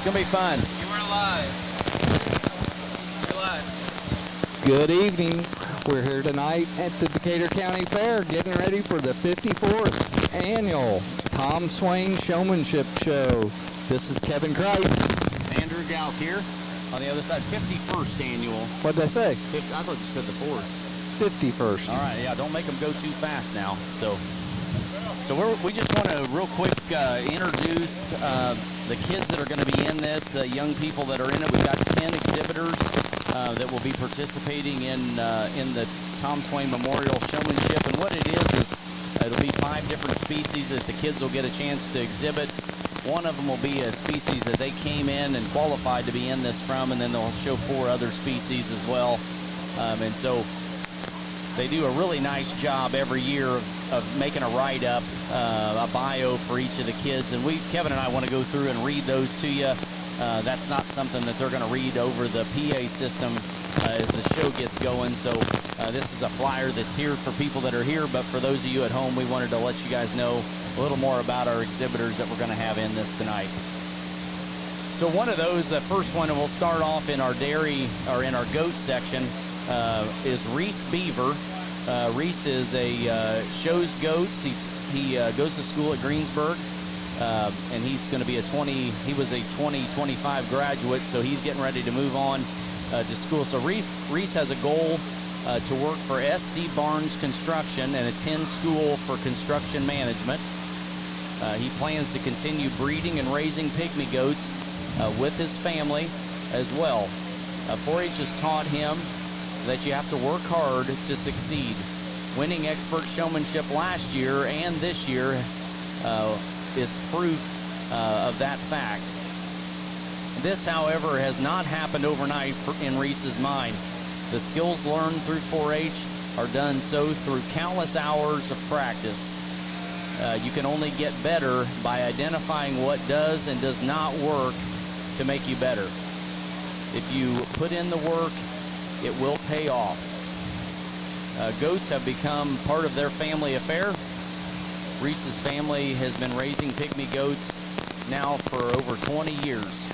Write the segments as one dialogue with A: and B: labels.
A: It's going to be fun.
B: You are live. You're live.
C: Good evening. We're here tonight at the Decatur County Fair getting ready for the 54th annual Tom Swain Showmanship Show. This is Kevin Kreitz.
A: Andrew Gauck here on the other side. 51st annual.
C: What'd I say?
A: I thought you said the 4th.
C: 51st.
A: All right, yeah, don't make them go too fast now. So we just want to real quick introduce the kids that are going to be in this, young people that are in it. We've got 10 exhibitors that will be participating in the Tom Swain Memorial Showmanship. And what it is it'll be 5 different species that the kids will get a chance to exhibit. One of them will be a species that they came in and qualified to be in this from, and then they'll show 4 other species as well. And so they do a really nice job every year of making a write-up, a bio for each of the kids. And Kevin and I want to go through and read those to you. That's not something that they're going to read over the PA system as the show gets going. So this is a flyer that's here for people that are here. But for those of you at home, we wanted to let you guys know a little more about our exhibitors that we're going to have in this tonight. So one of those, the first one, and we'll start off in our dairy, or in our goat section, is Reese Beaver. Reese is shows goats. He goes to school at Greensburg, and he's going to be he was a 2025 graduate, so he's getting ready to move on to school. So Reese has a goal to work for SD Barnes Construction and attend school for construction management. He plans to continue breeding and raising pygmy goats with his family as well. 4-H has taught him that you have to work hard to succeed. Winning expert showmanship last year and this year is proof of that fact. This, however, has not happened overnight in Reese's mind. The skills learned through 4-H are done so through countless hours of practice. You can only get better by identifying what does and does not work to make you better. If you put in the work, it will pay off. Goats have become part of their family affair. Reese's family has been raising pygmy goats now for over 20 years.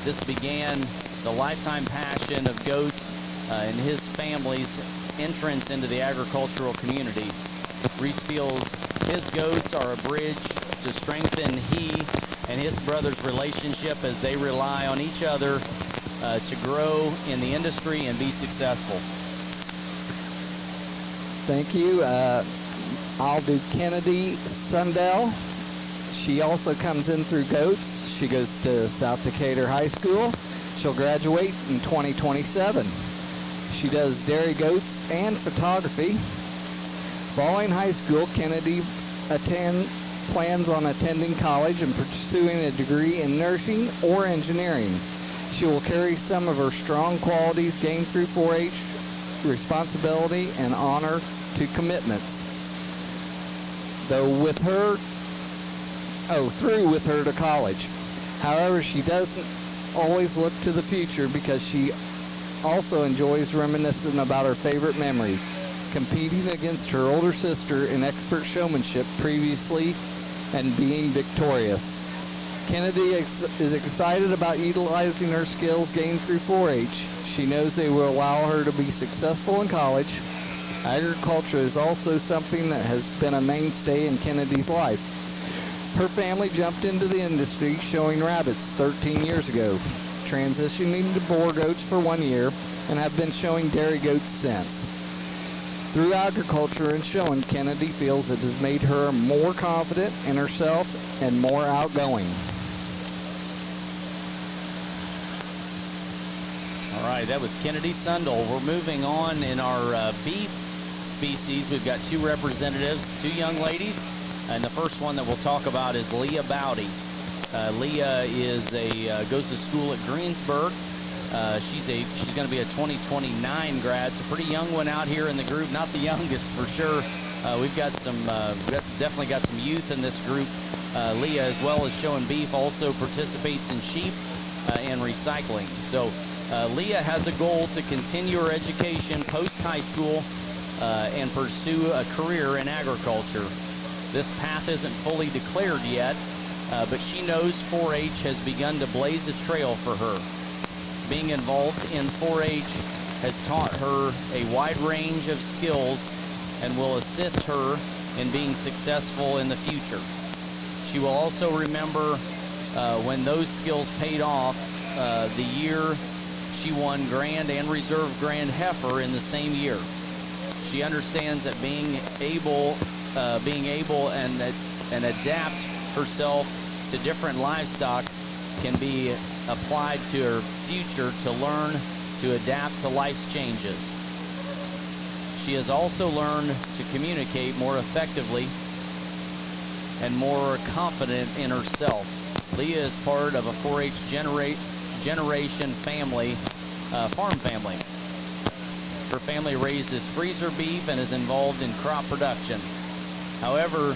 A: This began the lifetime passion of goats and his family's entrance into the agricultural community. Reese feels his goats are a bridge to strengthen he and his brother's relationship as they rely on each other to grow in the industry and be successful.
C: Thank you. I'll do Kennedy Sundell. She also comes in through goats. She goes to South Decatur High School. She'll graduate in 2027. She does dairy goats and photography. Following high school, Kennedy plans on attending college and pursuing a degree in nursing or engineering. She will carry some of her strong qualities gained through 4-H, responsibility and honor to commitments. With her to college. However, she doesn't always look to the future because she also enjoys reminiscing about her favorite memory, competing against her older sister in expert showmanship previously and being victorious. Kennedy is excited about utilizing her skills gained through 4-H. She knows they will allow her to be successful in college. Agriculture is also something that has been a mainstay in Kennedy's life. Her family jumped into the industry showing rabbits 13 years ago, transitioning to boar goats for 1 year, and have been showing dairy goats since. Through agriculture and showing, Kennedy feels it has made her more confident in herself and more outgoing.
A: All right, that was Kennedy Sundell. We're moving on in our beef species. We've got 2 representatives, 2 young ladies, and the first one that we'll talk about is Leah Bowdy. Leah goes to school at Greensburg. She's going to be a 2029 grad, so pretty young one out here in the group. Not the youngest for sure. We've definitely got some youth in this group. Leah, as well as showing beef, also participates in sheep and recycling. So Leah has a goal to continue her education post-high school and pursue a career in agriculture. This path isn't fully declared yet, but she knows 4-H has begun to blaze a trail for her. Being involved in 4-H has taught her a wide range of skills and will assist her in being successful in the future. She will also remember when those skills paid off the year she won Grand and Reserve Grand Heifer in the same year. She understands that being able and adapt herself to different livestock can be applied to her future to learn to adapt to life's changes. She has also learned to communicate more effectively and more confident in herself. Leah is part of a 4-H generation family, farm family. Her family raises freezer beef and is involved in crop production. However,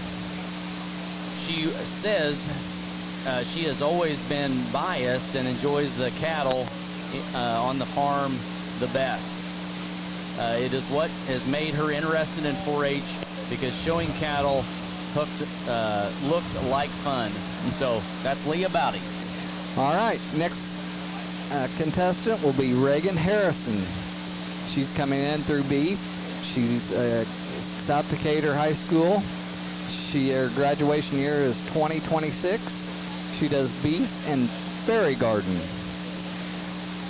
A: she says she has always been biased and enjoys the cattle on the farm the best. It is what has made her interested in 4-H because showing cattle looked like fun. And so that's Leah Bowdy.
C: All right, next contestant will be Reagan Harrison. She's coming in through beef. She's South Decatur High School. Her graduation year is 2026. She does beef and fairy garden.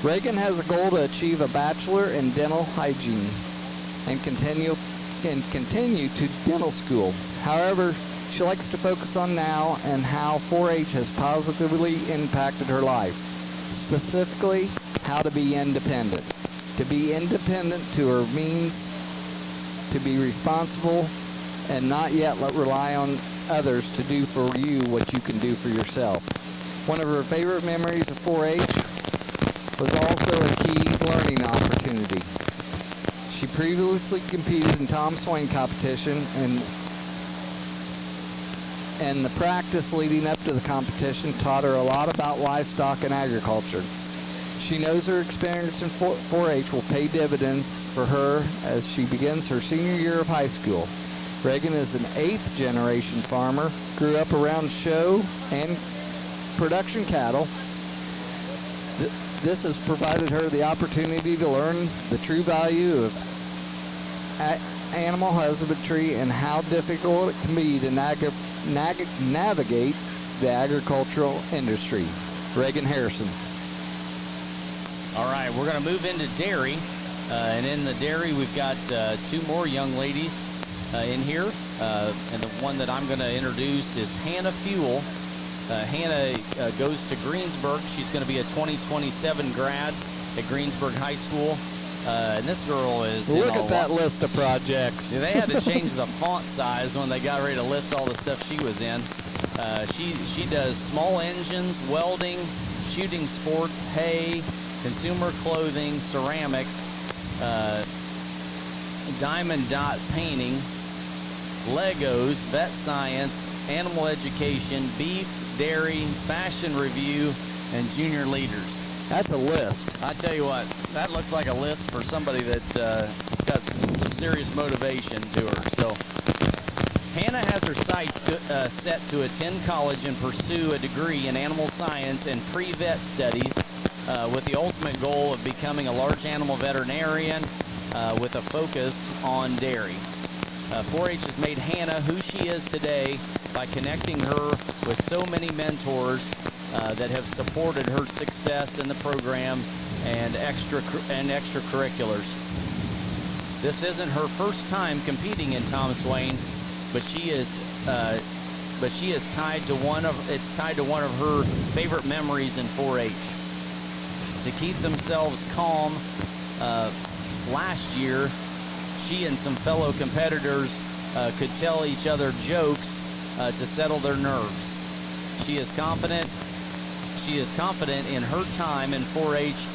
C: Reagan has a goal to achieve a bachelor in dental hygiene and continue to dental school. However, she likes to focus on now and how 4-H has positively impacted her life. Specifically, how to be independent. To be independent to her means to be responsible and not yet rely on others to do for you what you can do for yourself. One of her favorite memories of 4-H was also a key learning opportunity. She previously competed in Tom Swain competition, and the practice leading up to the competition taught her a lot about livestock and agriculture. She knows her experience in 4-H will pay dividends for her as she begins her senior year of high school. Reagan is an 8th generation farmer, grew up around show and production cattle. This has provided her the opportunity to learn the true value of animal husbandry and how difficult it can be to navigate the agricultural industry. Reagan Harrison.
A: All right, we're going to move into dairy. And in the dairy, we've got 2 more young ladies in here. And the one that I'm going to introduce is Hannah Fuel. Hannah goes to Greensburg. She's going to be a 2027 grad at Greensburg High School. And this girl is...
C: Look at that list of projects.
A: They had to change the font size when they got ready to list all the stuff she was in. She does small engines, welding, shooting sports, hay, consumer clothing, ceramics, diamond dot painting, Legos, vet science, animal education, beef, dairy, fashion review, and junior leaders.
C: That's a list.
A: I tell you what, that looks like a list for somebody that's got some serious motivation to her. So Hannah has her sights set to attend college and pursue a degree in animal science and pre-vet studies with the ultimate goal of becoming a large animal veterinarian with a focus on dairy. 4-H has made Hannah who she is today by connecting her with so many mentors that have supported her success in the program and extracurriculars. This isn't her first time competing in Tom Swain, but she is tied to one of her favorite memories in 4-H. To keep themselves calm, last year, she and some fellow competitors could tell each other jokes to settle their nerves. She is confident in her time in 4-H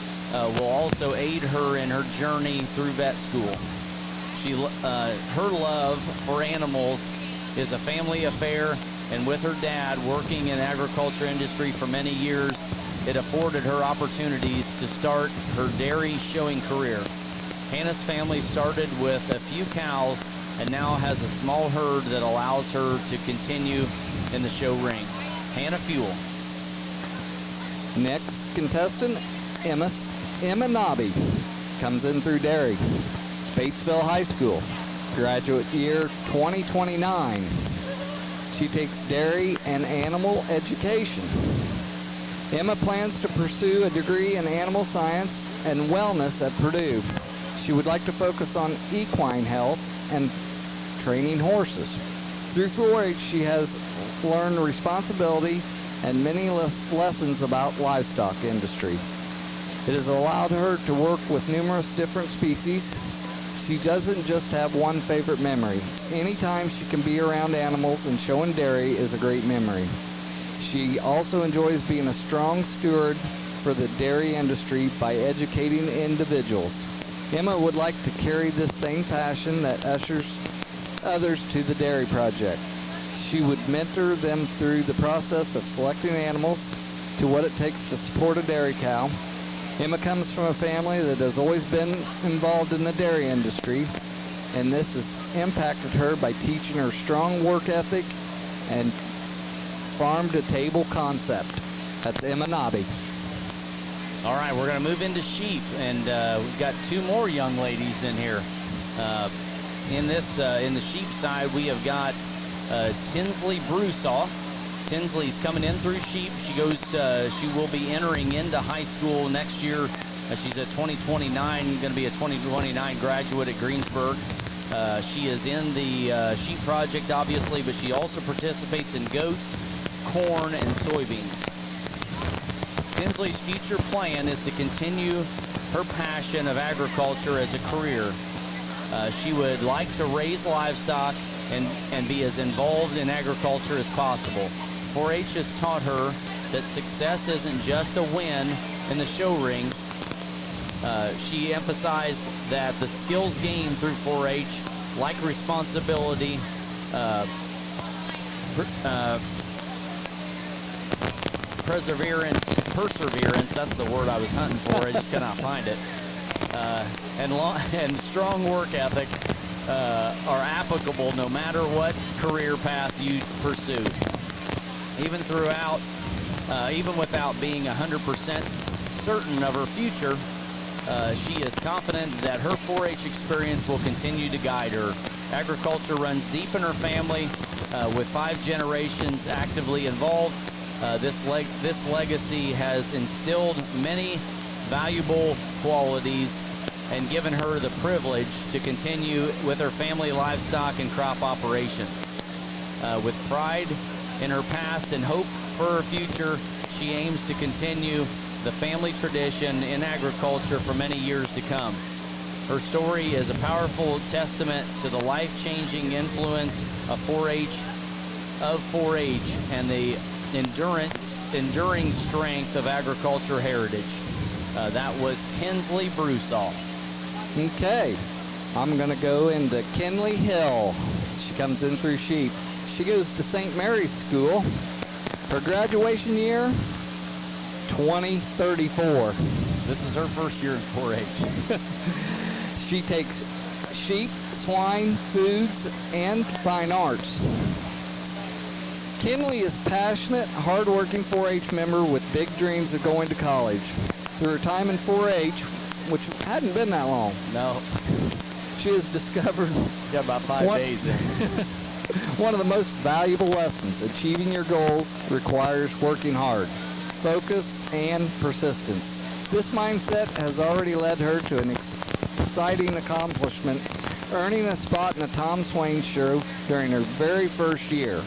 A: will also aid her in her journey through vet school. Her love for animals is a family affair, and with her dad working in the agriculture industry for many years, it afforded her opportunities to start her dairy showing career. Hannah's family started with a few cows and now has a small herd that allows her to continue in the show ring. Hannah Fuel.
C: Next contestant, Emma Nobby, comes in through dairy. Batesville High School, graduate year 2029. She takes dairy and animal education. Emma plans to pursue a degree in animal science and wellness at Purdue. She would like to focus on equine health and training horses. Through 4-H, she has learned responsibility and many lessons about livestock industry. It has allowed her to work with numerous different species. She doesn't just have one favorite memory. Anytime she can be around animals and showing dairy is a great memory. She also enjoys being a strong steward for the dairy industry by educating individuals. Emma would like to carry this same passion that ushers others to the Dairy Project. She would mentor them through the process of selecting animals to what it takes to support a dairy cow. Emma comes from a family that has always been involved in the dairy industry, and this has impacted her by teaching her strong work ethic and farm-to-table concept. That's Emma Nobby.
A: All right, we're going to move into sheep, and we've got two more young ladies in here. In the sheep side, we have got Tinsley Brusaw. Tinsley's coming in through sheep. She will be entering into high school next year. She's a 2029, going to be a 2029 graduate at Greensburg. She is in the sheep project, obviously, but she also participates in goats, corn, and soybeans. Tinsley's future plan is to continue her passion of agriculture as a career. She would like to raise livestock and be as involved in agriculture as possible. 4-H has taught her that success isn't just a win in the show ring. She emphasized that the skills gained through 4-H, like responsibility, perseverance, that's the word I was hunting for, I just cannot find it, and strong work ethic are applicable no matter what career path you pursue. Even without being 100% certain of her future, she is confident that her 4-H experience will continue to guide her. Agriculture runs deep in her family, with 5 generations actively involved. This legacy has instilled many valuable qualities and given her the privilege to continue with her family livestock and crop operation. With pride in her past and hope for her future, she aims to continue the family tradition in agriculture for many years to come. Her story is a powerful testament to the life-changing influence of 4-H and the enduring strength of agriculture heritage. That was Tinsley Brusaw.
C: Okay, I'm going to go into Kinley Hill. She comes in through sheep. She goes to St. Mary's School. Her graduation year, 2034.
A: This is her first year in 4-H.
C: She takes sheep, swine, foods, and fine arts. Kinley is passionate, hardworking 4-H member with big dreams of going to college. Through her time in 4-H, which hadn't been that long.
A: No.
C: She has discovered...
A: She's got about 5 days in.
C: One of the most valuable lessons. Achieving your goals requires working hard, focus, and persistence. This mindset has already led her to an exciting accomplishment, earning a spot in the Tom Swain Show during her very first year.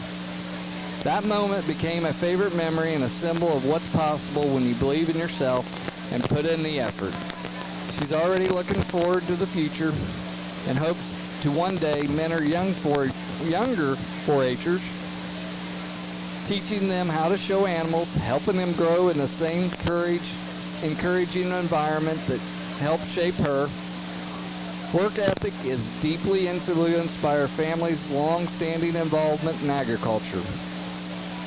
C: That moment became a favorite memory and a symbol of what's possible when you believe in yourself and put in the effort. She's already looking forward to the future and hopes to one day mentor younger 4-Hers, teaching them how to show animals, helping them grow in the same encouraging environment that helped shape her. Work ethic is deeply influenced by her family's long-standing involvement in agriculture.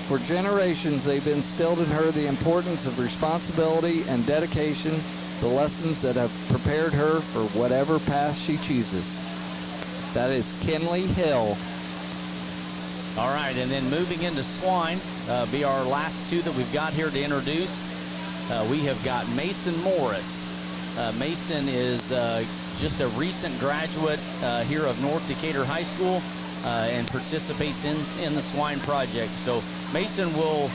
C: For generations, they've instilled in her the importance of responsibility and dedication, the lessons that have prepared her for whatever path she chooses. That is Kinley Hill.
A: All right, and then moving into swine, be our last two that we've got here to introduce. We have got Mason Morris. Mason is just a recent graduate here of North Decatur High School and participates in the swine project. So Mason will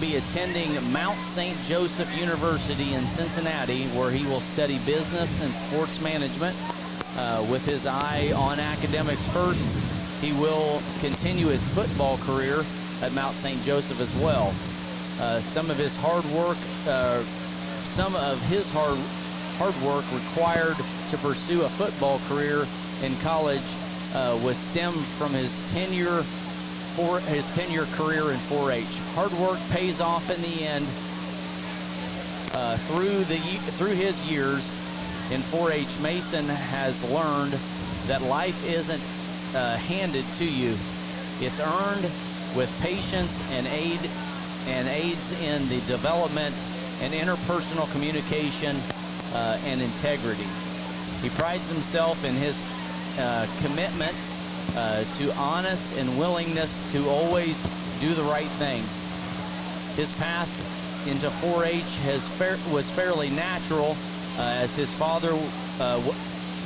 A: be attending Mount St. Joseph University in Cincinnati, where he will study business and sports management with his eye on academics first. He will continue his football career at Mount St. Joseph as well. Some of his hard work required to pursue a football career in college was stemmed from his 10-year career in 4-H. Hard work pays off in the end. Through his years in 4-H, Mason has learned that life isn't handed to you. It's earned with patience and aids in the development and interpersonal communication and integrity. He prides himself in his commitment to honest and willingness to always do the right thing. His path into 4-H was fairly natural, as his father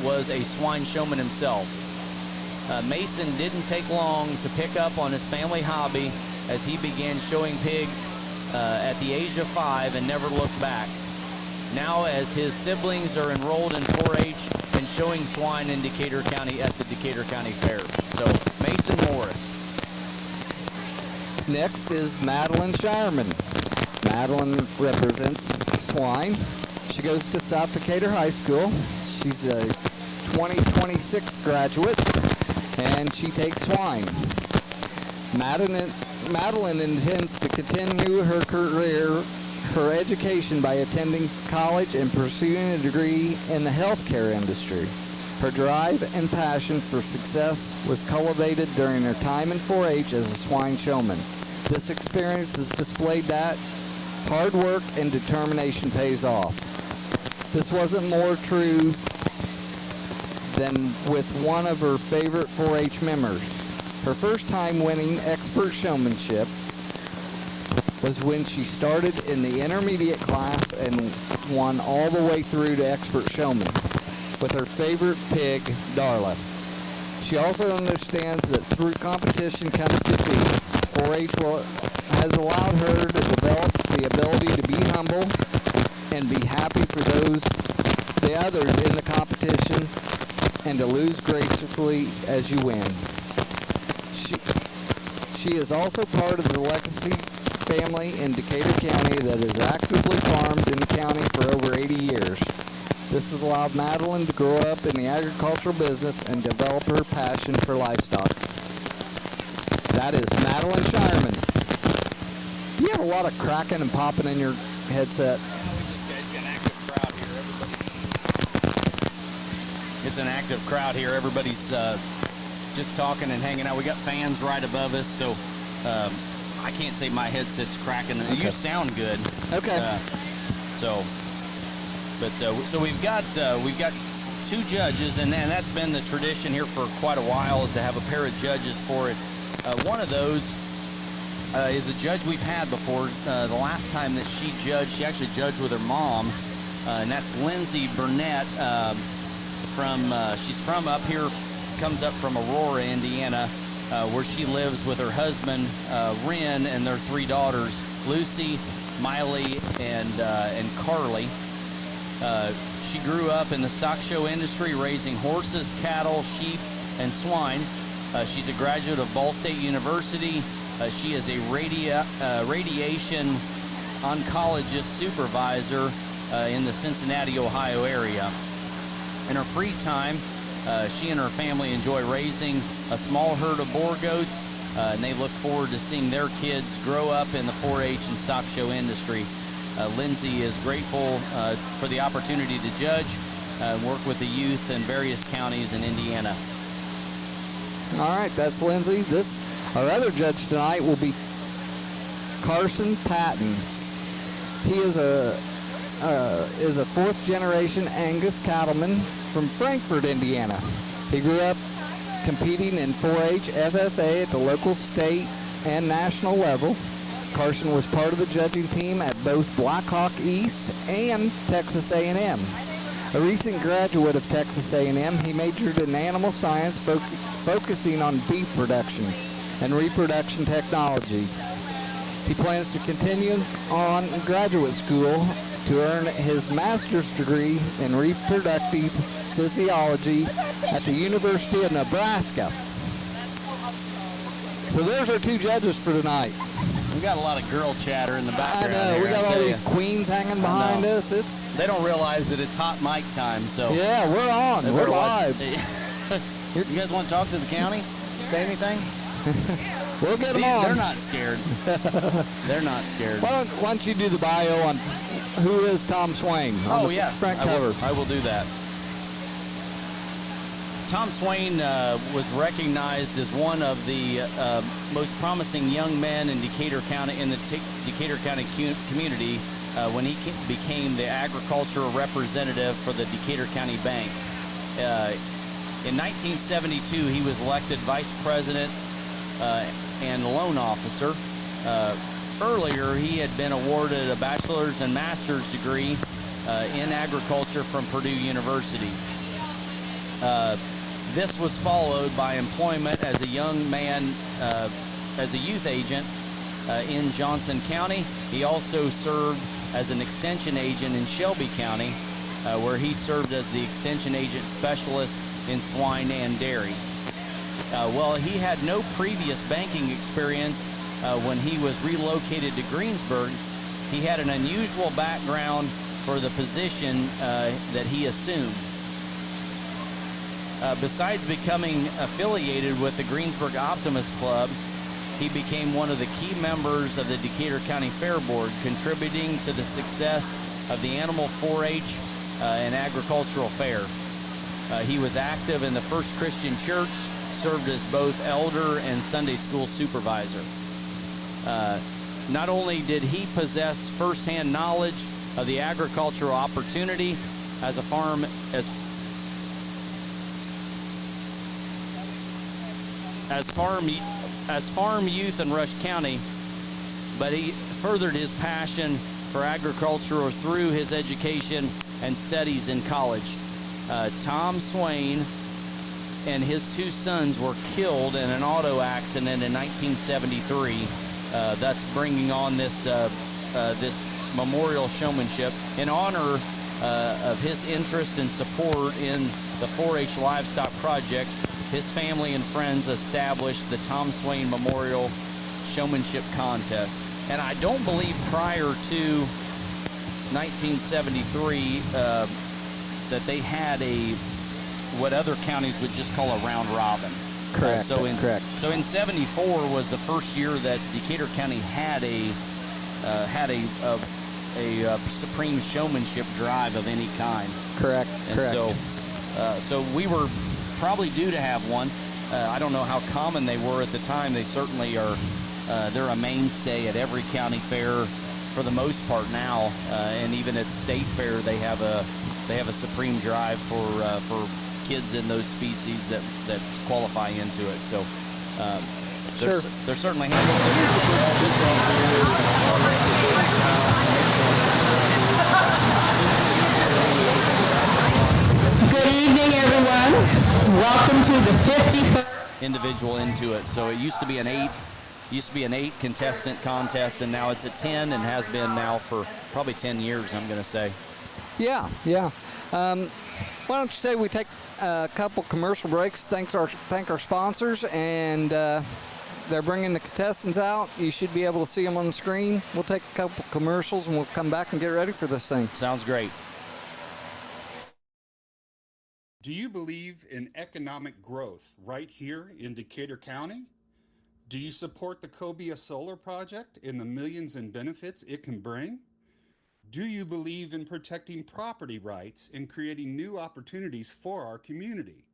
A: was a swine showman himself. Mason didn't take long to pick up on his family hobby, as he began showing pigs at the age of 5 and never looked back. Now, as his siblings are enrolled in 4-H and showing swine in Decatur County at the Decatur County Fair. So, Mason Morris.
C: Next is Madeline Shireman. Madeline represents swine. She goes to South Decatur High School. She's a 2026 graduate, and she takes swine. Madeline intends to continue her career, her education, by attending college and pursuing a degree in the healthcare industry. Her drive and passion for success was cultivated during her time in 4-H as a swine showman. This experience has displayed that hard work and determination pays off. This wasn't more true than with one of her favorite 4-H members. Her first time winning expert showmanship was when she started in the intermediate class and won all the way through to expert showman with her favorite pig, Darla. She also understands that through competition comes defeat. 4-H has allowed her to develop the ability to be humble and be happy for the others in the competition, and to lose gracefully as you win. She is also part of the legacy family in Decatur County that has actively farmed in the county for over 80 years. This has allowed Madeline to grow up in the agricultural business and develop her passion for livestock. That is Madeline Shireman. You have a lot of cracking and popping in your headset.
A: It's an active crowd here. Everybody's just talking and hanging out. We got fans right above us, so I can't say my headset's cracking. Okay. You sound good.
C: Okay.
A: So we've got two judges, and that's been the tradition here for quite a while, is to have a pair of judges for it. One of those is a judge we've had before. The last time that she judged, she actually judged with her mom, and that's Lindsay Burnett. She's from up here, comes up from Aurora, Indiana, where she lives with her husband, Ren, and their 3 daughters, Lucy, Miley, and Carly. She grew up in the stock show industry, raising horses, cattle, sheep, and swine. She's a graduate of Ball State University. She is a radiation oncologist supervisor in the Cincinnati, Ohio area. In her free time, she and her family enjoy raising a small herd of boar goats, and they look forward to seeing their kids grow up in the 4-H and stock show industry. Lindsay is grateful for the opportunity to judge and work with the youth in various counties in Indiana.
C: All right, that's Lindsay. Our other judge tonight will be Carson Patton. He is a 4th-generation Angus cattleman from Frankfort, Indiana. He grew up competing in 4-H FFA at the local, state, and national level. Carson was part of the judging team at both Blackhawk East and Texas A&M. A recent graduate of Texas A&M, he majored in animal science, focusing on beef production and reproduction technology. He plans to continue on graduate school to earn his master's degree in reproductive physiology at the University of Nebraska. So there's our two judges for tonight.
A: We got a lot of girl chatter in the background.
C: I know,
A: here,
C: we got all these queens hanging behind us.
A: They don't realize that it's hot mic time, so.
C: Yeah, we're on. We're live.
A: You guys want to talk to the county? Say anything?
C: We'll get them on.
A: They're not scared. They're not scared.
C: Why don't you do the bio on who is Tom Swain?
A: Oh, yes.
C: Front cover.
A: I will do that. Tom Swain was recognized as one of the most promising young men in Decatur County, in the Decatur County community, when he became the agricultural representative for the Decatur County Bank. In 1972, he was elected vice president and loan officer. Earlier, he had been awarded a bachelor's and master's degree in agriculture from Purdue University. This was followed by employment as a young man, as a youth agent in Johnson County. He also served as an extension agent in Shelby County, where he served as the extension agent specialist in swine and dairy. Well, he had no previous banking experience when he was relocated to Greensburg. He had an unusual background for the position that he assumed. Besides becoming affiliated with the Greensburg Optimist Club, he became one of the key members of the Decatur County Fair Board, contributing to the success of the animal 4-H and agricultural fair. He was active in the First Christian Church, served as both elder and Sunday school supervisor. Not only did he possess firsthand knowledge of the agricultural opportunity as farm youth in Rush County, but he furthered his passion for agriculture through his education and studies in college. Tom Swain and his two sons were killed in an auto accident in 1973, thus bringing on this memorial showmanship in honor of his interest and support in the 4-H Livestock Project. His family and friends established the Tom Swain Memorial Showmanship Contest. And I don't believe prior to 1973 that they had what other counties would just call a round robin.
C: Correct. Correct.
A: So in 74 was the first year that Decatur County had a supreme showmanship drive of any kind.
C: Correct.
A: And so we were probably due to have one. I don't know how common they were at the time. They certainly are. They're a mainstay at every county fair for the most part now, and even at state fair they have a supreme drive for kids in those species that qualify into it. So they're certainly handling
D: Good evening, everyone. Welcome to the 51st
A: individual into it. So it used to be an 8 contestant contest, and now it's a 10, and has been now for probably 10 years, I'm going to say.
C: Yeah. Why don't you say we take a couple commercial breaks, thank our sponsors, and they're bringing the contestants out. You should be able to see them on the screen. We'll take a couple commercials, and we'll come back and get ready for this thing.
A: Sounds great.
E: Do you believe in economic growth right here in Decatur County? Do you support the Cobia Solar Project and the millions in benefits it can bring? Do you believe in protecting property rights and creating new opportunities for our community?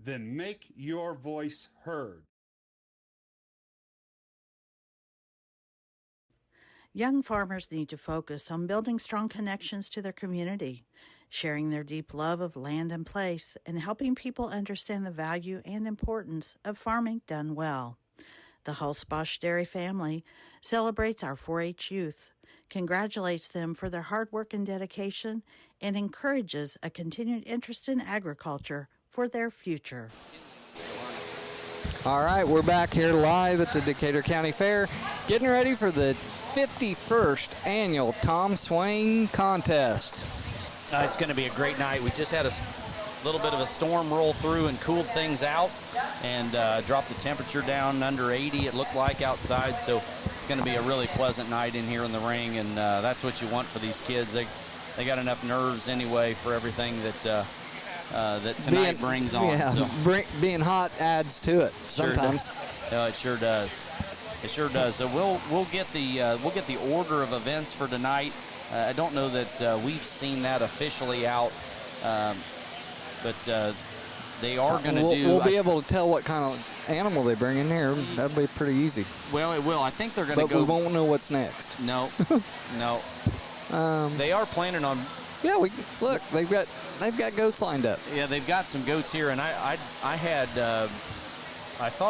E: Then make your voice heard.
F: Young farmers need to focus on building strong connections to their community, sharing their deep love of land and place, and helping people understand the value and importance of farming done well. The Hulsbosch Dairy family celebrates our 4-H youth, congratulates them for their hard work and dedication, and encourages a continued interest in agriculture for their future.
C: All right, we're back here live at the Decatur County Fair, getting ready for the 51st annual Tom Swain contest.
A: It's going to be a great night. We just had a little bit of a storm roll through and cooled things out and dropped the temperature down under 80, it looked like, outside. So it's going to be a really pleasant night in here in the ring, and that's what you want for these kids. They got enough nerves anyway for everything that that tonight brings on.
C: Yeah,
A: so.
C: Being hot adds to it sometimes.
A: It sure does. It sure does. So we'll get the order of events for tonight. I don't know that we've seen that officially out, but they are going to do.
C: We'll be able to tell what kind of animal they bring in here. That'll be pretty easy.
A: Well, it will. I think they're going to go.
C: But we won't know what's next.
A: No, no. They are planning on.
C: Yeah, look. They've got goats lined up.
A: Yeah, they've got some goats here, and I thought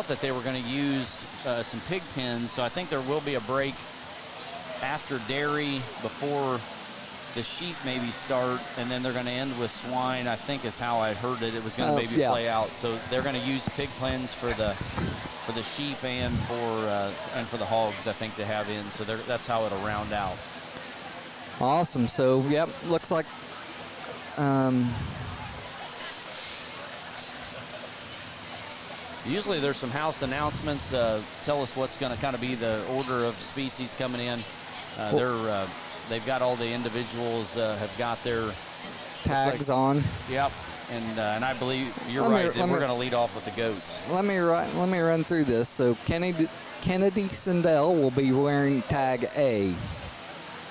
A: that they were going to use some pig pens, so I think there will be a break after dairy before the sheep maybe start, and then they're going to end with swine, I think is how I heard it. It was going to maybe play out. So they're going to use pig pens for the sheep and for the hogs, I think, to have in. So that's how it'll round out.
C: Awesome. So, yep, looks like
A: usually there's some house announcements. Tell us what's going to kind of be the order of species coming in. They've got all the individuals have got their
C: tags on.
A: Yep, and I believe you're right. We're going to lead off with the goats.
C: Let me run through this. So Kennedy Sindell will be wearing tag A.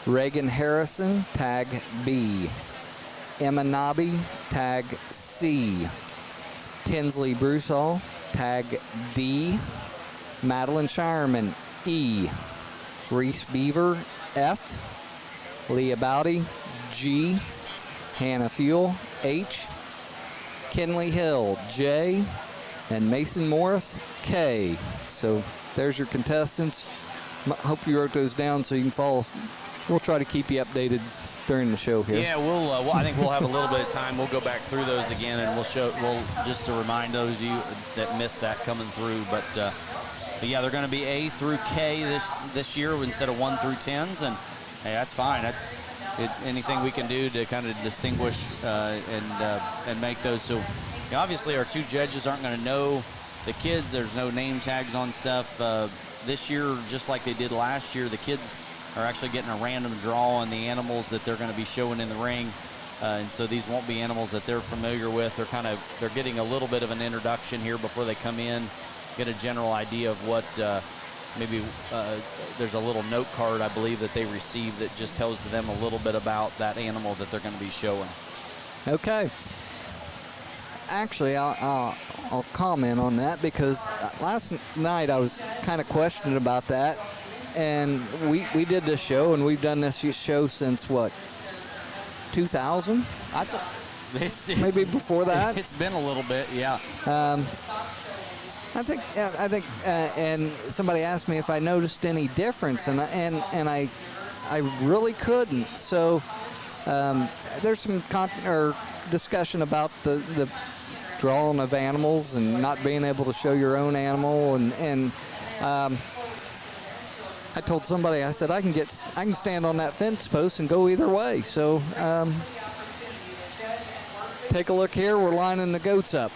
C: Reagan Harrison, tag B. Emma Nobby, tag C. Tinsley Broussard, tag D. Madeline Shireman, E. Reese Beaver, F. Leah Bowdy, G. Hannah Fuel, H. Kenley Hill, J. And Mason Morris, K. So there's your contestants. Hope you wrote those down so you can follow. We'll try to keep you updated during the show here.
A: Yeah, I think we'll have a little bit of time. We'll go back through those again, and we'll just to remind those of you that missed that coming through. But yeah, they're going to be A through K this year instead of 1 through 10s, and hey, that's fine. That's anything we can do to kind of distinguish and make those. So obviously, our two judges aren't going to know the kids. There's no name tags on stuff this year, just like they did last year. The kids are actually getting a random draw on the animals that they're going to be showing in the ring, and so these won't be animals that they're familiar with. They're getting a little bit of an introduction here before they come in, get a general idea of what maybe there's a little note card, I believe, that they receive that just tells them a little bit about that animal that they're going to be showing.
C: Okay. Actually, I'll comment on that because last night I was kind of questioning about that. And we did this show, and we've done this show since, what, 2000? Maybe before that?
A: It's been a little bit, yeah.
C: I think, and somebody asked me if I noticed any difference, and I really couldn't. So there's some discussion about the drawing of animals and not being able to show your own animal, and I told somebody, I said, I can stand on that fence post and go either way. So take a look here. We're lining the goats up.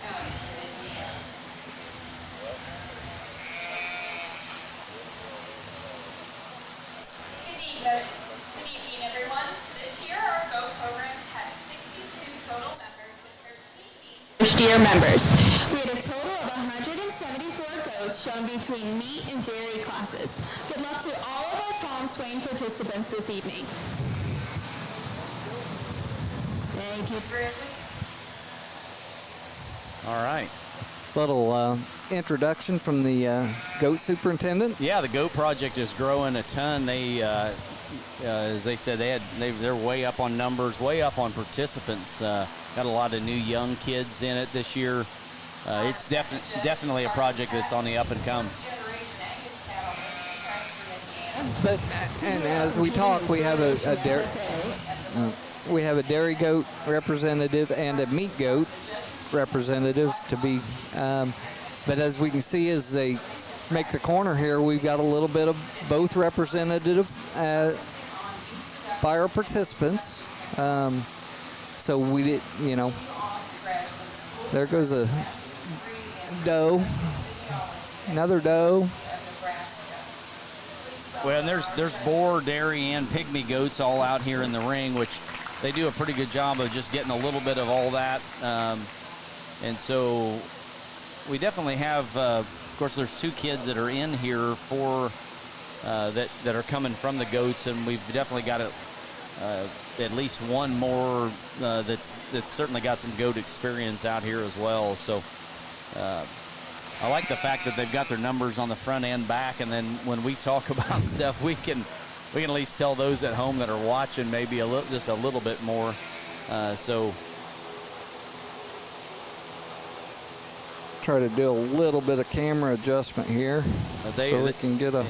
G: Good evening, everyone. This year, our goat program had 62 total members with 13 first-year members. We had a total of 174 goats shown between meat and dairy classes. Good luck to all of our Tom Swain participants this evening. Thank you, Grizzly.
A: All right.
C: Little introduction from the goat superintendent.
A: Yeah, the goat project is growing a ton. They, as they said, they're way up on numbers, way up on participants. Got a lot of new young kids in it this year. It's definitely a project that's on the up and come.
C: But and as we talk, we have we have a dairy goat representative and a meat goat representative to be. But as we can see, as they make the corner here, we've got a little bit of both representative by our participants. So we did, there goes a doe, another doe.
A: Well, and there's boar, dairy, and pygmy goats all out here in the ring, which they do a pretty good job of just getting a little bit of all that. And so we definitely have, of course, there's 2 kids that are in here for that are coming from the goats, and we've definitely got at least one more that's certainly got some goat experience out here as well. So I like the fact that they've got their numbers on the front and back, and then when we talk about stuff, we can at least tell those at home that are watching maybe just a little bit more. So
C: Try to do a little bit of camera adjustment here so we can get a.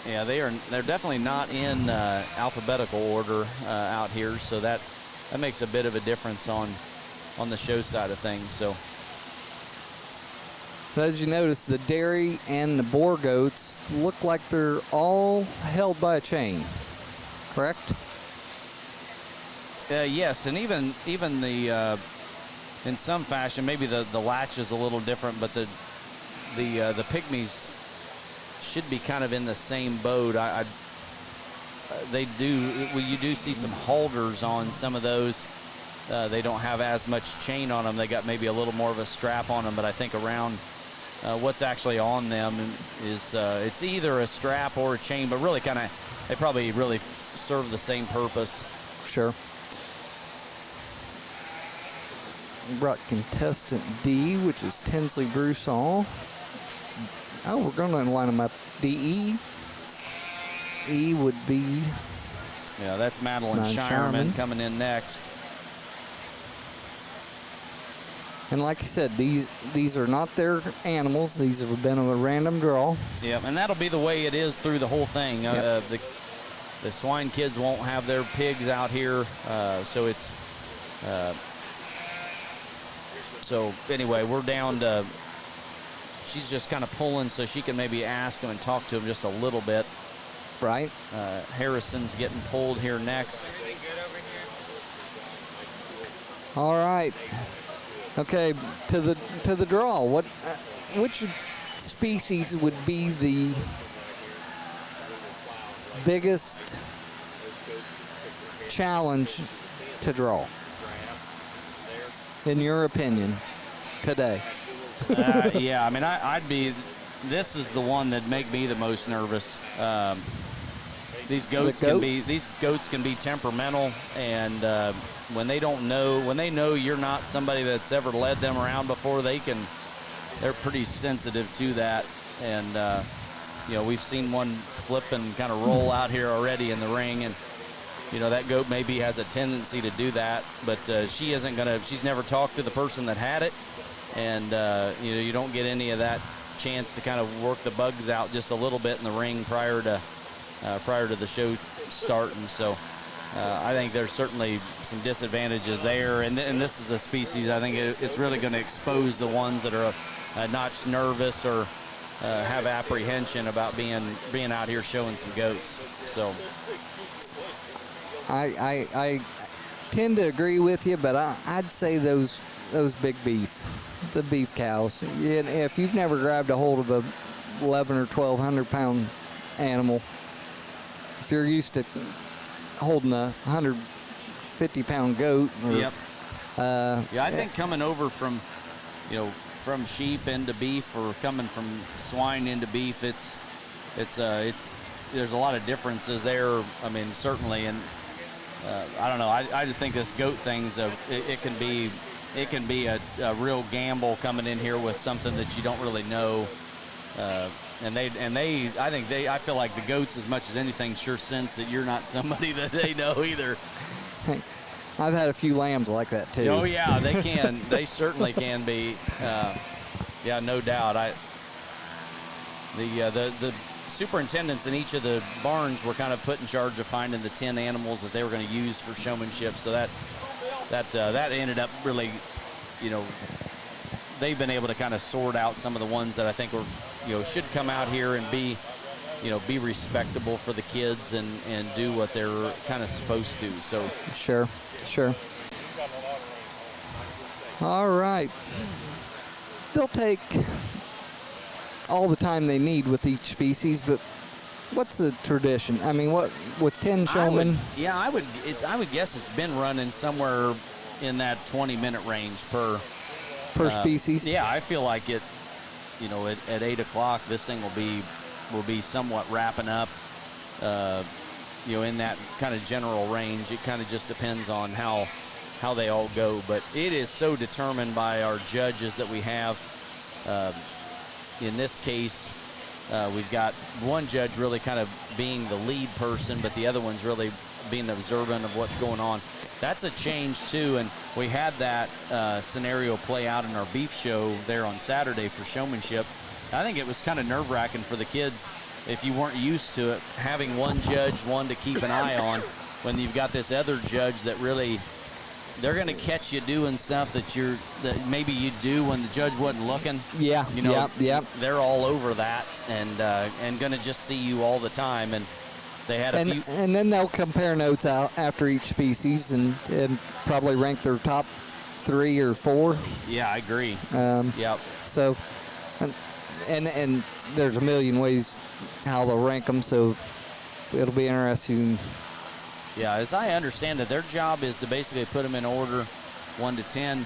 A: Yeah, they're definitely not in alphabetical order out here, so that makes a bit of a difference on the show side of things. So.
C: But as you notice, the dairy and the boar goats look like they're all held by a chain, correct?
A: Yes, and even the in some fashion, maybe the latch is a little different, but the pygmies should be kind of in the same boat. You do see some holders on some of those. They don't have as much chain on them. They got maybe a little more of a strap on them, but I think around what's actually on them is it's either a strap or a chain, but really they probably really serve the same purpose.
C: Sure. Brought contestant D, which is Tinsley Broussard. Oh, we're going to line them up. DE. E would be.
A: Yeah, that's Madeline Shireman coming in next.
C: And like you said, these are not their animals. These have been a random draw.
A: Yeah, and that'll be the way it is through the whole thing.
C: Yep.
A: The swine kids won't have their pigs out here, so it's. So anyway, we're down to. She's just kind of pulling so she can maybe ask them and talk to them just a little bit.
C: Right.
A: Harrison's getting pulled here next.
C: All right. Okay, to the draw. Which species would be the biggest challenge to draw, in your opinion, today?
A: Yeah, I mean, I'd be. This is the one that make me the most nervous. These goats can be temperamental, and when they know you're not somebody that's ever led them around before, they're pretty sensitive to that. And we've seen one flip and kind of roll out here already in the ring, and that goat maybe has a tendency to do that, but she's never talked to the person that had it, and you don't get any of that chance to kind of work the bugs out just a little bit in the ring prior to the show starting. So I think there's certainly some disadvantages there, and this is a species I think it's really going to expose the ones that are not nervous or have apprehension about being out here showing some goats. So
C: I tend to agree with you, but I'd say those big the beef cows. If you've never grabbed a hold of a 11 or 1,200 pound animal, if you're used to holding a 150 pound goat,
A: yep. I think coming over from sheep into beef, or coming from swine into beef, there's a lot of differences there. I mean, certainly, and I don't know. I just think this goat thing's it can be a real gamble coming in here with something that you don't really know. I feel like the goats, as much as anything, sure sense that you're not somebody that they know either.
C: I've had a few lambs like that too.
A: Oh yeah, they can. They certainly can be. Yeah, no doubt. The superintendents in each of the barns were kind of put in charge of finding the 10 animals that they were going to use for showmanship. So that ended up really, they've been able to kind of sort out some of the ones that I think were, should come out here and be respectable for the kids and do what they're kind of supposed to. So
C: Sure. All right. They'll take all the time they need with each species, but what's the tradition? I mean, what with 10 showmen?
A: I would guess it's been running somewhere in that 20-minute range per
C: species.
A: Yeah, I feel like it. At 8 o'clock, this thing will be somewhat wrapping up. In that kind of general range. It kind of just depends on how they all go, but it is so determined by our judges that we have. In this case, we've got one judge really kind of being the lead person, but the other one's really being observant of what's going on. That's a change too, and we had that scenario play out in our beef show there on Saturday for showmanship. I think it was kind of nerve-wracking for the kids if you weren't used to it, having one judge, one to keep an eye on, when you've got this other judge that really, they're going to catch you doing stuff that maybe you do when the judge wasn't looking.
C: Yeah, yeah.
A: They're all over that and going to just see you all the time. And they had a few.
C: And then they'll compare notes out after each species and probably rank their top 3 or 4.
A: Yeah, I agree. Yep.
C: So, and there's a million ways how they'll rank them, so it'll be interesting.
A: Yeah, as I understand it, their job is to basically put them in order 1 to 10.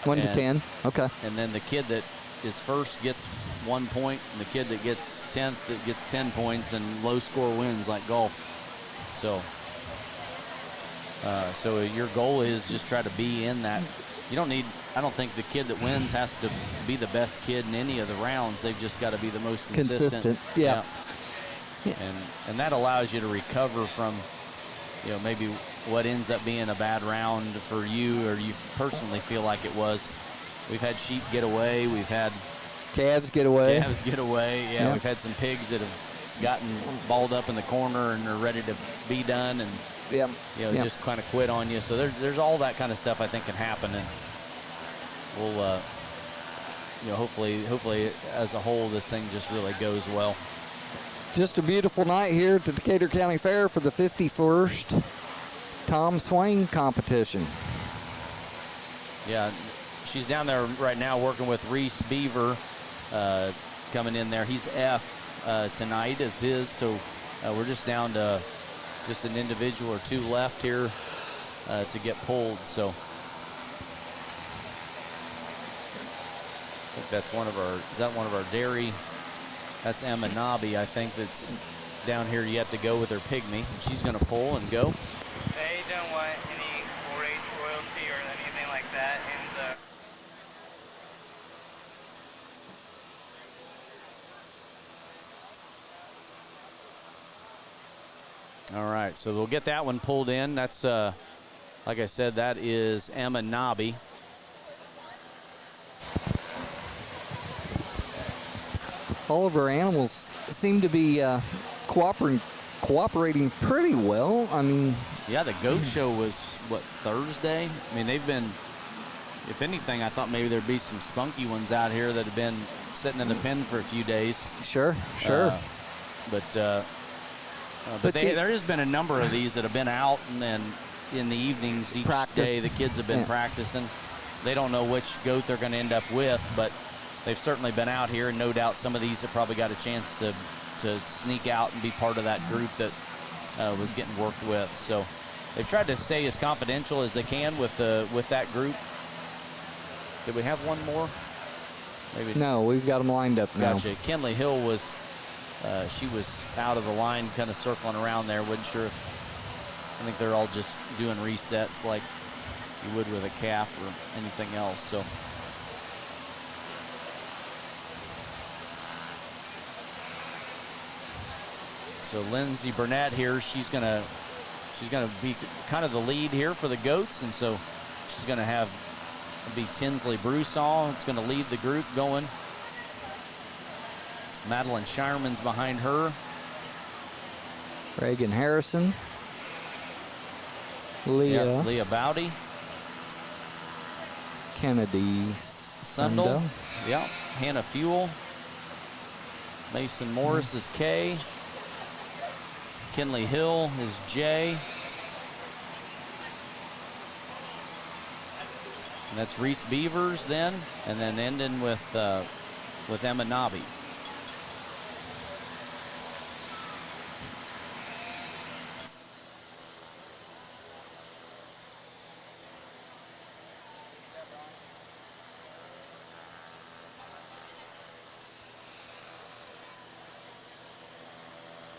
C: 1 to 10, okay.
A: And then the kid that is first gets 1 point, and the kid that gets 10th that gets 10 points, and low score wins like golf. So your goal is just try to be in that. You don't need. I don't think the kid that wins has to be the best kid in any of the rounds. They've just got to be the most consistent.
C: Yeah.
A: And that allows you to recover from, maybe what ends up being a bad round for you, or you personally feel like it was. We've had sheep get away. We've had
C: calves get away.
A: Yeah, we've had some pigs that have gotten balled up in the corner and are ready to be done, and just kind of quit on you. So there's all that kind of stuff I think can happen, and we'll hopefully as a whole this thing just really goes well.
C: Just a beautiful night here at the Decatur County Fair for the 51st Tom Swain competition.
A: Yeah, she's down there right now working with Reese Beaver coming in there. He's F tonight as his, so we're just down to just an individual or 2 left here to get pulled. So I think that's one of our dairy? That's Emma Nobby, I think, that's down here yet to go with her pygmy. And she's going to pull and go.
B: They don't want any 4-H royalty or anything like that in the...
A: All right, so we'll get that one pulled in. That's, like I said, that is Emma Nobby.
C: All of our animals seem to be cooperating pretty well. I mean,
A: yeah, the goat show was Thursday. I mean, they've been. If anything, I thought maybe there'd be some spunky ones out here that have been sitting in the pen for a few days.
C: Sure.
A: But there has been a number of these that have been out, and then in the evenings each day the kids have been practicing. They don't know which goat they're going to end up with, but they've certainly been out here, and no doubt some of these have probably got a chance to sneak out and be part of that group that was getting worked with. So they've tried to stay as confidential as they can with that group. Did we have one more? Maybe.
C: No, we've got them lined up now.
A: Gotcha. Kenley Hill was, she was out of the line, kind of circling around there. Wasn't sure if, I think they're all just doing resets like you would with a calf or anything else. So Lindsay Burnett here, she's gonna be kind of the lead here for the goats, and so she's gonna be Tinsley Broussard. It's gonna lead the group going. Madeline Shireman's behind her.
C: Reagan Harrison. Leah.
A: Yep, Leah Bowdy.
C: Kennedy
A: Sundell. Yep. Hannah Fuel. Mason Morris is K. Kinley Hill is J. And that's Reese Beavers then, and then ending with Emma Nobby.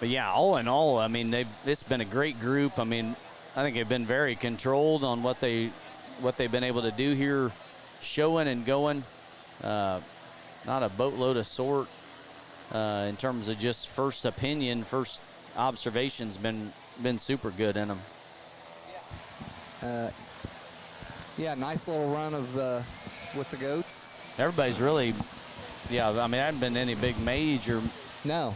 A: But yeah, all in all, I mean, it's been a great group. I mean, I think they've been very controlled on what they've been able to do here, showing and going. Not a boatload of sort in terms of just first opinion, first observations. Been super good in them.
C: Yeah, nice little run of with the goats.
A: Everybody's really, yeah. I mean, I haven't been any big major
C: No.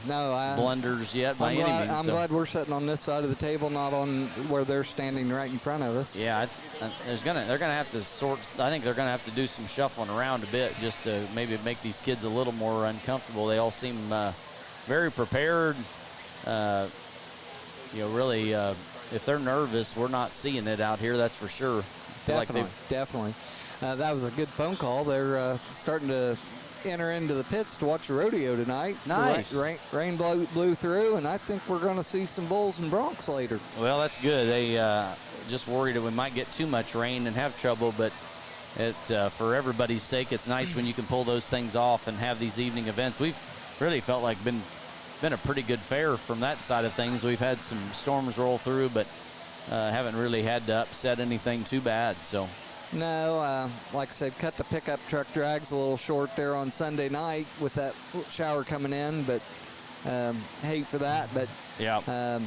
A: blunders yet by any means.
C: I'm glad we're sitting on this side of the table, not on where they're standing right in front of us.
A: Yeah, they're gonna have to sort. I think they're gonna have to do some shuffling around a bit just to maybe make these kids a little more uncomfortable. They all seem very prepared. Really, if they're nervous, we're not seeing it out here. That's for sure.
C: Definitely. That was a good phone call. They're starting to enter into the pits to watch the rodeo tonight.
A: Nice.
C: The rain blew through, and I think we're going to see some bulls and broncs later.
A: Well, that's good. They just worried that we might get too much rain and have trouble, but for everybody's sake, it's nice when you can pull those things off and have these evening events. We've really felt like been a pretty good fair from that side of things. We've had some storms roll through, but haven't really had to upset anything too bad. So.
C: No, like I said, cut the pickup truck drags a little short there on Sunday night with that shower coming in, but hate for that. But
A: yeah,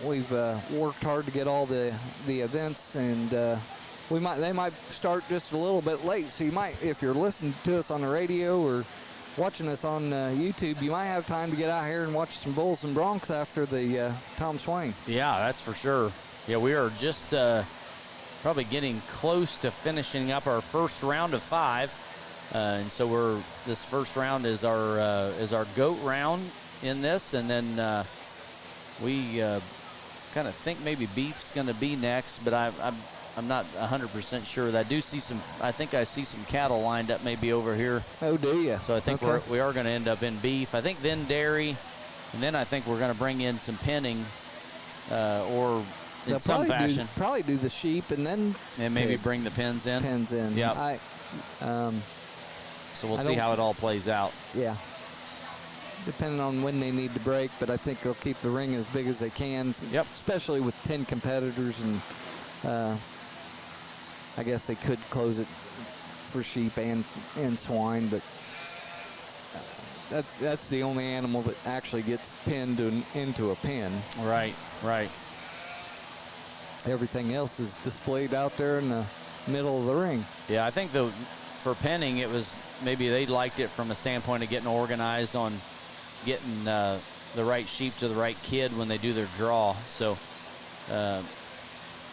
C: we've worked hard to get all the events, and they might start just a little bit late. So you might, if you're listening to us on the radio or watching us on YouTube, you might have time to get out here and watch some bulls and broncs after the Tom Swain.
A: Yeah, that's for sure. Yeah, we are just probably getting close to finishing up our first round of 5, and so this first round is our goat round in this, and then we kind of think maybe beef's going to be next, but I'm not 100% sure. I think I see some cattle lined up maybe over here.
C: Oh, do you?
A: So I think we are going to end up in beef. I think then dairy, and then I think we're going to bring in some penning or in some fashion.
C: Probably do the sheep and then
A: maybe bring the pens in.
C: Yeah.
A: So we'll see how it all plays out.
C: Yeah. Depending on when they need to break, but I think they'll keep the ring as big as they can.
A: Yep.
C: Especially with 10 competitors, and I guess they could close it for sheep and swine, but that's the only animal that actually gets pinned into a pen.
A: Right.
C: Everything else is displayed out there in the middle of the ring.
A: Yeah, I think for penning, it was maybe they liked it from a standpoint of getting organized on getting the right sheep to the right kid when they do their draw. So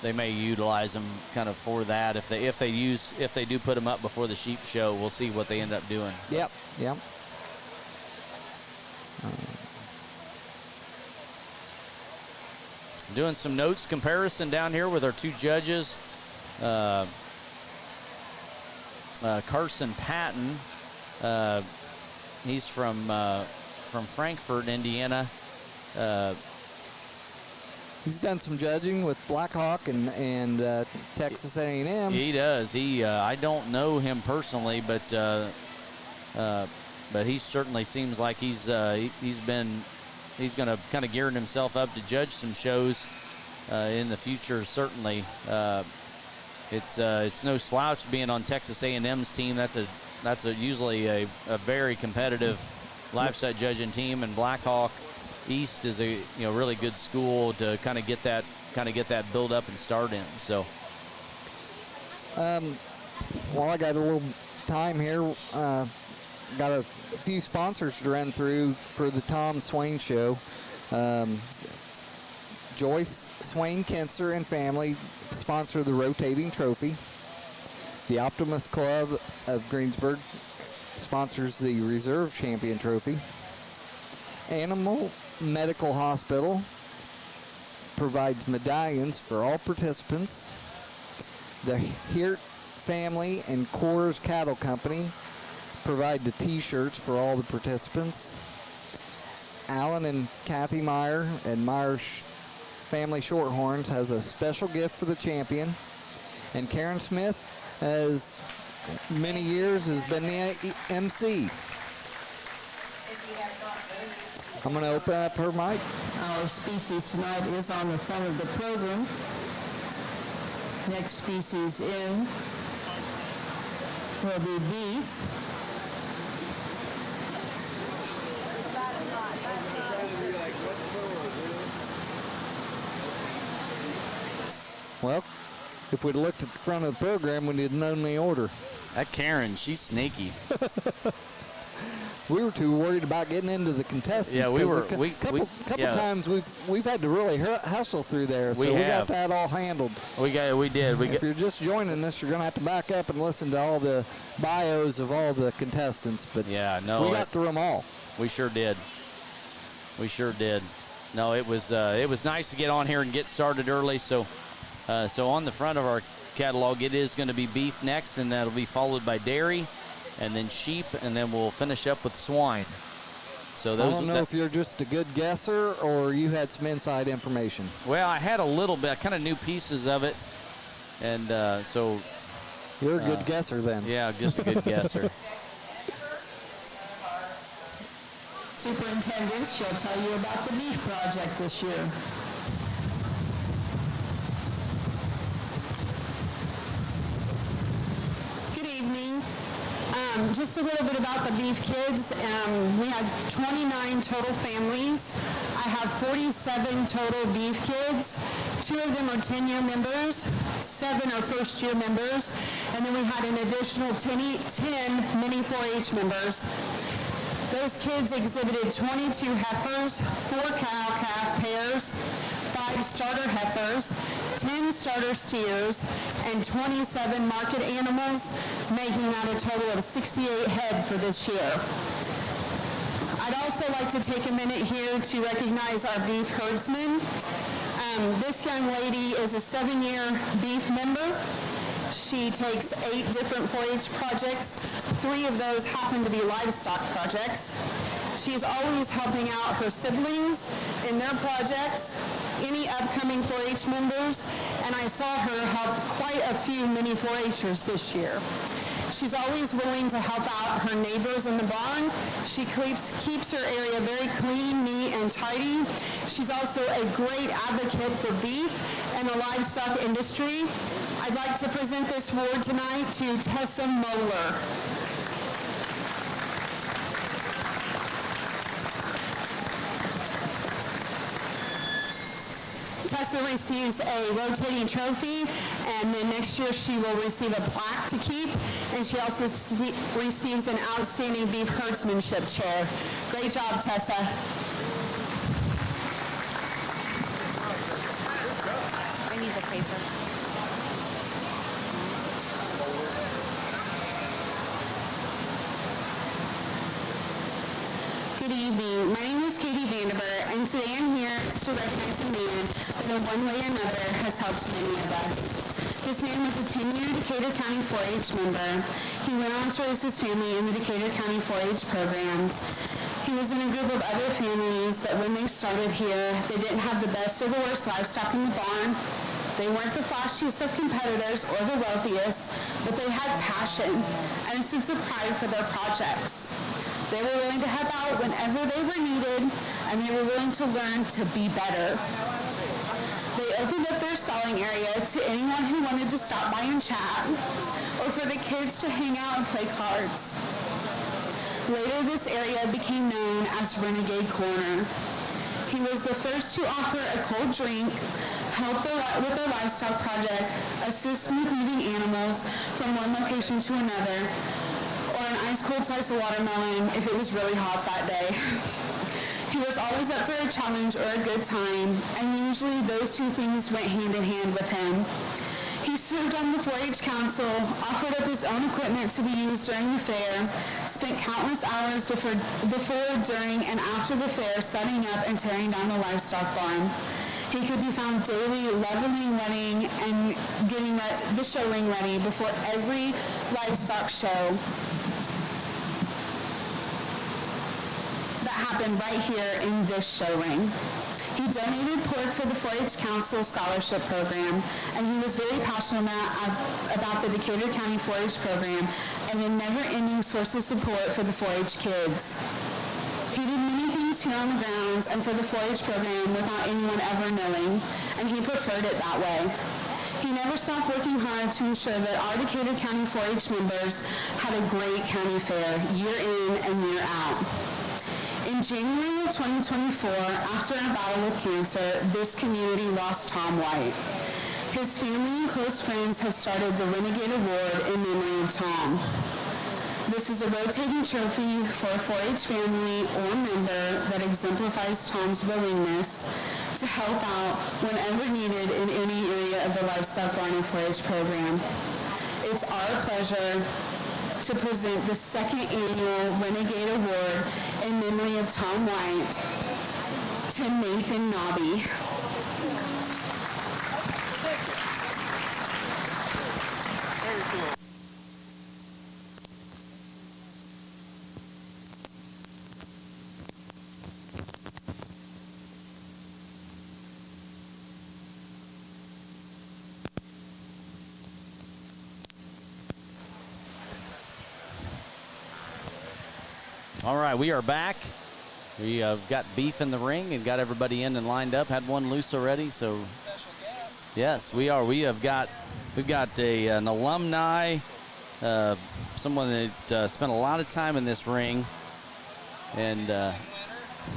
A: they may utilize them kind of for that. If they do put them up before the sheep show, we'll see what they end up doing.
C: Yep.
A: Doing some notes comparison down here with our two judges. Carson Patton, he's from Frankfort, Indiana.
C: He's done some judging with Blackhawk and Texas A&M.
A: He does. I don't know him personally, but he certainly seems like he's going to kind of gearing himself up to judge some shows in the future. Certainly, it's no slouch being on Texas A&M's team. That's usually a very competitive livestock judging team, and Blackhawk East is a really good school to kind of get that build up and start in. So,
C: while I got a little time here, got a few sponsors to run through for the Tom Swain Show. Joyce Swain Kenser and family sponsor the rotating trophy. The Optimist Club of Greensburg sponsors the Reserve Champion Trophy. Animal Medical Hospital provides medallions for all participants. The Hirt Family and Coors Cattle Company provide the t-shirts for all the participants. Alan and Kathy Meyer and Meyer Family Shorthorns has a special gift for the champion. And Karen Smith, as many years, has been the MC. I'm going to open up her mic.
D: Our species tonight is on the front of the program. Next species in will be beef.
C: Well, if we'd looked at the front of the program, we'd have known the order.
A: That Karen, she's sneaky.
C: We were too worried about getting into the contestants.
A: Yeah, we were.
C: A couple times we've had to really hustle through there, so we got that all handled.
A: We did.
C: If you're just joining us, you're gonna have to back up and listen to all the bios of all the contestants. But
A: yeah, no,
C: we got through them all.
A: We sure did. We sure did. No, it was nice to get on here and get started early. So on the front of our catalog, it is going to be beef next, and that'll be followed by dairy, and then sheep, and then we'll finish up with swine. So those.
C: I don't know if you're just a good guesser or you had some inside information.
A: Well, I had a little bit. I kind of knew pieces of it, and so.
C: You're a good guesser then.
A: Yeah, just a good guesser.
D: Superintendent, she'll tell you about the beef project this year. Good evening. Just a little bit about the Beef Kids. We had 29 total families. I have 47 total Beef Kids. 2 of them are 10-year members, 7 are first-year members, and then we had an additional 10 mini 4-H members. Those kids exhibited 22 heifers, 4 cow-calf pairs, 5 starter heifers, 10 starter steers, and 27 market animals, making that a total of 68 head for this year. I'd also like to take a minute here to recognize our beef herdsmen. This young lady is a 7-year beef member. She takes 8 different 4-H projects. 3 of those happen to be livestock projects. She's always helping out her siblings in their projects, any upcoming 4-H members, and I saw her help quite a few mini 4-Hers this year. She's always willing to help out her neighbors in the barn. She keeps her area very clean, neat, and tidy. She's also a great advocate for beef and the livestock industry. I'd like to present this award tonight to Tessa Moeller. Tessa receives a rotating trophy, and then next year she will receive a plaque to keep, and she also receives an outstanding beef herdsmanship chair. Great job, Tessa.
H: I need the paper.
D: Good evening. My name is Katie Vandiver, and today I'm here to recognize a man that in one way or another has helped many of us. This man was a 10-year Decatur County 4-H member. He went on to raise his family in the Decatur County 4-H program. He was in a group of other families that when they started here, they didn't have the best or the worst livestock in the barn. They weren't the flashiest of competitors or the wealthiest, but they had passion and a sense of pride for their projects. They were willing to help out whenever they were needed, and they were willing to learn to be better. They opened up their stalling area to anyone who wanted to stop by and chat, or for the kids to hang out and play cards. Later, this area became known as Renegade Corner. He was the first to offer a cold drink, help with their livestock project, assist with moving animals from one location to another, or an nice cold slice of watermelon if it was really hot that day. He was always up for a challenge or a good time, and usually those two things went hand in hand with him. He served on the 4-H Council, offered up his own equipment to be used during the fair, spent countless hours before, during, and after the fair setting up and tearing down the livestock barn. He could be found daily leveling, wetting, and getting the show ring ready before every livestock show that happened right here in this show ring. He donated pork for the 4-H Council Scholarship Program, and he was very passionate about the Decatur County 4-H program and a never-ending source of support for the 4-H kids. He did many things here on the grounds and for the 4-H program without anyone ever knowing, and he preferred it that way. He never stopped working hard to ensure that our Decatur County 4-H members had a great county fair year in and year out. In January of 2024, after a battle with cancer, this community lost Tom White. His family and close friends have started the Renegade Award in memory of Tom. This is a rotating trophy for a 4-H family or member that exemplifies Tom's willingness to help out whenever needed in any area of the livestock barn and 4-H program. It's our pleasure to present the second annual Renegade Award in memory of Tom White to Nathan Nobby.
A: All right, we are back. We got beef in the ring and got everybody in and lined up. Had one loose already, so
I: Special guest.
A: yes, we are. We've got an alumni, someone that spent a lot of time in this ring, and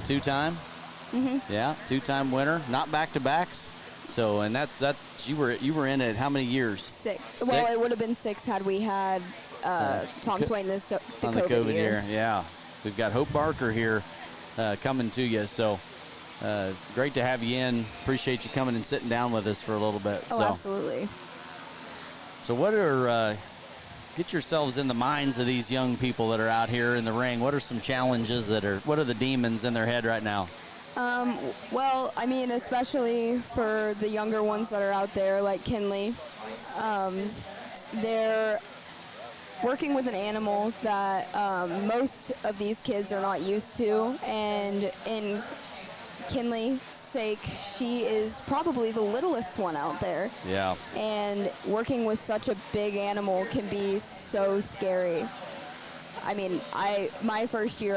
A: two-time. Yeah, two-time winner, not back-to-backs. So, and that's you were in it how many years?
J: 6.
A: Six?
J: Well, it would have been 6 had we had Tom Swain the COVID year.
A: Yeah. We've got Hope Barker here coming to you. So great to have you in. Appreciate you coming and sitting down with us for a little bit.
J: Oh, absolutely.
A: So what are, get yourselves in the minds of these young people that are out here in the ring. What are some challenges what are the demons in their head right now?
J: Well, I mean, especially for the younger ones that are out there, like Kinley, they're working with an animal that most of these kids are not used to, and in Kinley's sake, she is probably the littlest one out there.
A: Yeah.
J: And working with such a big animal can be so scary. I mean, my first year,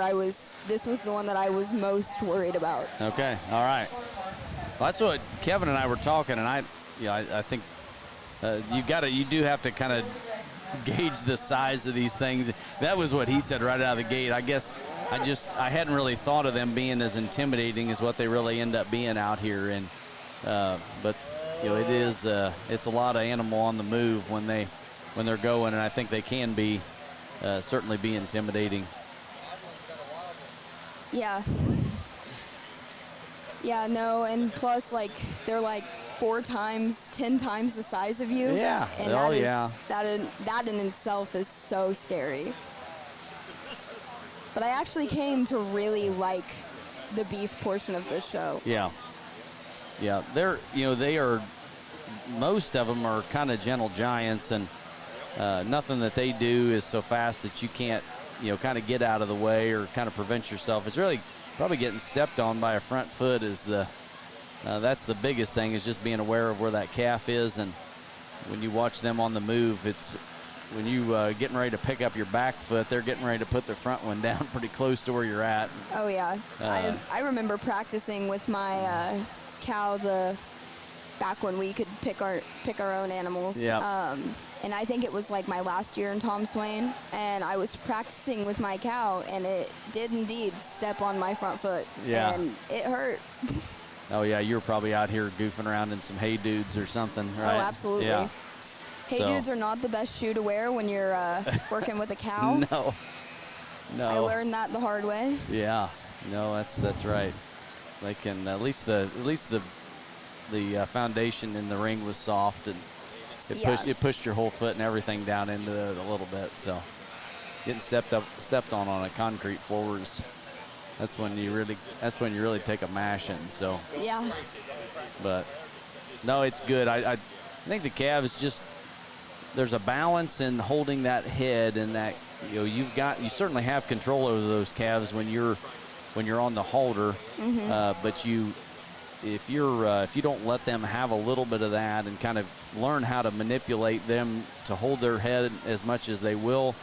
J: this was the one that I was most worried about.
A: Okay, all right. Well, that's what Kevin and I were talking, and I think you do have to kind of gauge the size of these things. That was what he said right out of the gate. I guess I hadn't really thought of them being as intimidating as what they really end up being out here. And but it is it's a lot of animal on the move when they're going, and I think they can be certainly be intimidating.
J: Yeah. Yeah, no, and plus, like, they're like 4 times, 10 times the size of you.
A: Yeah.
J: And that in itself is so scary. But I actually came to really like the beef portion of this show.
A: Yeah. Yeah, most of them are kind of gentle giants, and nothing that they do is so fast that you can't, kind of get out of the way or kind of prevent yourself. It's really probably getting stepped on by a front foot is that's the biggest thing, is just being aware of where that calf is. And when you watch them on the move, it's when you getting ready to pick up your back foot, they're getting ready to put their front one down pretty close to where you're at.
J: Oh, yeah. I remember practicing with my cow back when we could pick our own animals.
A: Yeah.
J: And I think it was like my last year in Tom Swain, and I was practicing with my cow, and it did indeed step on my front foot.
A: Yeah.
J: And it hurt.
A: Oh, yeah, you were probably out here goofing around in some hay dudes or something, right?
J: Oh, absolutely.
A: Yeah.
J: Hay dudes are not the best shoe to wear when you're working with a cow.
A: No. No.
J: I learned that the hard way.
A: Yeah. No, that's right. They can at least the foundation in the ring was soft, and it pushed your whole foot and everything down into it a little bit. So getting stepped on a concrete floor is that's when you really take a mashing. So
J: Yeah.
A: but no, it's good. I think the calves just there's a balance in holding that head, and that you certainly have control over those calves when you're on the halter, but if you don't let them have a little bit of that and kind of learn how to manipulate them to hold their head as much as they will,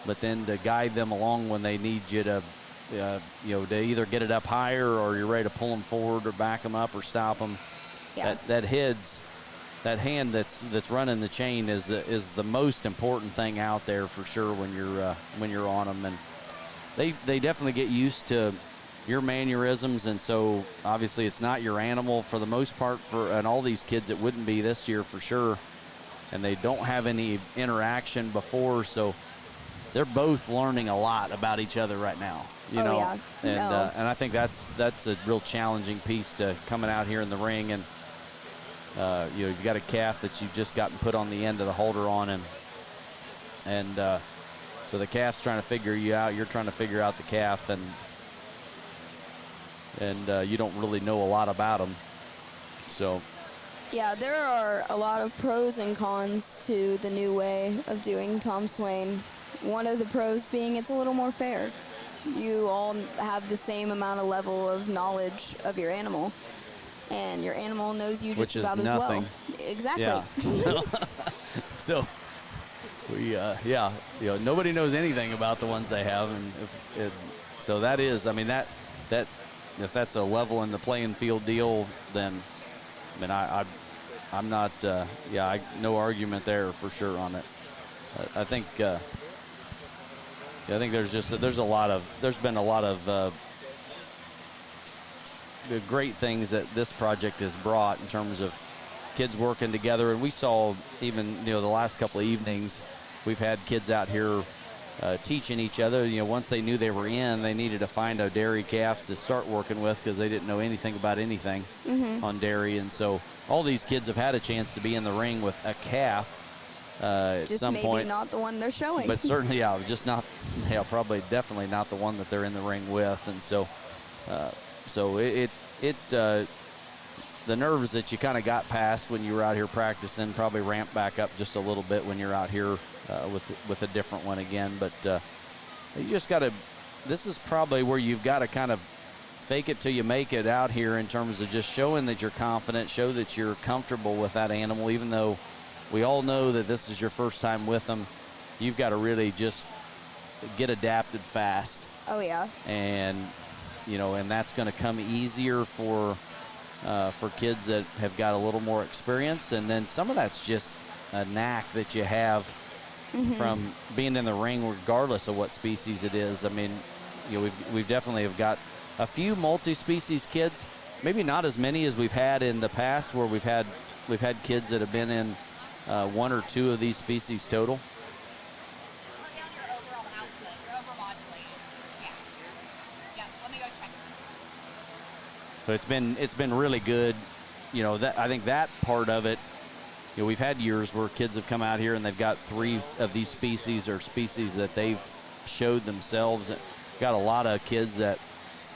A: but then to guide them along when they need you to to either get it up higher or you're ready to pull them forward or back them up or stop them.
J: Yeah.
A: That hand that's running the chain is the most important thing out there for sure when you're on them, and they definitely get used to your mannerisms, and so obviously it's not your animal for the most part. And all these kids it wouldn't be this year for sure, and they don't have any interaction before, so they're both learning a lot about each other right now.
J: Yeah.
A: And I think that's a real challenging piece to coming out here in the ring, and you've got a calf that you've just gotten put on the end of the halter on, and so the calf's trying to figure you out. You're trying to figure out the calf, and you don't really know a lot about them. So
J: Yeah, there are a lot of pros and cons to the new way of doing Tom Swain. One of the pros being it's a little more fair. You all have the same amount of level of knowledge of your animal, and your animal knows you just about as well. Exactly.
A: Yeah. So we nobody knows anything about the ones they have, and so that is, I mean, that if that's a level in the playing field deal, then I mean I'm not no argument there for sure on it. I think there's been a lot of great things that this project has brought in terms of kids working together, and we saw even the last couple of evenings we've had kids out here teaching each other. Once they knew they were in, they needed to find a dairy calf to start working with because they didn't know anything about anything on dairy, and so all these kids have had a chance to be in the ring with a calf at some point.
J: Just maybe not the one they're showing.
A: But certainly, just not, probably definitely not the one that they're in the ring with, and so the nerves that you kind of got past when you were out here practicing probably ramp back up just a little bit when you're out here with a different one again. But you just got to, this is probably where you've got to kind of fake it till you make it out here in terms of just showing that you're confident, show that you're comfortable with that animal, even though we all know that this is your first time with them. You've got to really just get adapted fast.
J: Oh, yeah.
A: And, and that's going to come easier for kids that have got a little more experience. And then some of that's just a knack that you have from being in the ring regardless of what species it is. I mean, we've definitely have got a few multi-species kids, maybe not as many as we've had in the past, where we've had kids that have been in one or two of these species total. So it's been really good. I think that part of it, we've had years where kids have come out here and they've got 3 of these species or species that they've showed themselves. Got a lot of kids that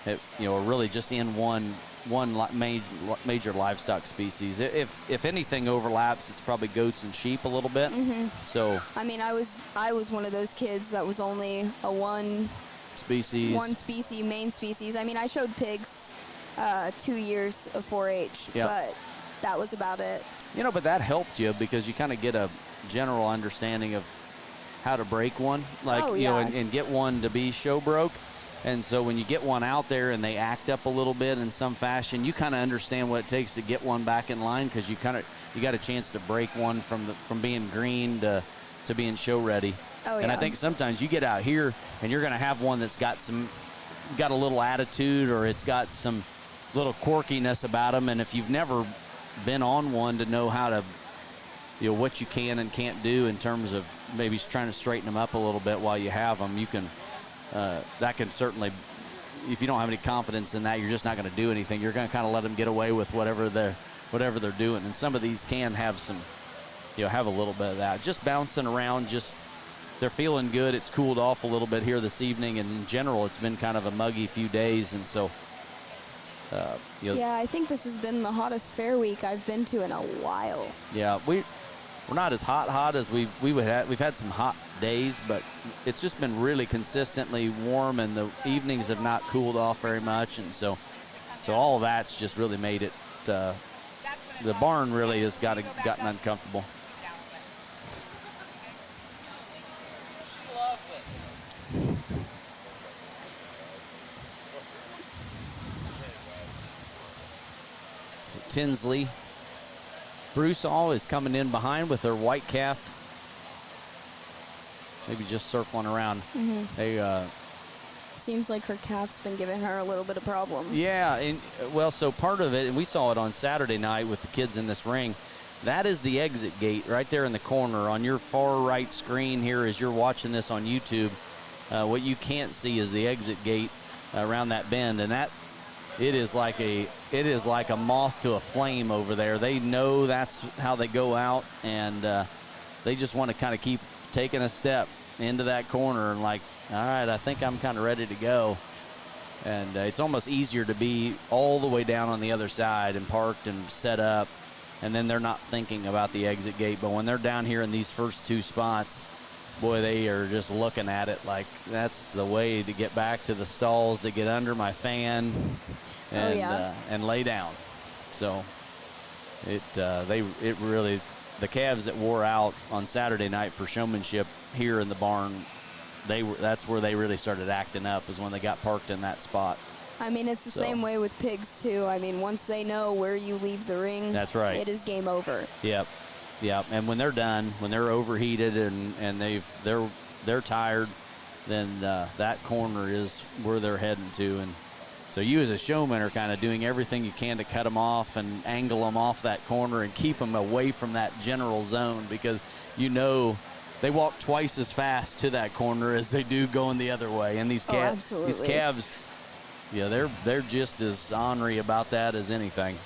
A: are really just in one major livestock species. If anything overlaps, it's probably goats and sheep a little bit. So
J: I mean, I was one of those kids that was only a one species main species. I mean, I showed pigs 2 years of 4-H, but that was about it.
A: But that helped you because you kind of get a general understanding of how to break one, and get one to be show broke. And so when you get one out there and they act up a little bit in some fashion, you kind of understand what it takes to get one back in line, because you got a chance to break one from being green to being show ready.
J: Oh, yeah.
A: And I think sometimes you get out here and you're going to have one that's got a little attitude, or it's got some little quirkiness about them. And if you've never been on one to know how to, what you can and can't do in terms of maybe trying to straighten them up a little bit while you have them, you can that can certainly, if you don't have any confidence in that, you're just not going to do anything. You're going to kind of let them get away with whatever they're doing. And some of these can have some, have a little bit of that. Just bouncing around, they're feeling good. It's cooled off a little bit here this evening, and in general, it's been kind of a muggy few days, and so.
J: Yeah, I think this has been the hottest fair week I've been to in a while.
A: Yeah, we're not as hot as we would have. We've had some hot days, but it's just been really consistently warm, and the evenings have not cooled off very much, and so all of that's just really made it. The barn really has gotten uncomfortable. Tinsley. Broussard is coming in behind with their white calf. Maybe just circling around.
J: Mm-hmm.
A: They
J: seems like her calf's been giving her a little bit of problems.
A: Yeah, and so part of it, and we saw it on Saturday night with the kids in this ring. That is the exit gate right there in the corner on your far right screen here as you're watching this on YouTube. What you can't see is the exit gate around that bend, and that. It is like a moth to a flame over there. They know that's how they go out, and they just want to kind of keep taking a step into that corner and like, all right, I think I'm kind of ready to go. And it's almost easier to be all the way down on the other side and parked and set up, and then they're not thinking about the exit gate. But when they're down here in these first two spots, boy, they are just looking at it like that's the way to get back to the stalls, to get under my fan and lay down. So it really, the calves that wore out on Saturday night for showmanship here in the barn, that's where they really started acting up, is when they got parked in that spot.
J: I mean, it's the same way with pigs too. I mean, once they know where you leave the ring,
A: that's right.
J: It is game over.
A: Yep. Yeah, and when they're done, when they're overheated and they're tired, then that corner is where they're heading to. And so you as a showman are kind of doing everything you can to cut them off and angle them off that corner and keep them away from that general zone, because they walk twice as fast to that corner as they do going the other way. And these calves, yeah, they're just as ornery about that as anything.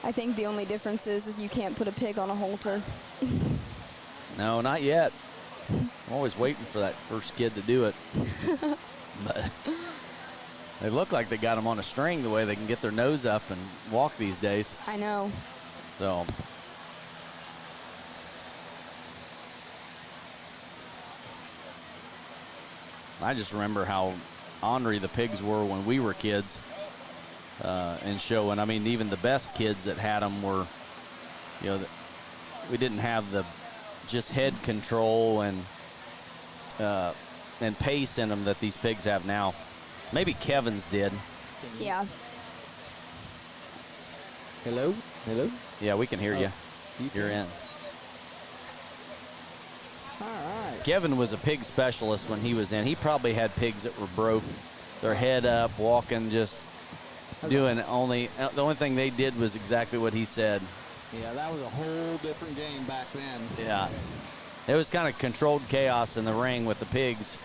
J: I think the only difference is you can't put a pig on a halter.
A: No, not yet. I'm always waiting for that first kid to do it. But they look like they got them on a string the way they can get their nose up and walk these days.
J: I know.
A: So. I just remember how ornery the pigs were when we were kids. And showing, I mean, even the best kids that had them were, we didn't have the just head control and pace in them that these pigs have now. Maybe Kevin's did.
J: Yeah.
C: Hello?
A: Yeah, we can hear you. You're in.
C: All right.
A: Kevin was a pig specialist when he was in. He probably had pigs that were broke, their head up, walking, just doing the only thing they did was exactly what he said.
C: Yeah, that was a whole different game back then.
A: Yeah. It was kind of controlled chaos in the ring with the pigs.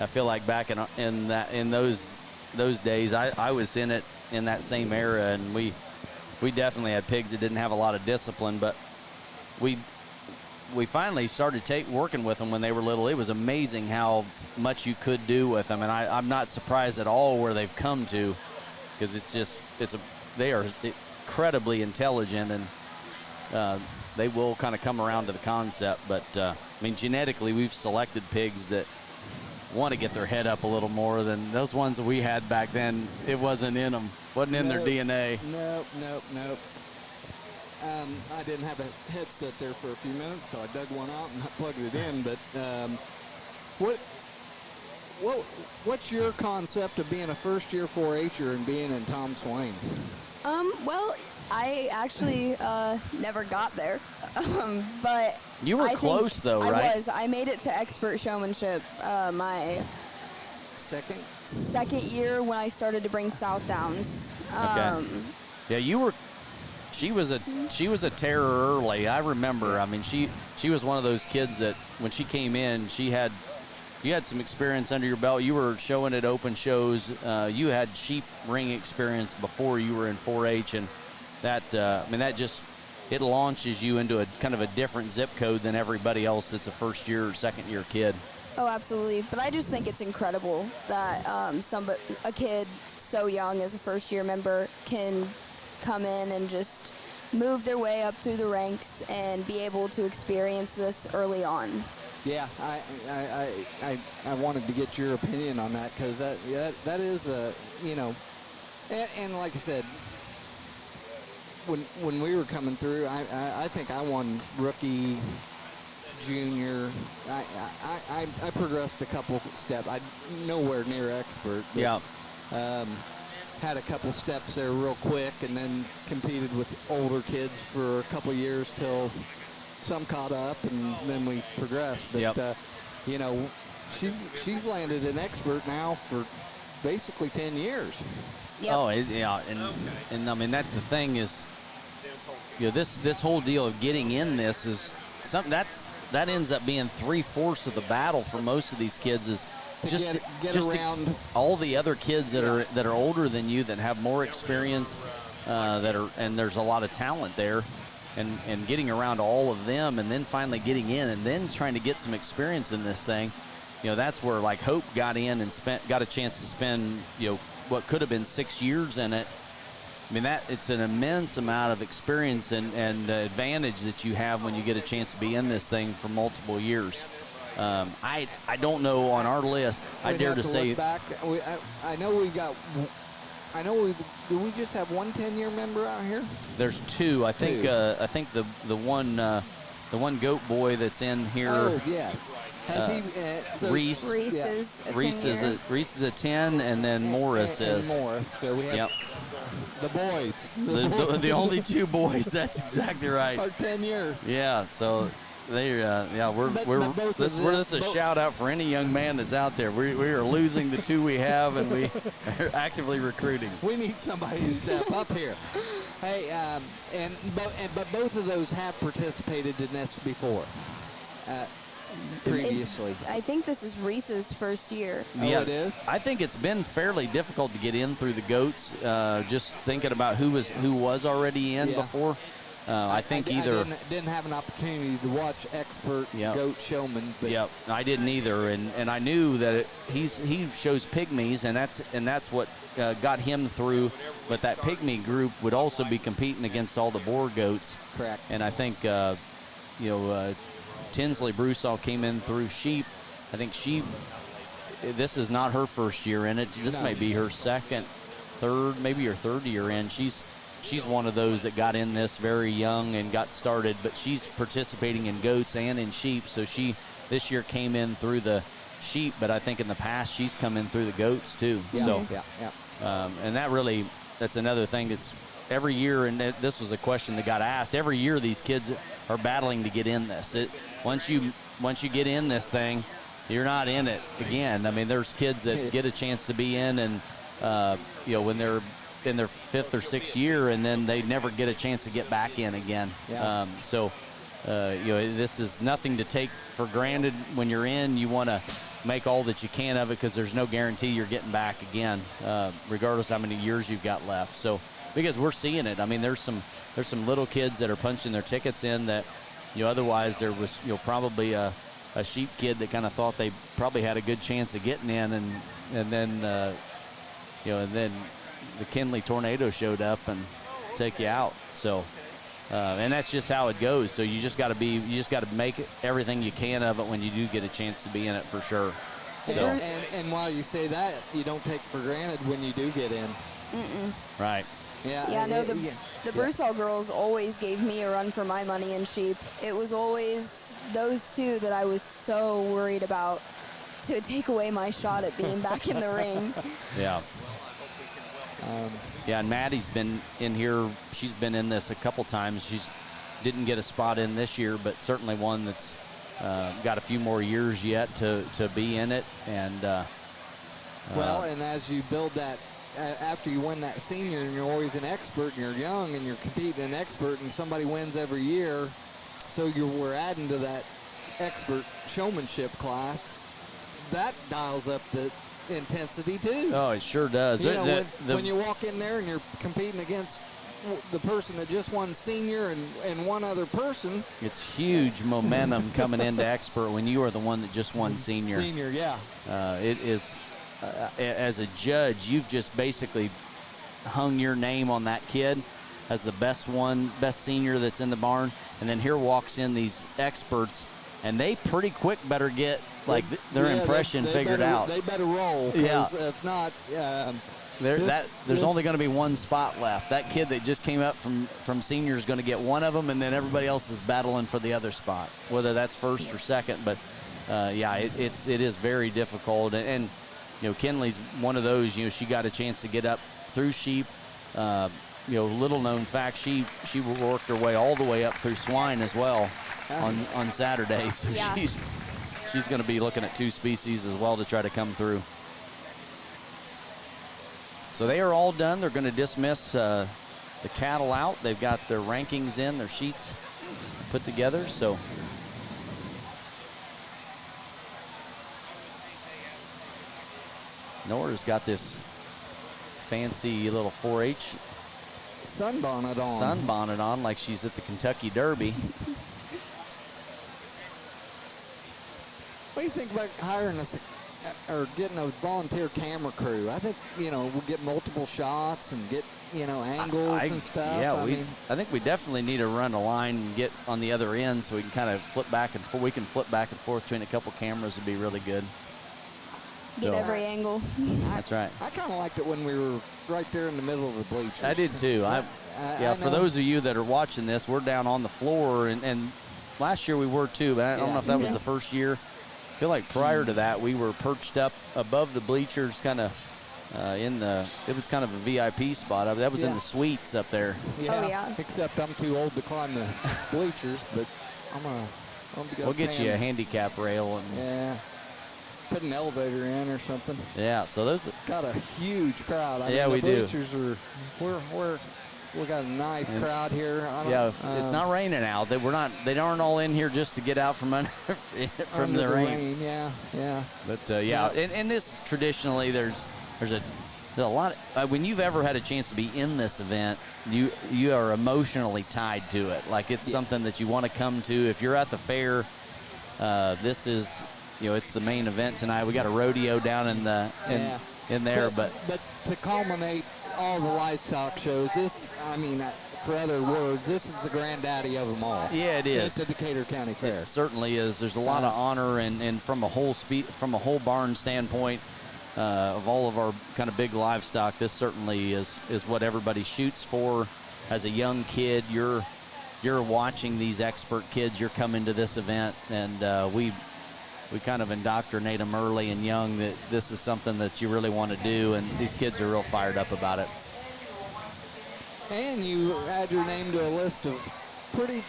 A: I feel like back in those days, I was in it in that same era, and we definitely had pigs that didn't have a lot of discipline, but we finally started working with them when they were little. It was amazing how much you could do with them, and I'm not surprised at all where they've come to. Because they are incredibly intelligent, and they will kind of come around to the concept. But I mean, genetically, we've selected pigs that want to get their head up a little more than those ones that we had back then. It wasn't in them, wasn't in their DNA.
C: Nope. I didn't have a headset there for a few minutes till I dug one out and plugged it in. But what's your concept of being a first-year 4-H'er and being in Tom Swain?
J: Well, I actually never got there, but
A: you were close though, right?
J: I was. I made it to expert showmanship my second year when I started to bring South Downs.
A: Okay. Yeah, you were. She was a terror early. I remember. I mean, she was one of those kids that when she came in, she had you had some experience under your belt. You were showing at open shows. You had sheep ring experience before you were in 4-H, and that that just it launches you into a kind of a different zip code than everybody else that's a first year or second year kid.
J: Oh, absolutely. But I just think it's incredible that a kid so young as a first-year member can come in and just move their way up through the ranks and be able to experience this early on.
C: Yeah, I wanted to get your opinion on that, because that is a, and like I said, when we were coming through, I think I won rookie, junior. I progressed a couple steps. I nowhere near expert. But,
A: yeah.
C: Had a couple steps there real quick, and then competed with older kids for a couple years till some caught up, and then we progressed. But she's landed an expert now for basically 10 years.
J: Yep.
A: Oh, yeah, and I mean that's the thing is, this whole deal of getting in this is something that ends up being 3/4 of the battle for most of these kids is just around all the other kids that are older than you, that have more experience, and there's a lot of talent there, and getting around all of them, and then finally getting in, and then trying to get some experience in this thing. That's where like Hope got in and got a chance to spend what could have been 6 years in it. I mean, it's an immense amount of experience and advantage that you have when you get a chance to be in this thing for multiple years. I don't know on our list. I dare to say.
C: Back. I know we've got. Do we just have one 10-year member out here?
A: There's two. I think the one goat boy that's in here.
C: Oh yes. Has he?
A: Reese.
J: Reese
A: is a 10, and then Morris is.
C: And Morris. So we have.
A: Yep.
C: The boys.
A: The only two boys. That's exactly right.
C: Our 10-year.
A: Yeah. So this is a shout out for any young man that's out there. We are losing the two we have, and we are actively recruiting.
C: We need somebody to step up here. Hey, but both of those have participated in this before. Previously.
J: I think this is Reese's first year.
A: Yeah,
C: it is?
A: I think it's been fairly difficult to get in through the goats, just thinking about who was already in before. I think I
C: didn't have an opportunity to watch expert goat showmen. But
A: I didn't either, and I knew that he shows pygmies, and that's what got him through. But that pygmy group would also be competing against all the boar goats.
C: Correct.
A: And I think Tinsley Broussard came in through sheep. I think this is not her first year in it. This may be her second, third, maybe her third year in. She's one of those that got in this very young and got started, but she's participating in goats and in sheep. So she this year came in through the sheep, but I think in the past she's come in through the goats too.
C: Yeah.
A: So,
C: and
A: that's another thing that's every year, and this was a question that got asked. Every year these kids are battling to get in this. Once you get in this thing, you're not in it again. I mean, there's kids that get a chance to be in, and when they're in their 5th or 6th year, and then they never get a chance to get back in again.
C: Yeah.
A: This is nothing to take for granted. When you're in, you want to make all that you can of it, because there's no guarantee you're getting back again, regardless how many years you've got left. So, because we're seeing it. I mean, there's some little kids that are punching their tickets in that, otherwise there was, probably a sheep kid that kind of thought they probably had a good chance of getting in, and then the Kinley tornado showed up and take you out. So, and that's just how it goes. So you just got to make everything you can of it when you do get a chance to be in it, for sure. So,
C: and while you say that, you don't take for granted when you do get in.
A: Right.
J: Yeah, no, the Broussard girls always gave me a run for my money in sheep. It was always those two that I was so worried about to take away my shot at being back in the ring.
A: Yeah. And Maddie's been in here. She's been in this a couple times. She's didn't get a spot in this year, but certainly one that's got a few more years yet to be in it. And
C: and as you build that, after you win that senior, and you're always an expert, and you're young, and you're competing an expert, and somebody wins every year, so we're adding to that expert showmanship class. that dials up the intensity too.
A: Oh, it sure does.
C: You know, when you walk in there and you're competing against the person that just won senior and one other person.
A: It's huge momentum coming into expert when you are the one that just won senior.
C: Senior, yeah.
A: It is, as a judge, you've just basically hung your name on that kid as the best senior that's in the barn. And then here walks in these experts, and they pretty quick better get their impression figured out.
C: They better roll, because if not,
A: there's only going to be one spot left. That kid that just came up from senior is going to get one of them, and then everybody else is battling for the other spot, whether that's first or second. But it is very difficult. And you know, Kinley's one of those. You know, she got a chance to get up through sheep. You know, little known fact, she worked her way all the way up through swine as well on Saturday. So she's going to be looking at 2 species as well to try to come through. So they are all done. They're going to dismiss the cattle out. They've got their rankings in, their sheets put together. So Nora's got this fancy little 4-H sunbonnet on like she's at the Kentucky Derby.
C: What do you think about hiring or getting a volunteer camera crew? I think, you know, we'll get multiple shots and get, you know, angles and stuff.
A: Yeah, I think we definitely need to run a line and get on the other end so we can kind of flip back and forth. We can flip back and forth between a couple cameras would be really good.
J: Get every angle.
A: That's right.
C: I kind of liked it when we were right there in the middle of the bleachers.
A: I did too. For those of you that are watching this, we're down on the floor, and last year we were too, but I don't know if that was the first year. I feel like prior to that, we were perched up above the bleachers, kind of it was kind of a VIP spot. That was in the suites up there.
C: Yeah. Except I'm too old to climb the bleachers, but
A: we'll get you a handicap rail. And
C: put an elevator in or something.
A: Yeah, so those
C: got a huge crowd. I mean,
A: we
C: do. We got a nice crowd here.
A: It's not raining out. They aren't all in here just to get out from under the rain.
C: Yeah.
A: But and this traditionally there's a lot when you've ever had a chance to be in this event, you are emotionally tied to it. Like it's something that you want to come to. If you're at the fair, this is. You know, it's the main event tonight. We got a rodeo down in there, but
C: to culminate all the livestock shows, for other words, this is the granddaddy of them all.
A: Yeah, it is.
C: It's the Decatur County Fair.
A: It certainly is. There's a lot of honor, and from a whole barn standpoint of all of our kind of big livestock, this certainly is what everybody shoots for. As a young kid, you're watching these expert kids. You're coming to this event, and we kind of indoctrinate them early and young that this is something that you really want to do, and these kids are real fired up about it.
C: And you add your name to a list of pretty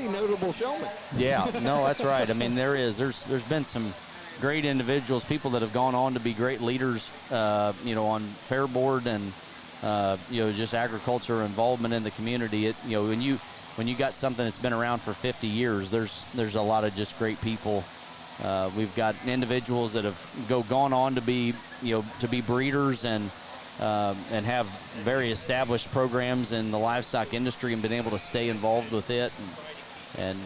C: notable showmen.
A: Yeah, no, that's right. I mean, there's been some great individuals, people that have gone on to be great leaders, on Fair Board and just agriculture involvement in the community. When you got something that's been around for 50 years, there's a lot of just great people. We've got individuals that have gone on to be breeders and have very established programs in the livestock industry and been able to stay involved with it, and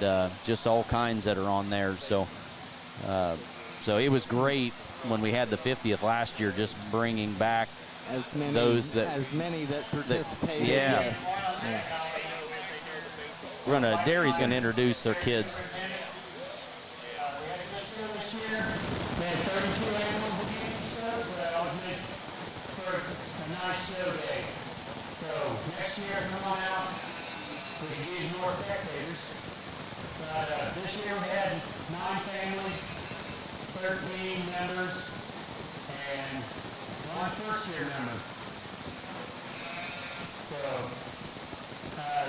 A: just all kinds that are on there. So it was great when we had the 50th last year, just bringing back
C: as many that participated.
A: Yes. Dairy's gonna introduce their kids.
I: Show day. So next year, come on out. We can use more spectators. But this year we had 9 families, 13 members, and 1 first-year member. So,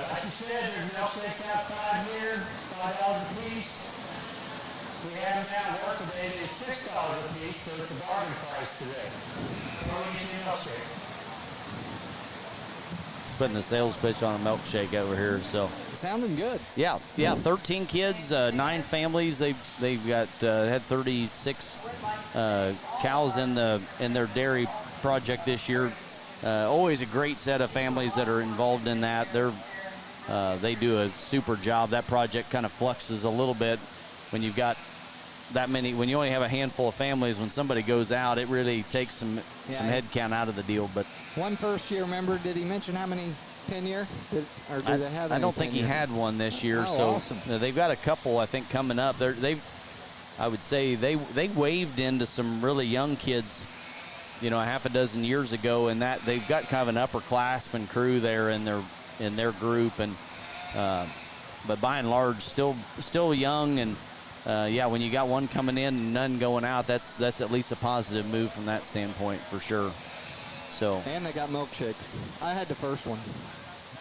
I: like you said, there's milkshakes outside here, $5 a piece. We have them out at work today. They're $6 a piece, so it's a bargain price today. We'll get you a milkshake.
A: putting the sales pitch on a milkshake over here. So
C: Sounding good.
A: yeah, 13 kids, 9 families. They've got had 36 cows in their dairy project this year. Always a great set of families that are involved in that. They do a super job. That project kind of fluxes a little bit when you've got that many. When you only have a handful of families, when somebody goes out, it really takes some head count out of the deal. But
C: one first-year member, did he mention how many tenure? Or do they have
A: I
C: any
A: don't think he
C: tenure?
A: had one this year.
C: Oh,
A: so
C: awesome.
A: they've got a couple, I think, coming up. I would say they waved into some really young kids, a half a dozen years ago, and that they've got kind of an upperclassman crew there in their group, and but by and large still young, and when you got one coming in and none going out, that's at least a positive move from that standpoint for sure. So
C: And they got milkshakes. I had the first one.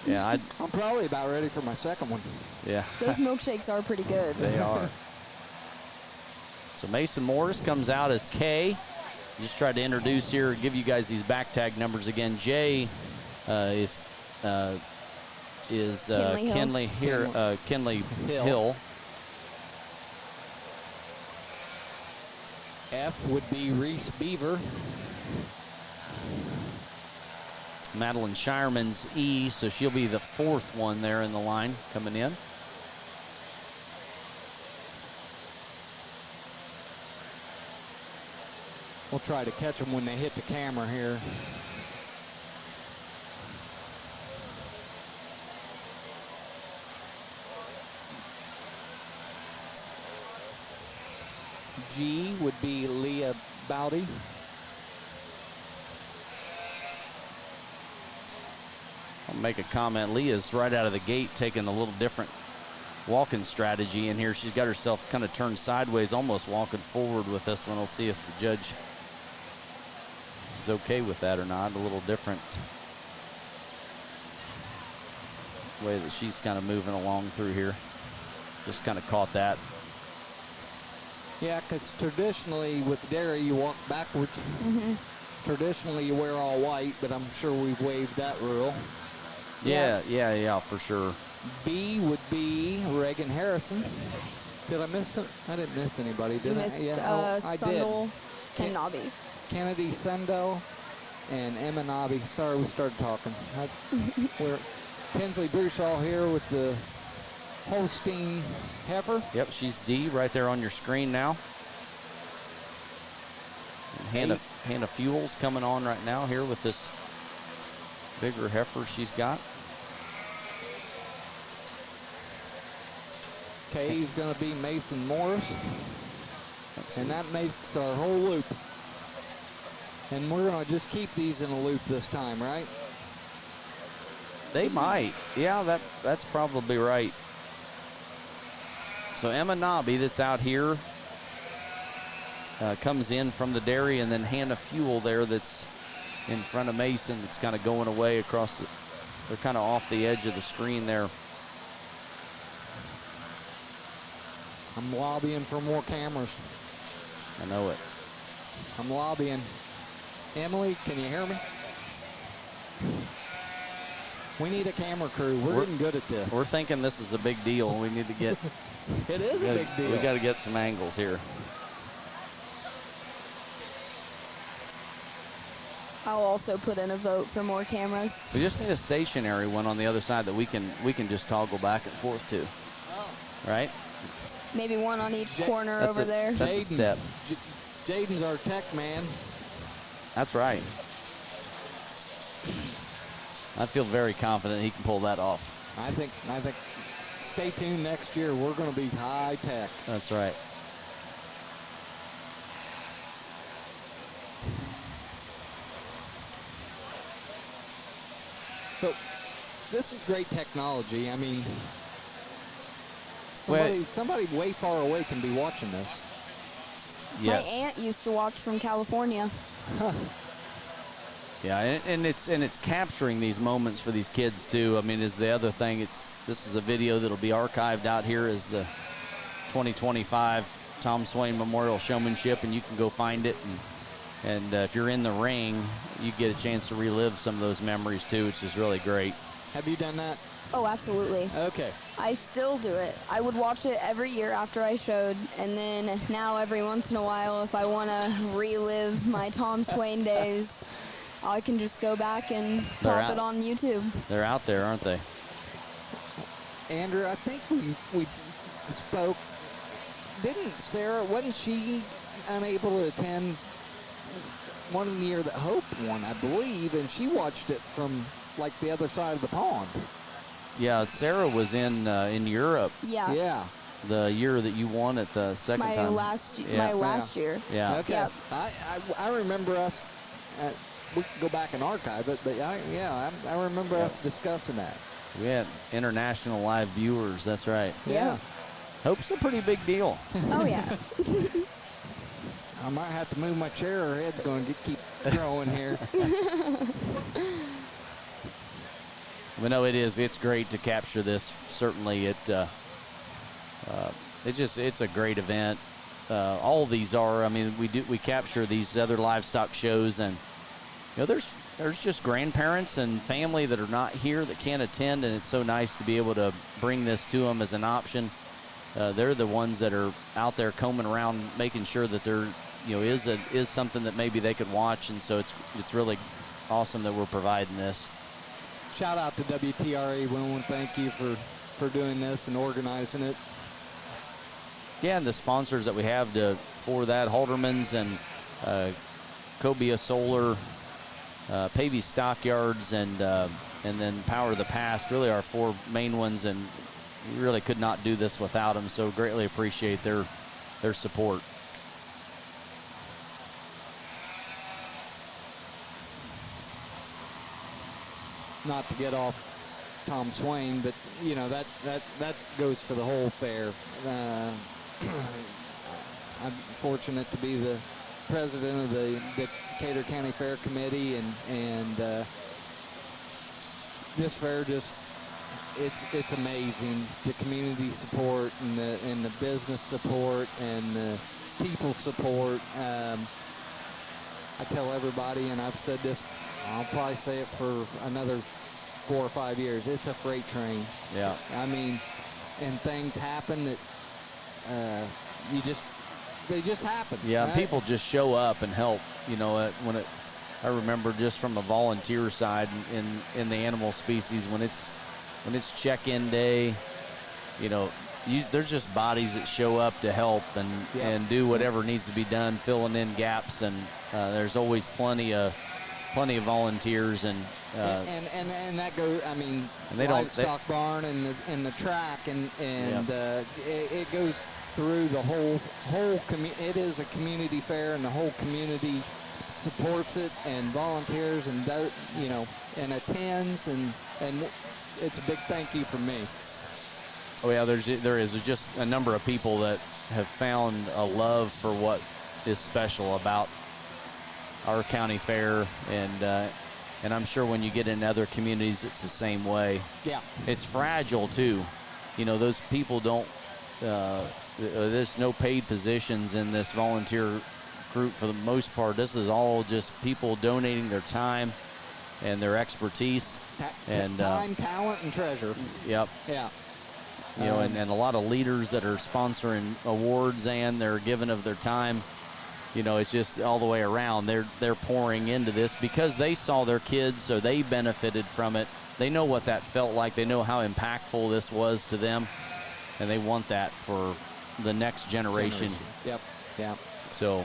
A: yeah,
C: I'm probably about ready for my second one.
A: yeah.
J: Those milkshakes are pretty good.
A: They are. So Mason Morris comes out as K. Just tried to introduce here, give you guys these back tag numbers again. J is
J: Kinley
A: Kinley Hill.
C: F would be Reese Beaver.
A: Madeline Shireman's E, so she'll be the 4th one there in the line coming in.
C: We'll try to catch them when they hit the camera here. G would be Leah Bowdy.
A: I'll make a comment. Leah's right out of the gate taking a little different walking strategy in here. She's got herself kind of turned sideways, almost walking forward with this one. We'll see if the judge is okay with that or not. A little different way that she's kind of moving along through here. Just kind of caught that.
C: Yeah, because traditionally with dairy you walk backwards. Traditionally you wear all white, but I'm sure we've waived that rule.
A: Yeah, for sure.
C: B would be Reagan Harrison. Did I miss it? I didn't miss anybody, did
J: You
C: I?
J: missed
C: I did.
J: Sundell and Nobby.
C: Kennedy Sundell and Emma Nobby. Sorry, we started talking. We're Tinsley Bruchall here with the Holstein heifer.
A: Yep, she's D right there on your screen now. And Hannah Fuels coming on right now here with this bigger heifer she's got.
C: K is going to be Mason Morris. And that makes our whole loop. And we're going to just keep these in a loop this time, right?
A: They might. Yeah, that's probably right. So Emma Nobby that's out here comes in from the dairy, and then Hannah Fuel there that's in front of Mason that's kind of going away across the, they're kind of off the edge of the screen there.
C: I'm lobbying for more cameras.
A: I know it.
C: I'm lobbying. Emily, can you hear me? We need a camera crew. We're getting good at this.
A: We're thinking this is a big deal. We need to get.
C: It is a big deal.
A: We got to get some angles here.
J: I'll also put in a vote for more cameras.
A: We just need a stationary one on the other side that we can just toggle back and forth to. Right?
J: Maybe one on each corner
A: That's
J: over there.
A: That's a step.
C: Jaden's our tech man.
A: That's right. I feel very confident he can pull that off.
C: I think stay tuned next year. We're going to be high tech.
A: That's right.
C: So this is great technology. I mean, somebody way far away can be watching this.
A: Yes.
J: My aunt used to watch from California.
A: Yeah, and it's capturing these moments for these kids too. I mean, is the other thing. This is a video that'll be archived out here as the 2025 Tom Swain Memorial Showmanship, and you can go find it. And if you're in the ring, you get a chance to relive some of those memories too, which is really great.
C: Have you done that?
J: Oh, absolutely.
C: Okay.
J: I still do it. I would watch it every year after I showed, and then now every once in a while, if I want to relive my Tom Swain days, I can just go back and pop it on YouTube.
A: They're out there, aren't they?
C: Andrew, I think we spoke. Didn't Sarah, wasn't she unable to attend one year that Hope won, I believe, and she watched it from like the other side of the pond?
A: Yeah, Sarah was in Europe.
J: Yeah.
C: Yeah.
A: The year that you won it the second time.
J: My last year.
A: Yeah.
C: Okay.
J: Yep.
C: I remember us. We can go back and archive it, but I remember us discussing that.
A: We had international live viewers. That's right.
C: Yeah.
A: Hope's a pretty big deal.
J: Oh yeah.
C: I might have to move my chair. Her head's going to keep growing here.
A: But no, it's great to capture this. Certainly, it's a great event. All of these are. I mean, we capture these other livestock shows, and there's just grandparents and family that are not here that can't attend, and it's so nice to be able to bring this to them as an option. They're the ones that are out there combing around, making sure that there is something that maybe they could watch, and so it's really awesome that we're providing this.
C: Shout out to WTRA. We want to thank you for doing this and organizing it.
A: Yeah, and the sponsors that we have for that, Halderman's and Cobia Solar, Pavey Stockyards, and then Power of the Past, really our four main ones, and we really could not do this without them, so greatly appreciate their support.
C: Not to get off Tom Swain, but that goes for the whole fair. I'm fortunate to be the president of the Decatur County Fair Committee, and this fair it's amazing. The community support and the business support and the people support. I tell everybody, and I've said this, I'll probably say it for another 4 or 5 years. It's a freight train.
A: Yeah.
C: I mean, and things happen that they just happen.
A: Yeah,
C: right?
A: People just show up and help. I remember just from a volunteer side in the animal species when it's check-in day, there's just bodies that show up to help and do whatever needs to be done, filling in gaps, and there's always plenty of volunteers and that goes. I mean,
C: and they livestock barn and the track and it goes through the whole community. It is a community fair, and the whole community supports it and volunteers and and attends, and it's a big thank you from me.
A: Oh yeah, there is just a number of people that have found a love for what is special about our county fair, and I'm sure when you get in other communities, it's the same way.
C: Yeah,
A: it's fragile too. Those people don't. There's no paid positions in this volunteer group for the most part. This is all just people donating their time and their expertise and
C: time, talent, and treasure.
A: Yep.
C: Yeah.
A: And a lot of leaders that are sponsoring awards, and they're giving of their time. It's just all the way around. They're pouring into this because they saw their kids, so they benefited from it. They know what that felt like. They know how impactful this was to them, and they want that for the next generation.
C: Yep. Yeah.
A: So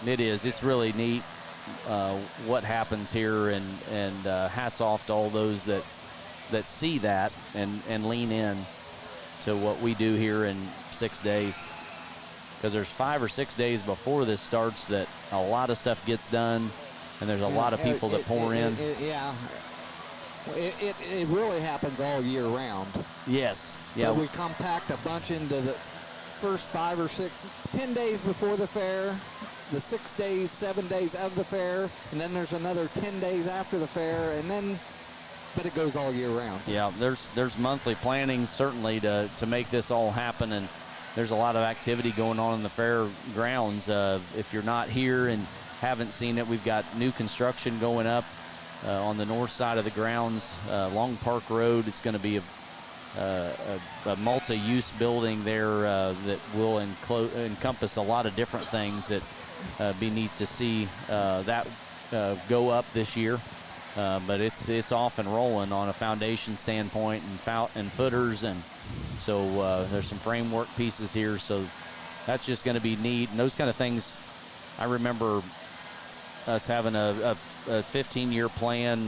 A: it's really neat what happens here, and hats off to all those that see that and lean in to what we do here in 6 days. Because there's 5 or 6 days before this starts that a lot of stuff gets done, and there's a lot of people that pour in.
C: It really happens all year round.
A: Yes. Yeah.
C: But we compact a bunch into the first 5 or 6, 10 days before the fair, the 6 days, 7 days of the fair, and then there's another 10 days after the fair, but it goes all year round.
A: Yeah, there's monthly planning certainly to make this all happen, and there's a lot of activity going on in the fair grounds. If you're not here and haven't seen it, we've got new construction going up on the north side of the grounds, Long Park Road. It's going to be a multi-use building there that will encompass a lot of different things that be neat to see that go up this year. But it's off and rolling on a foundation standpoint and footers, and so there's some framework pieces here. So that's just going to be neat, and those kind of things. I remember us having a 15-year plan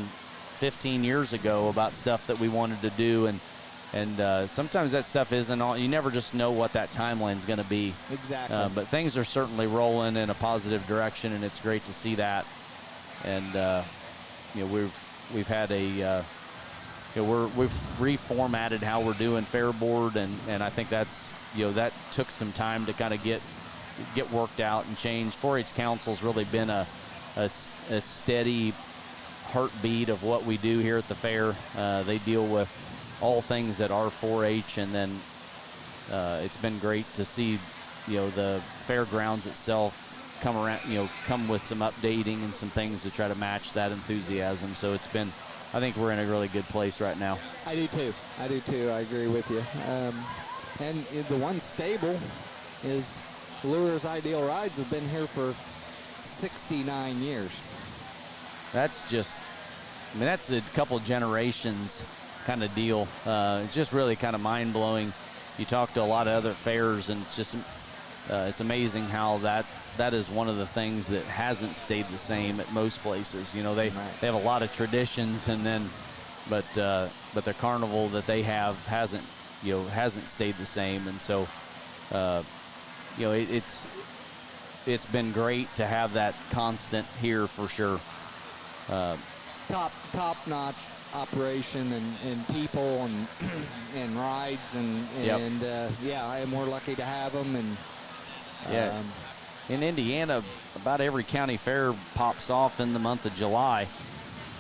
A: 15 years ago about stuff that we wanted to do, and sometimes that stuff isn't all. You never just know what that timeline's going to be.
C: Exactly.
A: But things are certainly rolling in a positive direction, and it's great to see that. And we've had we've reformatted how we're doing Fair Board, and I think that's that took some time to kind of get worked out and changed. 4-H Council's really been a steady heartbeat of what we do here at the fair. They deal with all things that are 4-H, and then it's been great to see the fairgrounds itself come around, come with some updating and some things to try to match that enthusiasm. So it's been, I think we're in a really good place right now.
C: I do too. I agree with you. And the one stable is Lures Ideal Rides have been here for 69 years.
A: That's just, that's a couple generations kind of deal. It's just really kind of mind-blowing. You talk to a lot of other fairs, and it's just it's amazing how that is one of the things that hasn't stayed the same at most places. They have a lot of traditions, and then but the carnival that they have hasn't stayed the same, and so it's been great to have that constant here for sure.
C: Top-notch operation and people and rides and we're lucky to have them. And
A: in Indiana, about every county fair pops off in the month of July,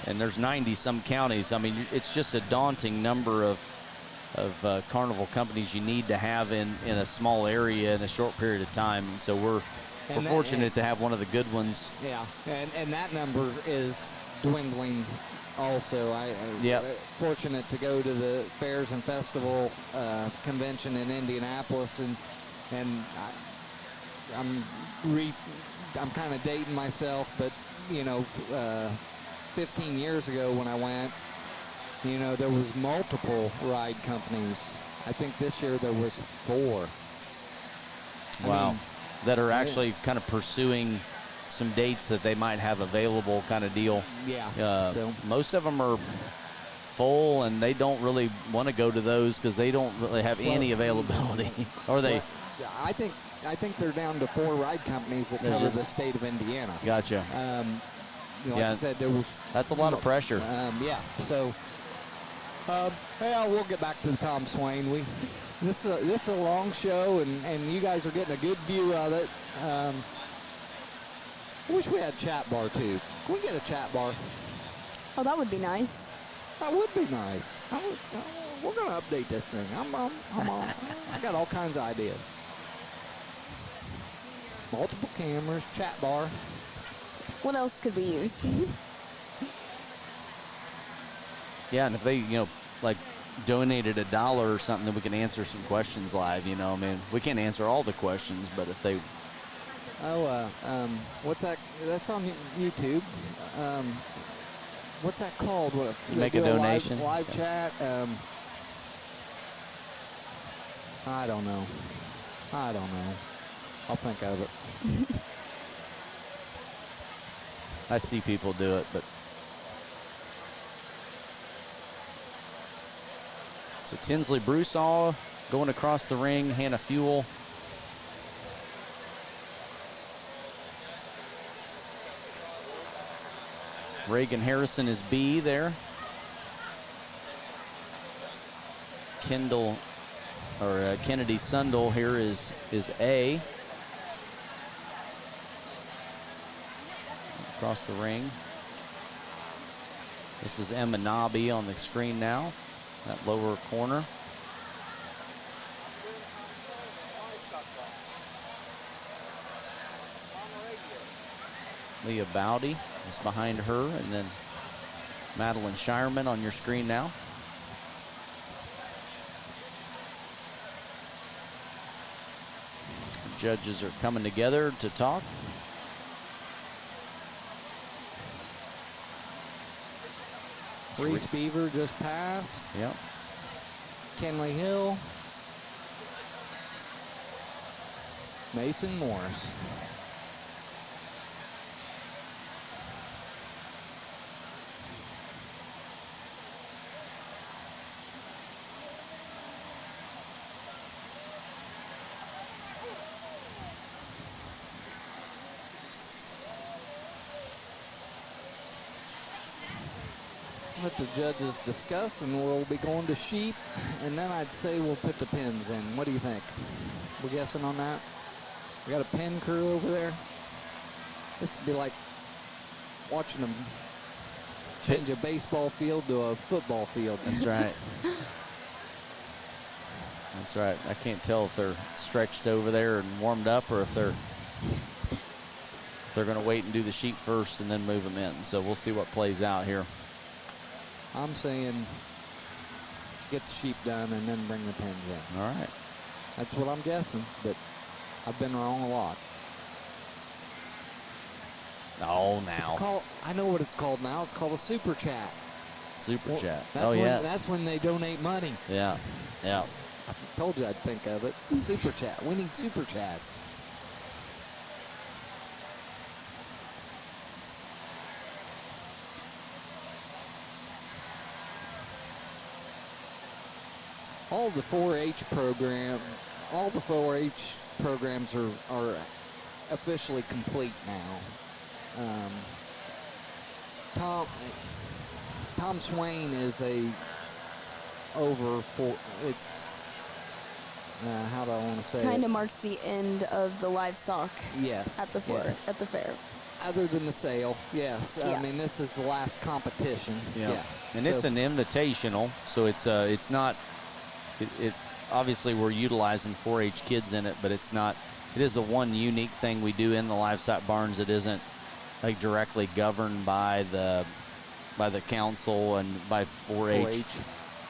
A: and there's 90-some counties. I mean, it's just a daunting number of carnival companies you need to have in a small area in a short period of time. And so we're fortunate to have one of the good ones.
C: Yeah, and that number is dwindling also. I'm fortunate to go to the Fairs and Festival convention in Indianapolis, and I'm kind of dating myself, but 15 years ago when I went, there was multiple ride companies. I think this year there was 4.
A: Wow. That are actually kind of pursuing some dates that they might have available, kind of deal.
C: Yeah. So
A: most of them are full, and they don't really want to go to those because they don't really have any availability. Or they?
C: Well, I think they're down to 4 ride companies that cover the state of Indiana.
A: Gotcha.
C: Like I said, there was.
A: That's a lot of pressure.
C: So. We'll get back to the Tom Swain. This is a long show, and you guys are getting a good view of it. I wish we had a chat bar too. Can we get a chat bar?
J: Oh, that would be nice.
C: That would be nice. We're gonna update this thing. I'm on. I got all kinds of ideas. Multiple cameras, chat bar.
J: What else could we use?
A: Yeah, and if they, donated $1 or something, then we can answer some questions live. We can't answer all the questions, but if they.
C: What's that? That's on YouTube. What's that called?
A: Make a donation.
C: Live chat. I don't know. I'll think of it.
A: I see people do it, but. So Tinsley Broussard going across the ring, Hannah Fuel. Reagan Harrison is B there. Kennedy Sundell here is A. Across the ring. This is Emma Nobby on the screen now. That lower corner. Leah Bowdy is behind her, and then Madeline Shireman on your screen now. Judges are coming together to talk.
C: Reese Beaver just passed.
A: Yep.
C: Kenley Hill. Mason Morris. Let the judges discuss, and we'll be going to sheep, and then I'd say we'll put the pins in. What do you think? We're guessing on that? We got a pin crew over there. This would be like watching them change a baseball field to a football field.
A: That's right. That's right. I can't tell if they're stretched over there and warmed up, or if they're going to wait and do the sheep first and then move them in. So we'll see what plays out here.
C: I'm saying get the sheep done and then bring the pins in.
A: All right.
C: That's what I'm guessing, but I've been wrong a lot.
A: Oh, now.
C: It's called, I know what it's called now. It's called a super chat.
A: Super chat.
C: That's that's when they donate money.
A: Yeah. Yeah.
C: I told you I'd think of it. Super chat. We need super chats. All the 4-H programs are officially complete now. Tom Swain is how do I want to say
J: Kind
C: it?
J: of marks the end of the livestock.
C: Yes.
J: At the fair.
C: Other than the sale, yes.
J: Yeah.
C: I mean, this is the last competition.
A: Yeah. And it's an invitational, so it's not. It obviously we're utilizing 4-H kids in it, but it is the one unique thing we do in the livestock barns that isn't like directly governed by the council and by 4-H.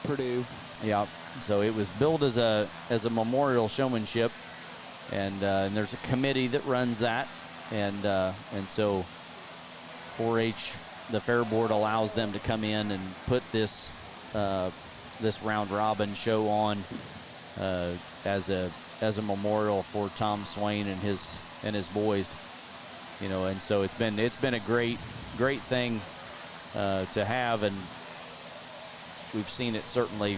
C: Purdue.
A: Yeah. So it was built as a memorial showmanship, and there's a committee that runs that, and so 4-H, the fair board allows them to come in and put this round robin show on as a memorial for Tom Swain and his boys, and so it's been a great thing to have, and we've seen it certainly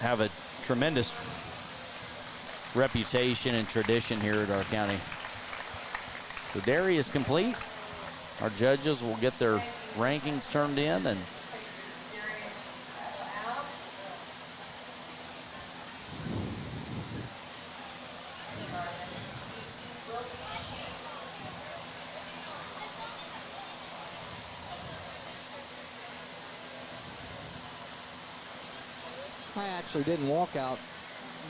A: have a tremendous reputation and tradition here at our county. So dairy is complete. Our judges will get their rankings turned in, and
C: I actually didn't walk out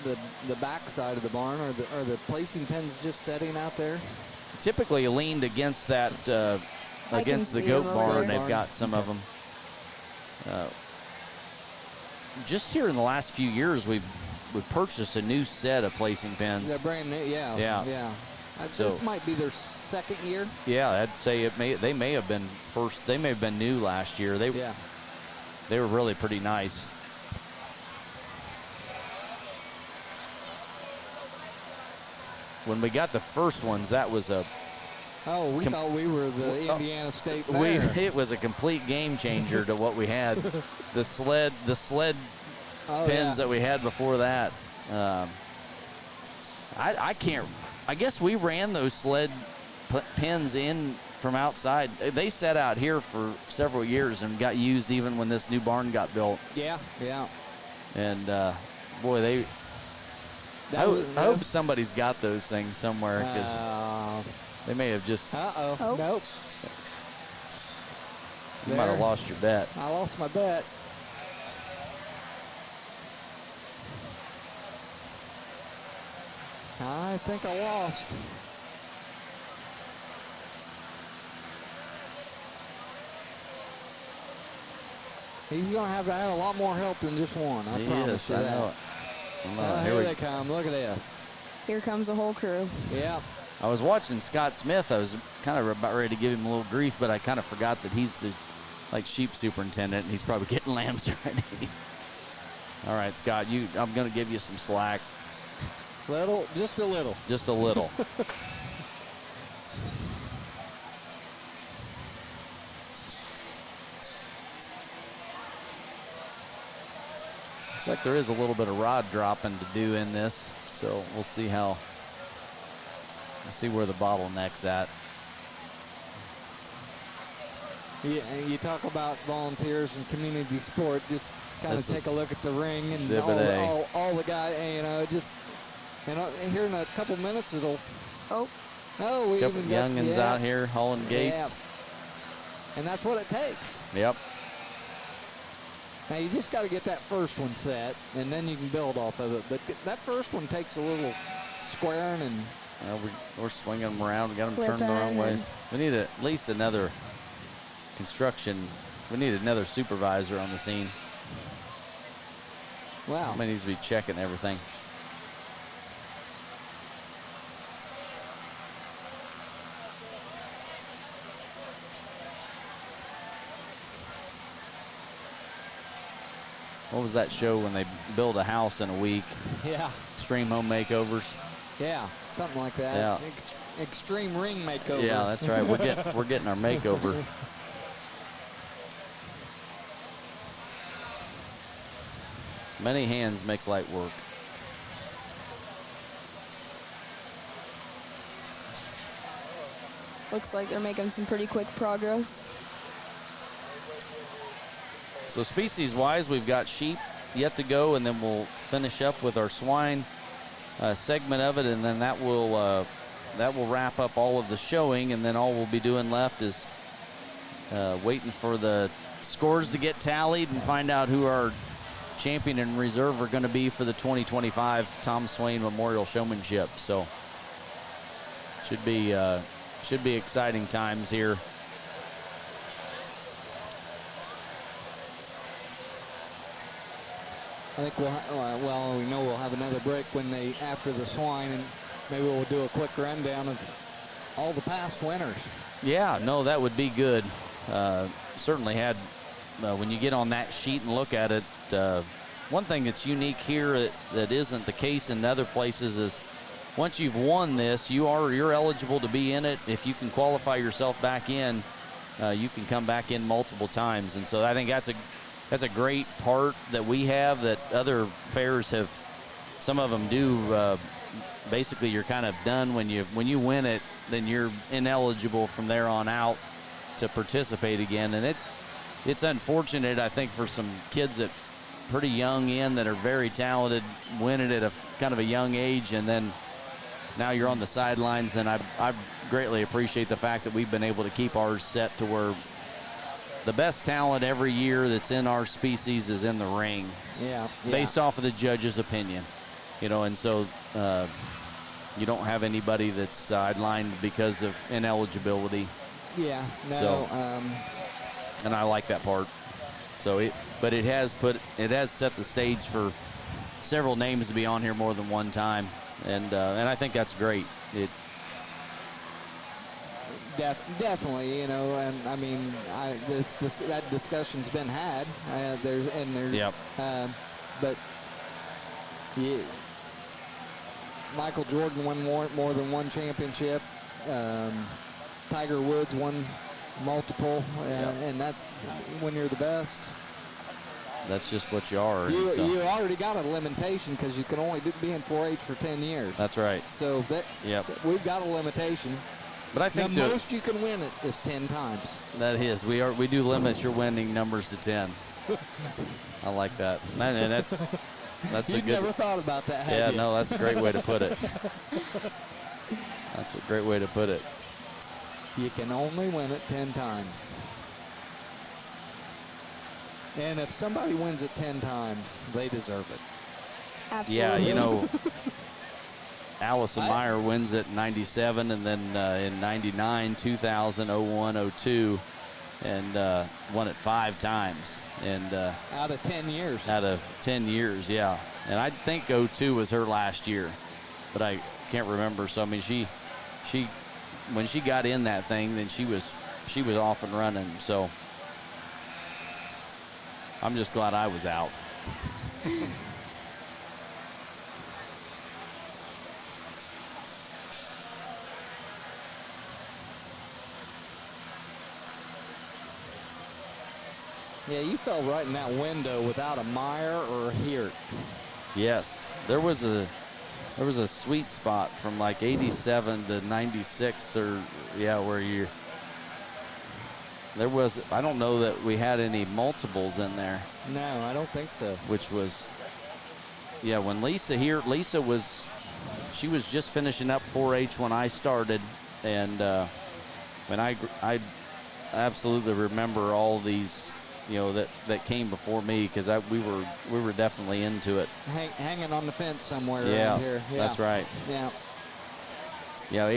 C: the back side of the barn. Are the placing pens just setting out there?
A: typically leaned against that against the goat barn. They've got some of them. Just here in the last few years, we've purchased a new set of placing pens.
C: They're brand new. Yeah.
A: So,
C: this might be their second year.
A: Yeah, I'd say they may have been first. They may have been new last year. They were really pretty nice. When we got the first ones, that was a...
C: Oh, we thought we were the Indiana State Fair.
A: It was a complete game changer to what we had. The sled pins that we had before that. I guess we ran those sled pins in from outside. They sat out here for several years and got used even when this new barn got built.
C: Yeah.
A: And boy, I hope somebody's got those things somewhere, because they may have just...
C: Nope.
A: You might have lost your bet.
C: I lost my bet. I think I lost. He's going to have a lot more help than just one. I promise you
A: I
C: that.
A: know it.
C: Here they come. Look at this.
J: Here comes the whole crew.
C: Yeah.
A: I was watching Scott Smith. I was kind of about ready to give him a little grief, but I kind of forgot that he's the sheep superintendent, and he's probably getting lambs ready. All right, Scott, I'm going to give you some slack.
C: Just a little.
A: Just a little. Looks like there is a little bit of rod dropping to do in this, so we'll see where the bottleneck's at.
C: Yeah, you talk about volunteers and community sport. Just kind of take a look at the ring and all the guys. Here in a couple minutes it'll. We
A: couple
C: even
A: youngins out here hauling gates.
C: Yeah. And that's what it takes.
A: Yep.
C: Now you just got to get that first one set, and then you can build off of it. But that first one takes a little squaring and.
A: We're swinging them around. We got them turned the wrong ways. We need at least another construction. We need another supervisor on the scene.
C: Wow.
A: Somebody needs to be checking everything. What was that show when they build a house in a week?
C: Yeah.
A: Extreme Home Makeovers.
C: Yeah, something like that.
A: Yeah.
C: Extreme ring makeover.
A: Yeah, that's right. We're getting our makeover. Many hands make light work.
J: Looks like they're making some pretty quick progress.
A: So species-wise, we've got sheep yet to go, and then we'll finish up with our swine segment of it, and then that will wrap up all of the showing, and then all we'll be doing left is waiting for the scores to get tallied and find out who our champion and reserve are going to be for the 2025 Tom Swain Memorial Showmanship. So should be exciting times here.
C: I think we know we'll have another break after the swine, and maybe we'll do a quick rundown of all the past winners.
A: Yeah, no, that would be good. Certainly had, when you get on that sheet and look at it, one thing that's unique here that isn't the case in other places is once you've won this, you're eligible to be in it. If you can qualify yourself back in, you can come back in multiple times. And so I think that's a great part that we have that other fairs have. Some of them do. Basically, you're kind of done when you win it. Then you're ineligible from there on out to participate again. And it's unfortunate, I think, for some kids that pretty young that are very talented, win it at a kind of a young age, and then now you're on the sidelines. And I greatly appreciate the fact that we've been able to keep ours set to where the best talent every year that's in our species is in the ring.
C: Yeah.
A: Based off of the judge's opinion, and so you don't have anybody that's sidelined because of ineligibility.
C: Yeah. No.
A: So, and I like that part. So but it has set the stage for several names to be on here more than one time, and I think that's great.
C: Definitely, and I mean, that discussion's been had.
A: Yep.
C: But Michael Jordan won more than one championship. Tiger Woods won multiple, and that's when you're the best.
A: That's just what you are.
C: You already got a limitation because you can only be in 4-H for 10 years.
A: That's right.
C: So we've got a limitation.
A: But I think
C: the most you can win it is 10 times.
A: That is. We do limit your winning numbers to 10. I like that. And that's a good.
C: Never thought about that, have you?
A: No, that's a great way to put it. That's a great way to put it.
C: You can only win it 10 times. And if somebody wins it 10 times, they deserve it.
J: Absolutely.
A: Yeah, Allison Meyer wins it in 97, and then in 99, 2000, 01, 02, and won it 5 times. And
C: out of 10 years.
A: Out of 10 years, yeah. And I think 02 was her last year, but I can't remember. So I mean, she when she got in that thing, then she was off and running. So I'm just glad I was out.
C: Yeah, you fell right in that window without a mire or a Heert.
A: Yes, there was a sweet spot from like 87 to 96, or yeah, where there was, I don't know that we had any multiples in there.
C: No, I don't think so.
A: Which was, yeah, when Lisa was, she was just finishing up 4-H when I started, and when I absolutely remember all these, you know, that came before me, because we were definitely into it.
C: Hanging on the fence somewhere
A: yeah,
C: around here. Yeah,
A: that's right.
C: Yeah.
A: Yeah,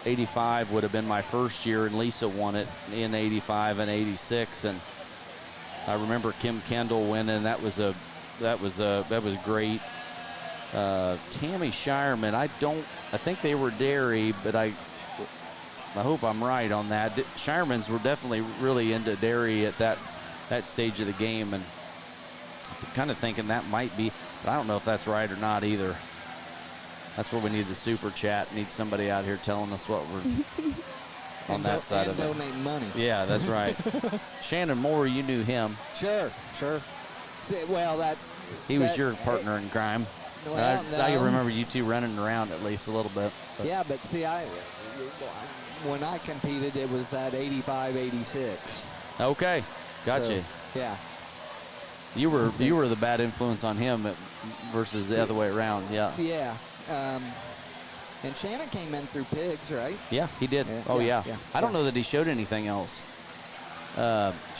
A: 85 would have been my first year, and Lisa won it in 85 and 86, and I remember Kim Kendall winning. That was great. Tammy Shireman, I think they were dairy, but I hope I'm right on that. Shiremans were definitely really into dairy at that stage of the game, and kind of thinking that might be, but I don't know if that's right or not either. That's where we need the super chat. Need somebody out here telling us what we're on that side of it.
C: And donate money.
A: Yeah, that's right. Shannon Moore, you knew him.
C: Sure. See, well,
A: he was your partner in crime.
C: Well,
A: I remember you two running around at least a little bit. But.
C: Yeah, but see, when I competed, it was at 85, 86.
A: Okay, gotcha.
C: So, yeah.
A: You were the bad influence on him versus the other way around. Yeah.
C: Yeah. And Shannon came in through pigs, right?
A: Yeah, he did.
C: Yeah,
A: oh
C: yeah.
A: I don't know that he showed anything else.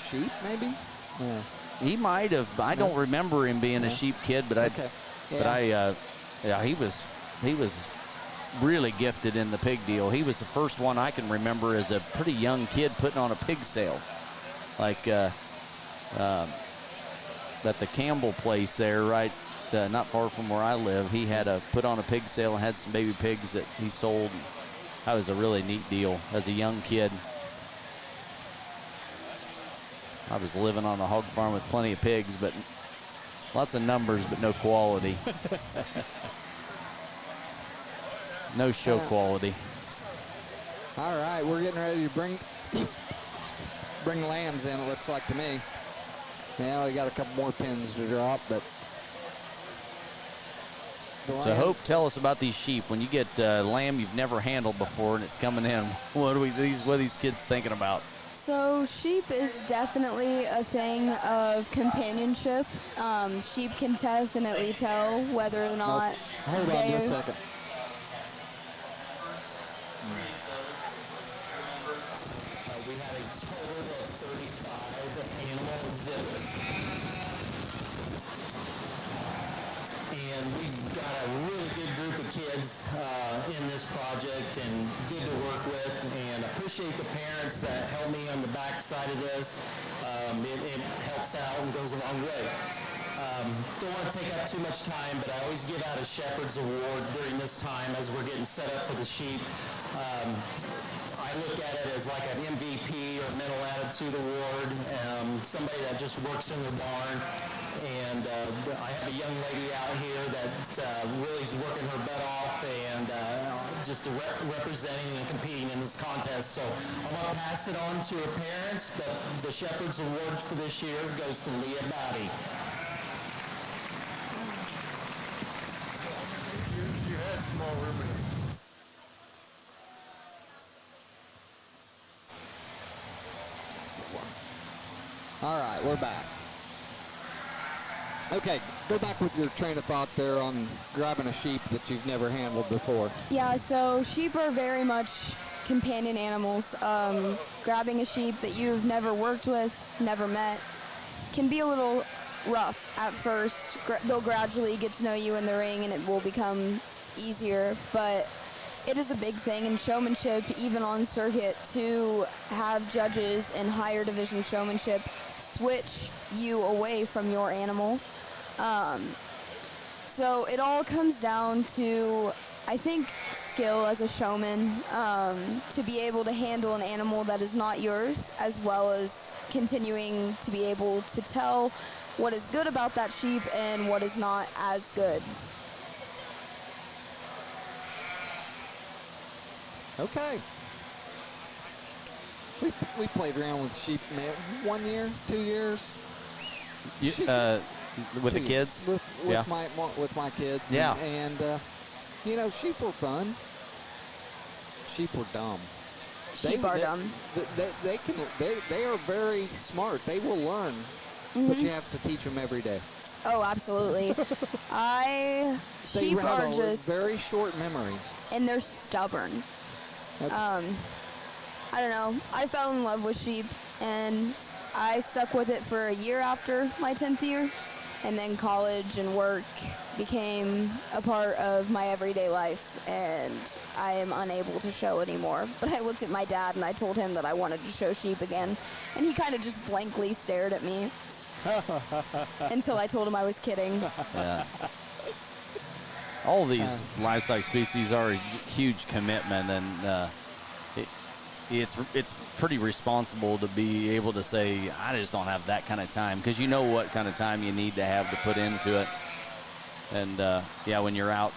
C: Sheep, maybe. Yeah.
A: He might have. I don't remember him being a sheep kid, but he was really gifted in the pig deal. He was the first one I can remember as a pretty young kid putting on a pig sale, like at the Campbell place there, right, not far from where I live. He had put on a pig sale and had some baby pigs that he sold. That was a really neat deal as a young kid. I was living on a hog farm with plenty of pigs, but lots of numbers, but no quality. No show quality.
C: All right, we're getting ready to bring lambs in, it looks like to me. Yeah, we got a couple more pins to drop, but.
A: So Hope, tell us about these sheep. When you get lamb you've never handled before and it's coming in, what are these kids thinking about?
J: So sheep is definitely a thing of companionship. Sheep can definitely tell whether or not
C: Hold on just a second.
K: We had a total of 35 animal exhibits. And we got a really good group of kids in this project, and good to work with, and appreciate the parents that help me on the back side of this. It helps out and goes a long way. Don't want to take up too much time, but I always give out a Shepherd's Award during this time as we're getting set up for the sheep. I look at it as like an MVP or mental attitude award, somebody that just works in the barn. And I have a young lady out here that really is working her butt off and just representing and competing in this contest. So I'm going to pass it on to her parents, but the Shepherd's Award for this year goes to Leah Bowdy.
L: You had small ruminants.
C: All right, we're back. Okay, go back with your train of thought there on grabbing a sheep that you've never handled before.
J: Yeah, so sheep are very much companion animals. Grabbing a sheep that you've never worked with, never met, can be a little rough at first. They'll gradually get to know you in the ring and it will become easier, but it is a big thing in showmanship, even on circuit, to have judges in higher division showmanship switch you away from your animal. So it all comes down to, I think, skill as a showman, to be able to handle an animal that is not yours, as well as continuing to be able to tell what is good about that sheep and what is not as good.
C: Okay. We played around with sheep 1 year, 2 years.
A: With the kids?
C: With my kids.
A: Yeah.
C: And you know, sheep were fun. Sheep were dumb.
J: Sheep are dumb.
C: They are very smart. They will learn, but you have to teach them every day.
J: Oh, absolutely. Sheep are just
C: very short memory,
J: and they're stubborn.
C: Okay.
J: I don't know. I fell in love with sheep, and I stuck with it for a year after my 10th year, and then college and work became a part of my everyday life, and I am unable to show anymore. But I looked at my dad, and I told him that I wanted to show sheep again, and he kind of just blankly stared at me until I told him I was kidding.
A: Yeah. All these livestock species are a huge commitment, and it's pretty responsible to be able to say, I just don't have that kind of time, because you know what kind of time you need to have to put into it. And yeah, when you're out,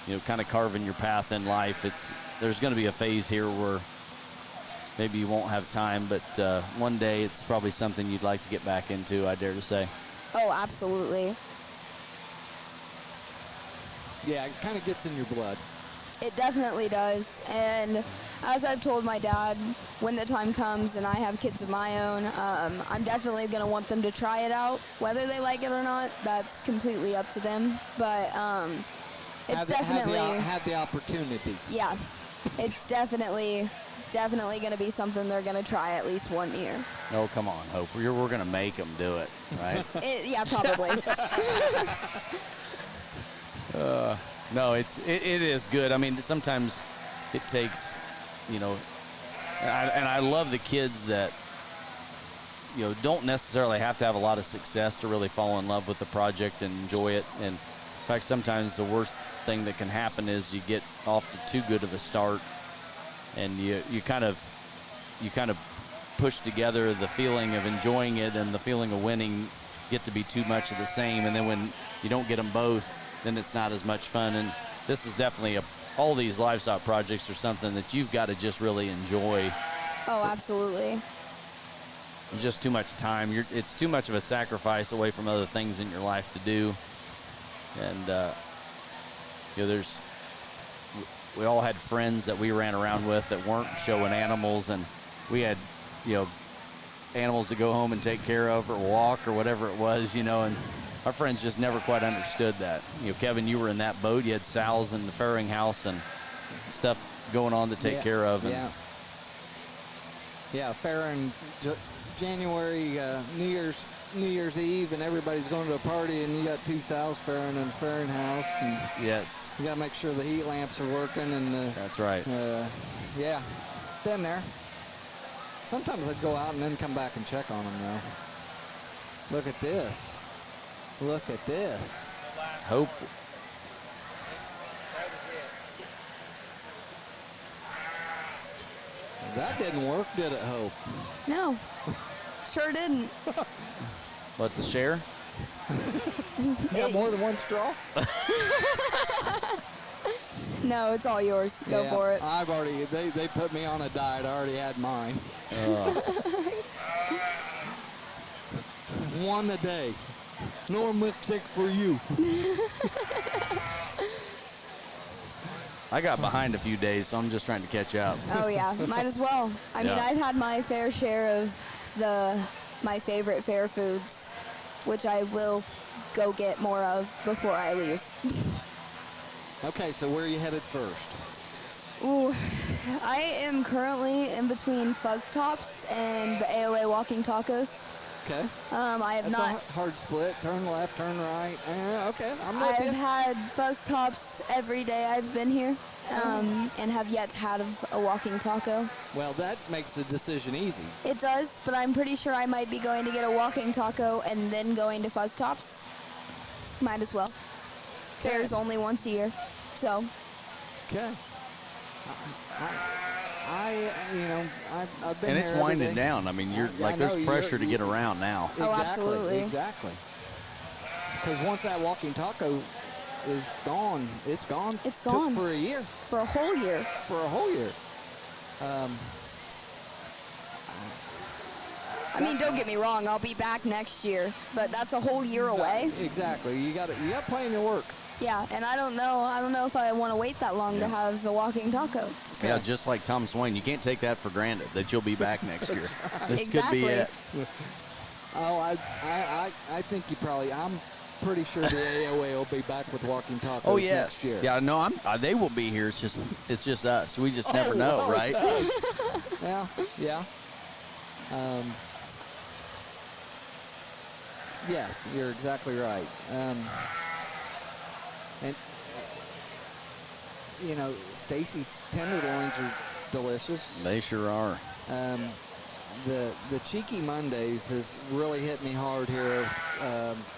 A: you know, kind of carving your path in life, there's going to be a phase here where maybe you won't have time, but one day it's probably something you'd like to get back into, I dare to say.
J: Oh, absolutely.
C: Yeah, it kind of gets in your blood.
J: It definitely does. And as I've told my dad, when the time comes and I have kids of my own, I'm definitely going to want them to try it out. Whether they like it or not, that's completely up to them. But it's definitely...
C: Have the opportunity.
J: Yeah. It's definitely going to be something they're going to try at least 1 year.
A: Oh, come on, Hope. We're going to make them do it, right?
J: Yeah, probably.
A: No, it is good. I mean, sometimes it takes, you know, and I love the kids that, you know, don't necessarily have to have a lot of success to really fall in love with the project and enjoy it. And in fact, sometimes the worst thing that can happen is you get off to too good of a start, and you kind of push together the feeling of enjoying it and the feeling of winning get to be too much of the same. And then when you don't get them both, then it's not as much fun. And this is definitely all these livestock projects are something that you've got to just really enjoy.
J: Oh, absolutely.
A: Just too much time. It's too much of a sacrifice away from other things in your life to do. And you know, we all had friends that we ran around with that weren't showing animals, and we had, you know, animals to go home and take care of or walk or whatever it was, you know, and our friends just never quite understood that. You know, Kevin, you were in that boat. You had sows in the farrowing house and stuff going on to take care of. And
C: yeah, farrowing January, New Year's Eve, and everybody's going to a party, and you got 2 sows farrowing in the farrowing house. And
A: yes.
C: You got to make sure the heat lamps are working. And
A: that's right.
C: Yeah, been there. Sometimes I'd go out and then come back and check on them, though. Look at this. Look at this.
A: Hope.
C: That didn't work, did it, Hope?
J: No. Sure didn't.
A: What, the share?
C: You got more than one straw?
J: No, it's all yours. Go for it.
C: I've already, they put me on a diet. I already had mine. One a day. No milkshake for you.
A: I got behind a few days, so I'm just trying to catch up.
J: Oh, yeah. Might as well. I mean, I've had my fair share of my favorite fair foods, which I will go get more of before I leave.
C: Okay, so where are you headed first?
J: Ooh, I am currently in between Fuzz Tops and the AOA Walking Tacos.
C: Okay.
J: I have
C: That's
J: not.
C: a hard split. Turn left, turn right. Okay, I'm with you.
J: I've had fuzz tops every day I've been here, and have yet to have a walking taco.
C: Well, that makes the decision easy.
J: It does, but I'm pretty sure I might be going to get a walking taco and then going to fuzz tops. Might as well. Fair's only once a year, so.
C: Okay. I've been
A: And it's
C: here every
A: winding
C: day.
A: down. I mean, you're like there's pressure to get around now.
J: Oh, absolutely.
C: Exactly. Because once that walking taco is gone, it's gone.
J: It's gone.
C: For a year.
J: For a whole year.
C: For a whole year.
J: I mean, don't get me wrong, I'll be back next year, but that's a whole year away.
C: Exactly. You got plenty to work.
J: Yeah, and I don't know if I want to wait that long to have the walking taco.
A: Yeah, just like Tom Swain, you can't take that for granted that you'll be back next year. This could be
J: Exactly.
A: it.
C: Oh, I think you probably. I'm pretty sure the AOA will be back with walking tacos
A: Oh
C: next
A: yes,
C: year.
A: yeah. No, they will be here. It's just us. We just never know,
C: Oh,
A: right?
C: it's us. Yeah. Yes, you're exactly right. And Stacy's tenderloins are delicious.
A: They sure are.
C: The Cheeky Mondays has really hit me hard here.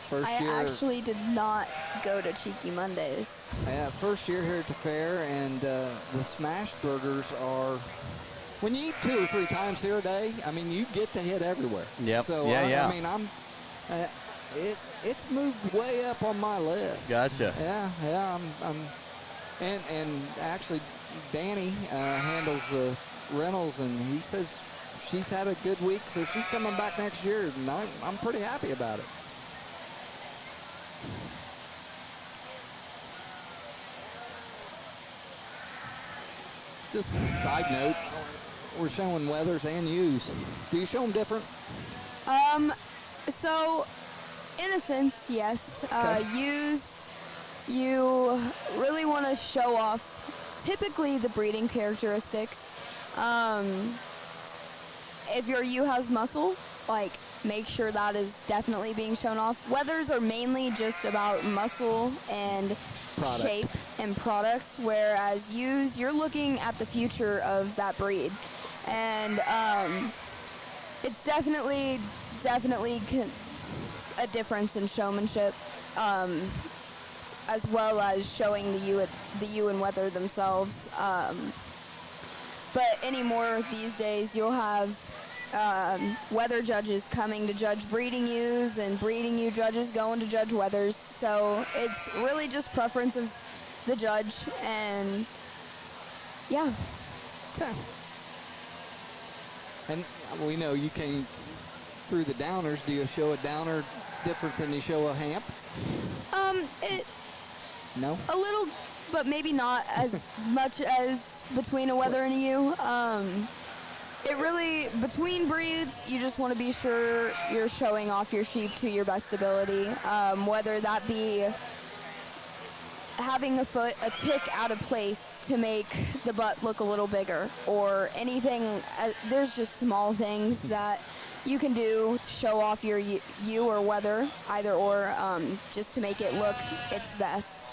C: First
J: I
C: year.
J: actually did not go to Cheeky Mondays.
C: Yeah, first year here at the fair, and the smash burgers are. When you eat 2 or 3 times here a day, I mean, you get to hit everywhere.
A: Yep.
C: So
A: Yeah.
C: I mean, it's moved way up on my list.
A: Gotcha.
C: Yeah. And actually, Danny handles the rentals, and he says she's had a good week, so she's coming back next year, and I'm pretty happy about it. Just a side note, we're showing weathers and ewes. Do you show them different?
J: So, in a sense, yes.
C: Okay.
J: You really want to show off typically the breeding characteristics. If your ewe has muscle, like, make sure that is definitely being shown off. Weathers are mainly just about muscle and
C: Product.
J: shape and products, whereas ewes, you're looking at the future of that breed. And it's definitely a difference in showmanship, as well as showing the ewe and wether themselves. But anymore these days, you'll have weather judges coming to judge breeding ewes, and breeding ewe judges going to judge wethers. So it's really just preference of the judge, and yeah.
C: Okay. And we know you came through the downers. Do you show a downer different than you show a hamp? No?
J: A little, but maybe not as much as between a wether and a ewe. It really, between breeds, you just want to be sure you're showing off your sheep to your best ability. Whether that be having a tick out of place to make the butt look a little bigger, or anything. There's just small things that you can do to show off your ewe or wether, either or, just to make it look its best.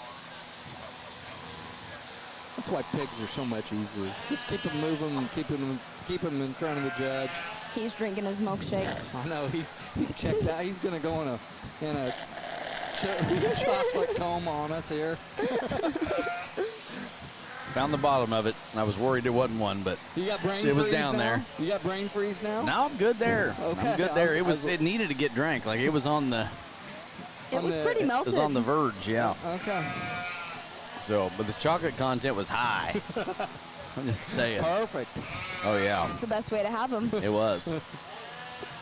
C: That's why pigs are so much easier. Just keep them moving and keep them in front of the judge.
J: He's drinking his milkshake.
C: I know, he's checked out. He's going to go in a chocolate coma on us here.
A: Found the bottom of it. I was worried it wasn't one, but
C: You got brain
A: it was
C: freeze
A: down
C: now?
A: there.
C: You got brain freeze now?
A: No, I'm good there.
C: Okay.
A: I'm good there. It needed to get drank. Like it was on the.
J: It was pretty
A: It
J: melted.
A: was on the verge. Yeah.
C: Okay.
A: So, but the chocolate content was high. I'm just saying.
C: Perfect.
A: Oh yeah.
J: It's the best way to have them.
A: It was.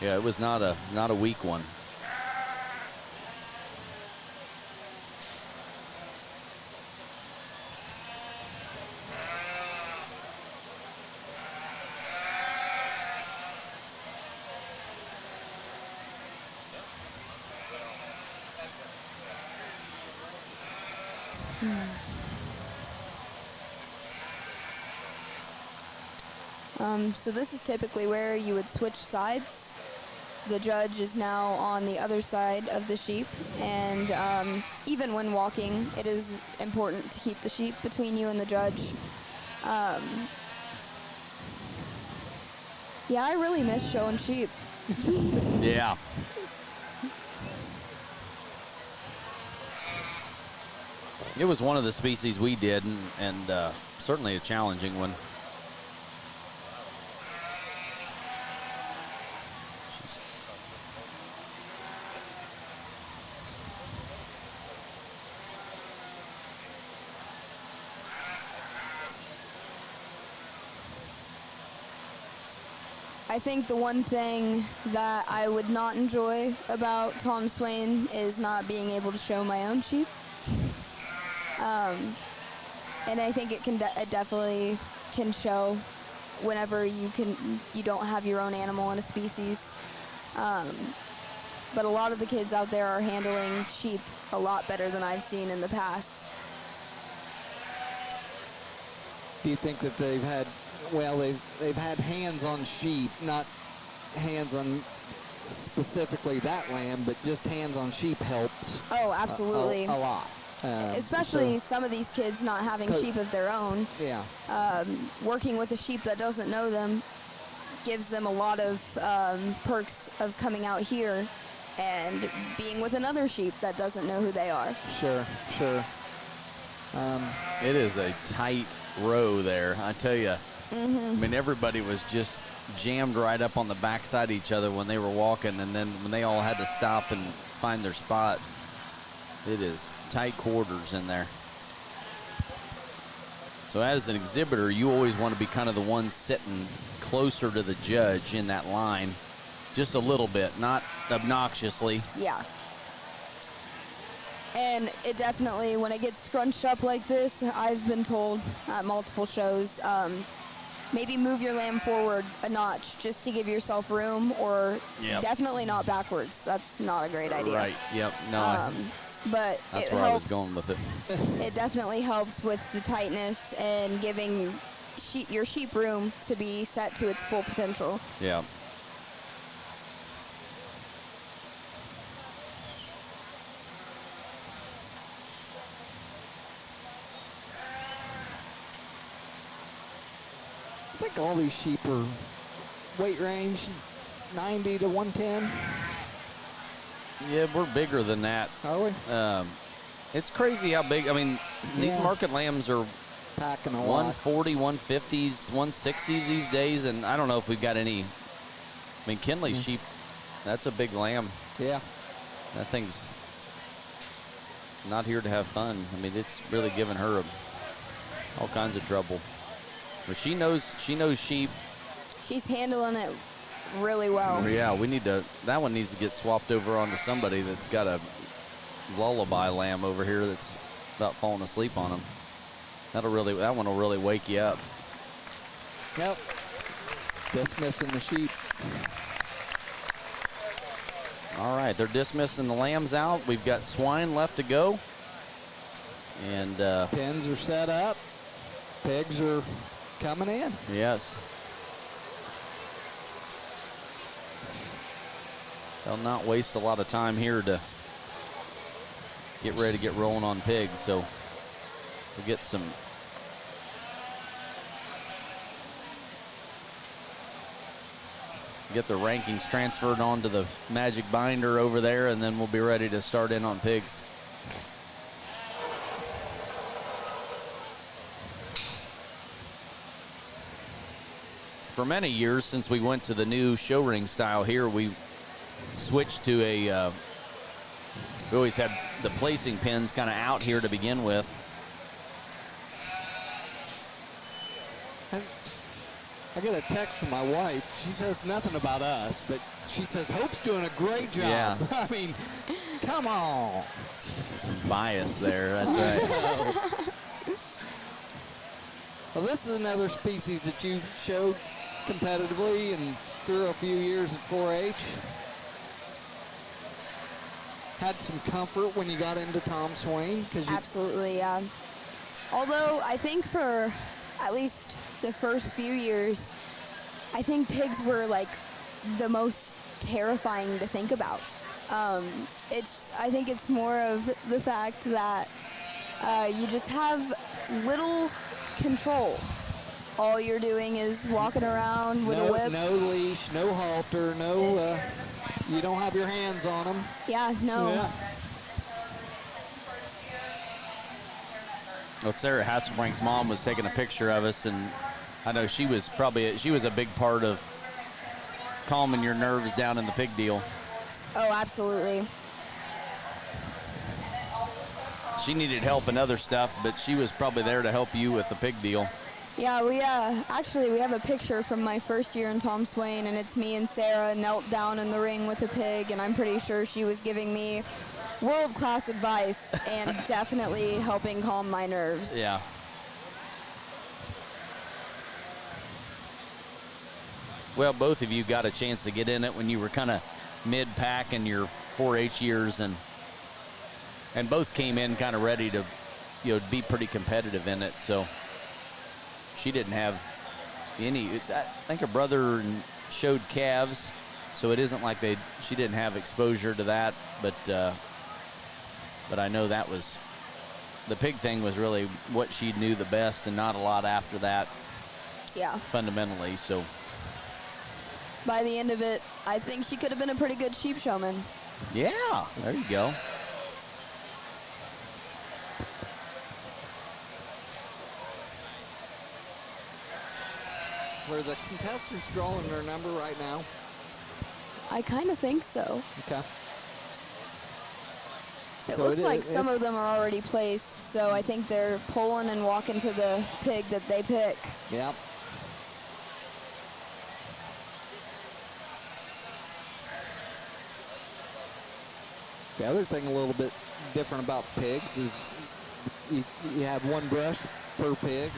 A: Yeah, it was not a weak one.
J: So this is typically where you would switch sides. the judge is now on the other side of the sheep, and even when walking, it is important to keep the sheep between you and the judge. Yeah, I really miss showing sheep.
A: Yeah. It was one of the species we did, and certainly a challenging one.
J: I think the one thing that I would not enjoy about Tom Swain is not being able to show my own sheep. And I think it definitely can show whenever you don't have your own animal in a species. But a lot of the kids out there are handling sheep a lot better than I've seen in the past.
C: Do you think that they've had hands on sheep, not hands on specifically that lamb, but just hands on sheep helps.
J: Oh, absolutely.
C: A lot.
J: Especially some of these kids not having sheep of their own.
C: Yeah.
J: Working with a sheep that doesn't know them gives them a lot of perks of coming out here and being with another sheep that doesn't know who they are.
C: Sure.
A: It is a tight row there, I tell you.
J: Mm-hmm.
A: I mean, everybody was just jammed right up on the backside of each other when they were walking, and then when they all had to stop and find their spot, it is tight quarters in there. So as an exhibitor, you always want to be kind of the one sitting closer to the judge in that line, just a little bit, not obnoxiously.
J: Yeah. And it definitely, when it gets scrunched up like this, I've been told at multiple shows, maybe move your lamb forward a notch just to give yourself room, or definitely not backwards. That's not a great idea.
A: Right, yep, no.
J: But
A: that's
J: it
A: where
J: helps,
A: I was going with it.
J: It definitely helps with the tightness and giving your sheep room to be set to its full potential.
A: Yeah.
C: I think all these sheep are weight range 90 to 110.
A: Yeah, we're bigger than that.
C: Are we?
A: It's crazy how big. I mean, these market lambs are
C: packing a
A: 140, 150s, 160s these days, and I don't know if we've got any. I mean, Kinley's sheep, that's a big lamb.
C: Yeah.
A: That thing's not here to have fun. I mean, it's really given her all kinds of trouble. But she knows sheep.
J: She's handling it really well.
A: Yeah, that one needs to get swapped over onto somebody that's got a lullaby lamb over here that's about falling asleep on him. That one will really wake you up.
C: Yep. Dismissing the sheep.
A: All right, they're dismissing the lambs out. We've got swine left to go. And
C: pens are set up. Pigs are coming in.
A: Yes. They'll not waste a lot of time here to get ready to get rolling on pigs, so we'll get the rankings transferred onto the magic binder over there, and then we'll be ready to start in on pigs. For many years, since we went to the new show ring style here, we switched to we always had the placing pins kind of out here to begin with.
C: I get a text from my wife. She says nothing about us, but she says Hope's doing a great job.
A: Yeah.
C: I mean, come on.
A: Some bias there, that's right.
C: Well, this is another species that you showed competitively and through a few years at 4-H. Had some comfort when you got into Tom Swain?
J: Absolutely, yeah. Although I think for at least the first few years, I think pigs were like the most terrifying to think about. I think it's more of the fact that you just have little control. All you're doing is walking around with a whip.
C: No leash, no halter, no. You don't have your hands on them.
J: Yeah, no.
C: Yeah.
A: Well, Sarah Hasselbrink's mom was taking a picture of us, and I know she was a big part of calming your nerves down in the pig deal.
J: Oh, absolutely.
A: She needed help in other stuff, but she was probably there to help you with the pig deal.
J: Yeah, we have a picture from my first year in Tom Swain, and it's me and Sarah knelt down in the ring with a pig, and I'm pretty sure she was giving me world-class advice and definitely helping calm my nerves.
A: Yeah. Well, both of you got a chance to get in it when you were kind of mid-pack in your 4-H years, and both came in kind of ready to, be pretty competitive in it. So she didn't have any. I think her brother showed calves, so it isn't like she didn't have exposure to that. But I know that was the pig thing was really what she knew the best, and not a lot after that.
J: Yeah.
A: Fundamentally, so.
J: By the end of it, I think she could have been a pretty good sheep showman.
A: Yeah, there you go.
C: So are the contestants drawing their number right now?
J: I kind of think so.
C: Okay.
J: It looks like some of them are already placed, so I think they're pulling and walking to the pig that they pick.
C: Yep. The other thing a little bit different about pigs is you have one brush per pig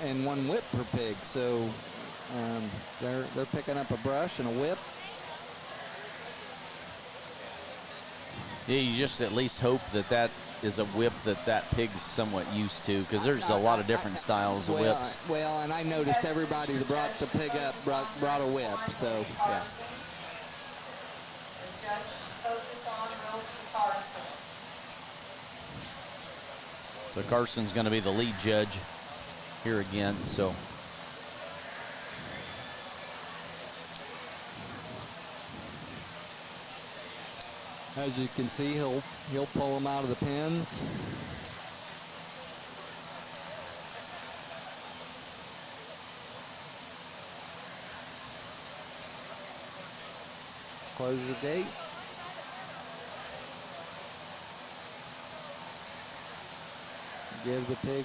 C: and one whip per pig. So they're picking up a brush and a whip.
A: Yeah, you just at least hope that is a whip that pig's somewhat used to, because there's a lot of different styles of whips.
C: Well, and I noticed everybody that brought the pig up brought a whip. So yeah.
A: So Carson's going to be the lead judge here again. So
C: as you can see, he'll pull them out of the pens. Close the gate. Give the pig,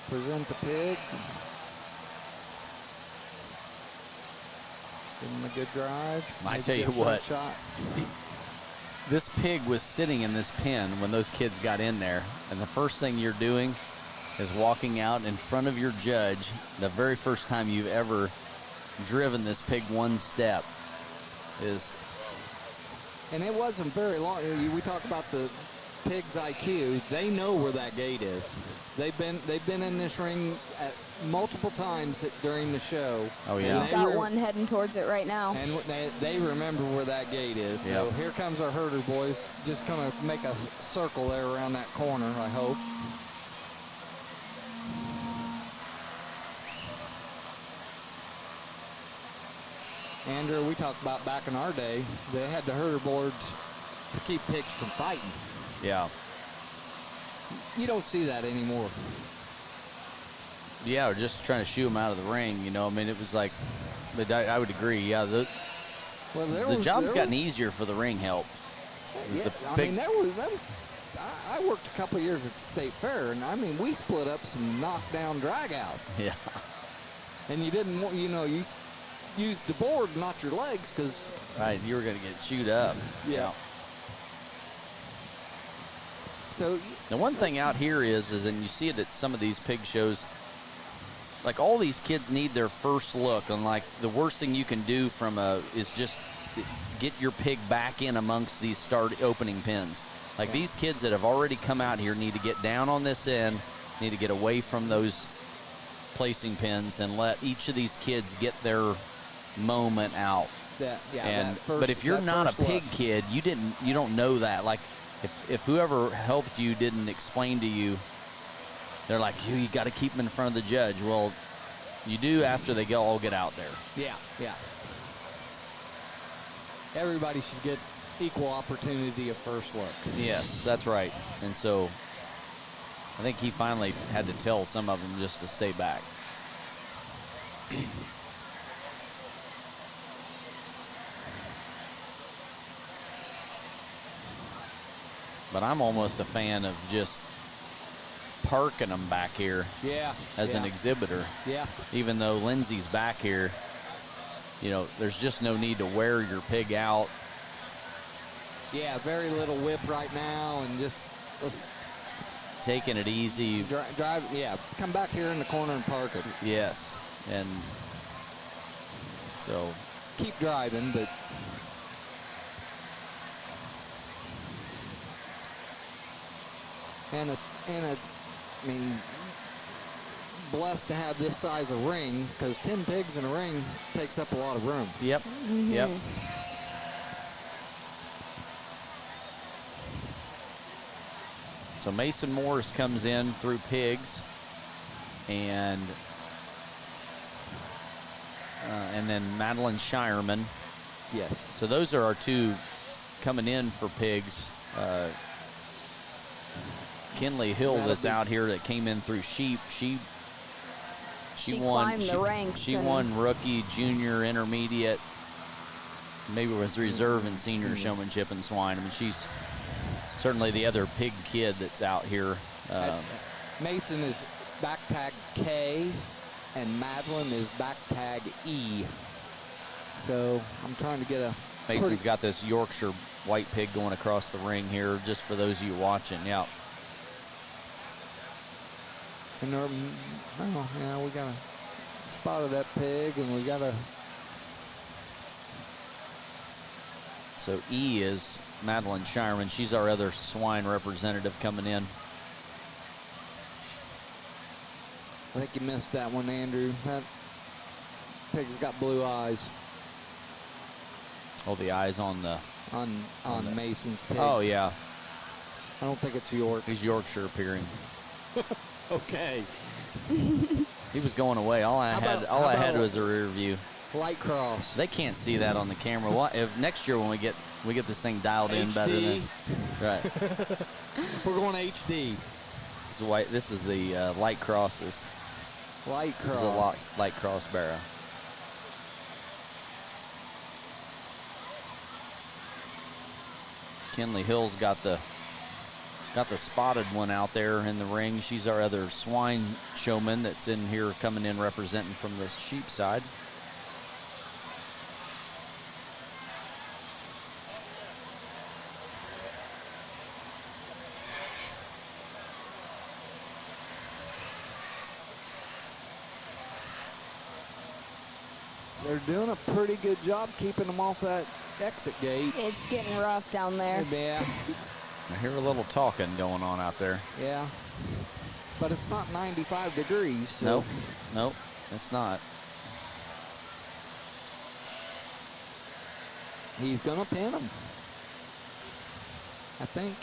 C: present the pig. Give him a good drive.
A: I tell you what, this pig was sitting in this pen when those kids got in there, and the first thing you're doing is walking out in front of your judge the very first time you've ever driven this pig one step is.
C: And it wasn't very long. We talk about the pig's IQ. They know where that gate is. They've been in this ring multiple times during the show.
A: Oh yeah.
J: We've got one heading towards it right now.
C: And they remember where that gate is. So here comes our herder boys. Just gonna make a circle there around that corner, I hope. Andrew, we talked about back in our day, they had the herder boards to keep pigs from fighting.
A: Yeah.
C: You don't see that anymore.
A: Yeah, or just trying to shoo them out of the ring, I mean, it was like, but I would agree, yeah. The job's gotten easier for the ring help.
C: Yeah, I worked a couple of years at the State Fair, and I mean, we split up some knockdown dragouts.
A: Yeah.
C: And you didn't want, you used the board, not your legs, because.
A: Right, you were going to get chewed up.
C: Yeah. So
A: the one thing out here is, and you see it at some of these pig shows, like all these kids need their first look, and like the worst thing you can do is just get your pig back in amongst these opening pins. Like these kids that have already come out here need to get down on this end, need to get away from those placing pins and let each of these kids get their moment out. But if you're not a pig kid, you don't know that. Like if whoever helped you didn't explain to you, they're like, you got to keep them in front of the judge. Well, you do after they all get out there.
C: Yeah. Everybody should get equal opportunity of first look.
A: Yes, that's right. And so I think he finally had to tell some of them just to stay back. But I'm almost a fan of just parking them back here as an exhibitor.
C: Yeah.
A: Even though Lindsay's back here, there's just no need to wear your pig out.
C: Yeah, very little whip right now, and just
A: taking it easy.
C: Drive, come back here in the corner and park it.
A: Yes, and so
C: keep driving, but I mean, blessed to have this size of ring, because 10 pigs in a ring takes up a lot of room.
A: Yep.
J: Mm-hmm.
A: Yep. So Mason Morris comes in through pigs, and then Madeline Shireman.
C: Yes.
A: So those are our two coming in for pigs. Kinley Hill that's out here that came in through sheep. She won.
J: Climbed the ranks.
A: She won rookie, junior, intermediate. Maybe it was reserve and senior showmanship in swine. I mean, she's certainly the other pig kid that's out here.
C: Mason is back tag K, and Madeline is back tag E. So I'm trying to get a.
A: Mason's got this Yorkshire white pig going across the ring here, just for those of you watching. Yeah.
C: And we got a spot of that pig, and we got a.
A: So E is Madeline Shireman. She's our other swine representative coming in.
C: I think you missed that one, Andrew. That pig's got blue eyes.
A: Oh, the eyes on the
C: on Mason's pig.
A: Oh yeah.
C: I don't think it's York.
A: He's Yorkshire appearing.
C: Okay.
A: He was going away. All I had was a rear view.
C: Light cross.
A: They can't see that on the camera. If next year when we get this thing dialed in better than right.
C: We're going HD.
A: This is the light crosses.
C: Light cross.
A: This is a light cross barrow. Kinley Hill's got the spotted one out there in the ring. She's our other swine showman that's in here coming in representing from the sheep side.
C: They're doing a pretty good job keeping them off that exit gate.
J: It's getting rough down there.
C: Yeah.
A: I hear a little talking going on out there.
C: Yeah. But it's not 95 degrees. So.
A: Nope, it's not.
C: He's going to pin him, I think.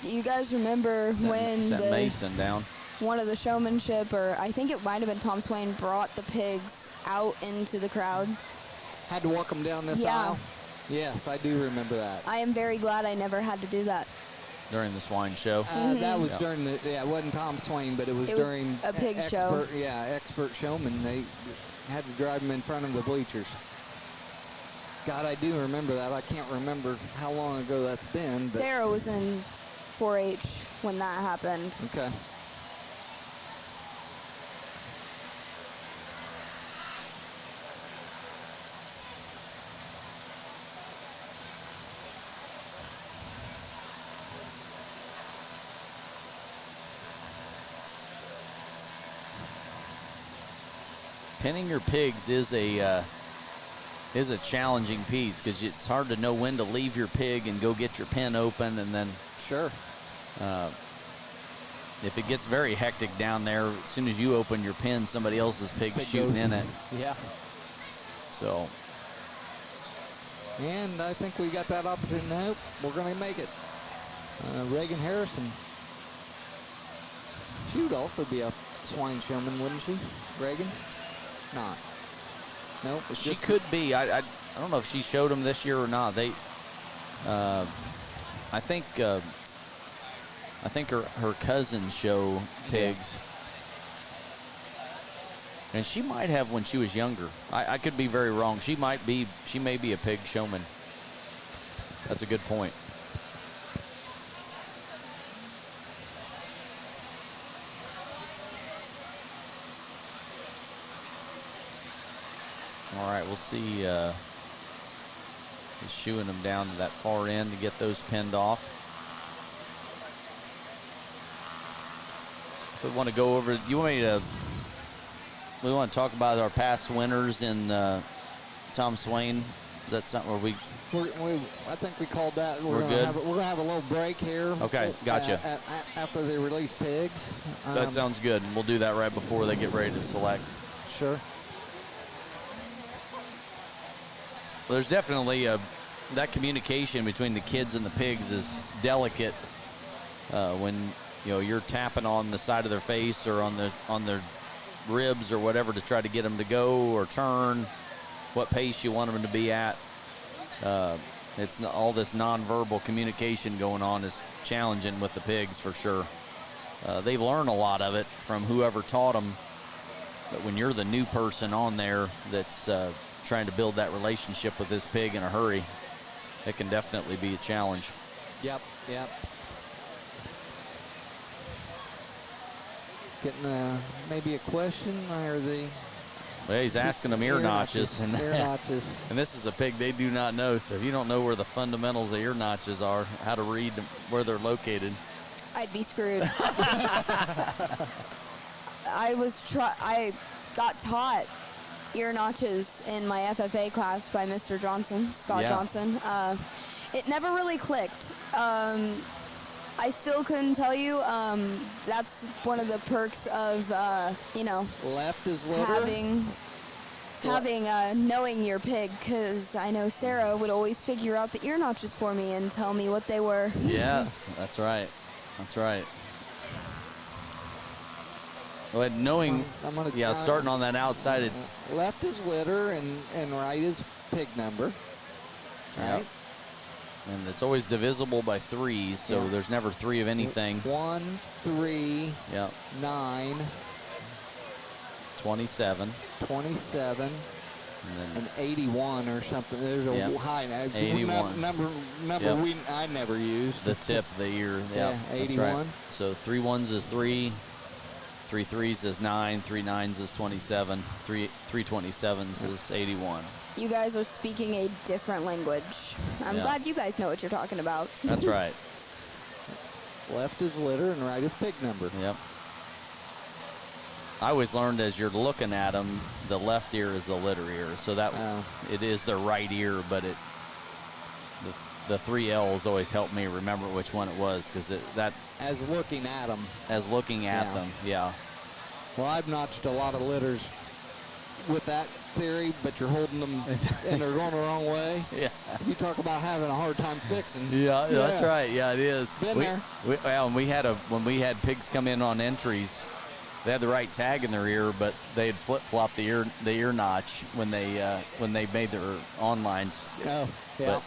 J: Do you guys remember when
A: Set Mason down?
J: One of the showmanship, or I think it might have been Tom Swain, brought the pigs out into the crowd?
C: Had to walk them down this aisle? Yes, I do remember that.
J: I am very glad I never had to do that.
A: During the swine show?
C: That was during the, it wasn't Tom Swain, but it was during
J: a pig show.
C: Yeah, expert showman. They had to drive them in front of the bleachers. God, I do remember that. I can't remember how long ago that's been. But
J: Sarah was in 4-H when that happened.
C: Okay.
A: Pinning your pigs is a challenging piece, because it's hard to know when to leave your pig and go get your pen open, and then
C: sure.
A: If it gets very hectic down there, as soon as you open your pen, somebody else's pig's shooting in it.
C: Yeah.
A: So.
C: And I think we got that opportunity. Nope, we're going to make it. Reagan Harrison. She would also be a swine showman, wouldn't she? Reagan? Not. Nope.
A: She could be. I don't know if she showed them this year or not. They, I think her cousins show pigs. And she might have when she was younger. I could be very wrong. She may be a pig showman. That's a good point. All right, we'll see. He's shooing them down to that far end to get those pinned off. If we want to go over, you want me to? We want to talk about our past winners in Tom Swain. Is that something where
C: I think we called that.
A: We're good.
C: We're gonna have a little break here.
A: Okay, gotcha.
C: After they release pigs.
A: That sounds good. We'll do that right before they get ready to select.
C: Sure.
A: Well, there's definitely that communication between the kids and the pigs is delicate when you're tapping on the side of their face or on their ribs or whatever to try to get them to go or turn, what pace you want them to be at. It's all this nonverbal communication going on is challenging with the pigs for sure. They learn a lot of it from whoever taught them, but when you're the new person on there that's trying to build that relationship with this pig in a hurry, it can definitely be a challenge.
C: Yep. Getting maybe a question or the.
A: Well, he's asking them ear notches.
C: Ear notches.
A: And this is a pig they do not know. So if you don't know where the fundamentals of ear notches are, how to read them, where they're located,
J: I'd be screwed. I got taught ear notches in my FFA class by Mr. Johnson, Scott Johnson. It never really clicked. I still couldn't tell you. That's one of the perks of,
C: left is litter.
J: having knowing your pig, because I know Sarah would always figure out the ear notches for me and tell me what they were.
A: Yes, that's right. That's right. Well, knowing, starting on that outside, it's
C: left is litter and right is pig number. Right.
A: Yep. And it's always divisible by 3, so there's never 3 of anything.
C: 1, 3,
A: yep.
C: 9,
A: 27.
C: 27. And 81 or something. There's a high
A: 81
C: number I never used.
A: The tip, the ear.
C: Yeah, 81.
A: Right. So 3 1s is 3, 3 3s is 9, 3 9s is 27, 3 27s is 81.
J: You guys are speaking a different language. I'm glad you guys know what you're talking about.
A: That's right.
C: Left is litter and right is pig number.
A: Yep. I always learned as you're looking at them, the left ear is the litter ear. So that it is the right ear, but the 3 L's always helped me remember which one it was, because
C: as looking at them.
A: As looking at them, yeah.
C: Well, I've notched a lot of litters with that theory, but you're holding them and they're going the wrong way.
A: Yeah.
C: You talk about having a hard time fixing.
A: Yeah, that's right. Yeah, it is.
C: Been there.
A: When we had pigs come in on entries, they had the right tag in their ear, but they had flip-flopped the ear notch when they made their onlines.
C: Oh, yeah.
A: But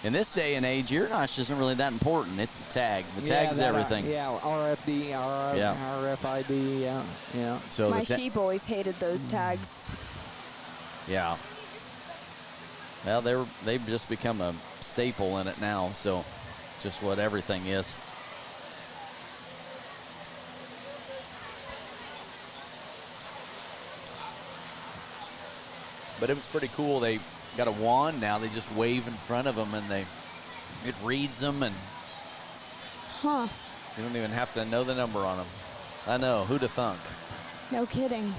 A: in this day and age, ear notch isn't really that important. It's the tag. The tag's everything.
C: RFD, RFID, yeah.
A: So
J: my sheep always hated those tags.
A: Yeah. Well, they've just become a staple in it now, so just what everything is. But it was pretty cool. They got a wand now. They just wave in front of them, and it reads them, and you don't even have to know the number on them. I know. Who'd have thunk?
J: No kidding.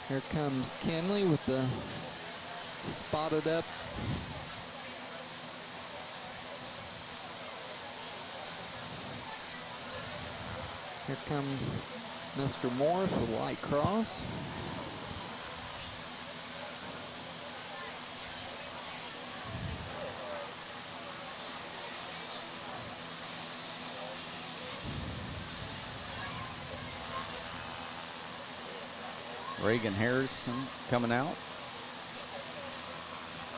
C: Here comes Kenley with the spotted up. Here comes Mr. Morris with light cross.
A: Reagan Harrison coming out.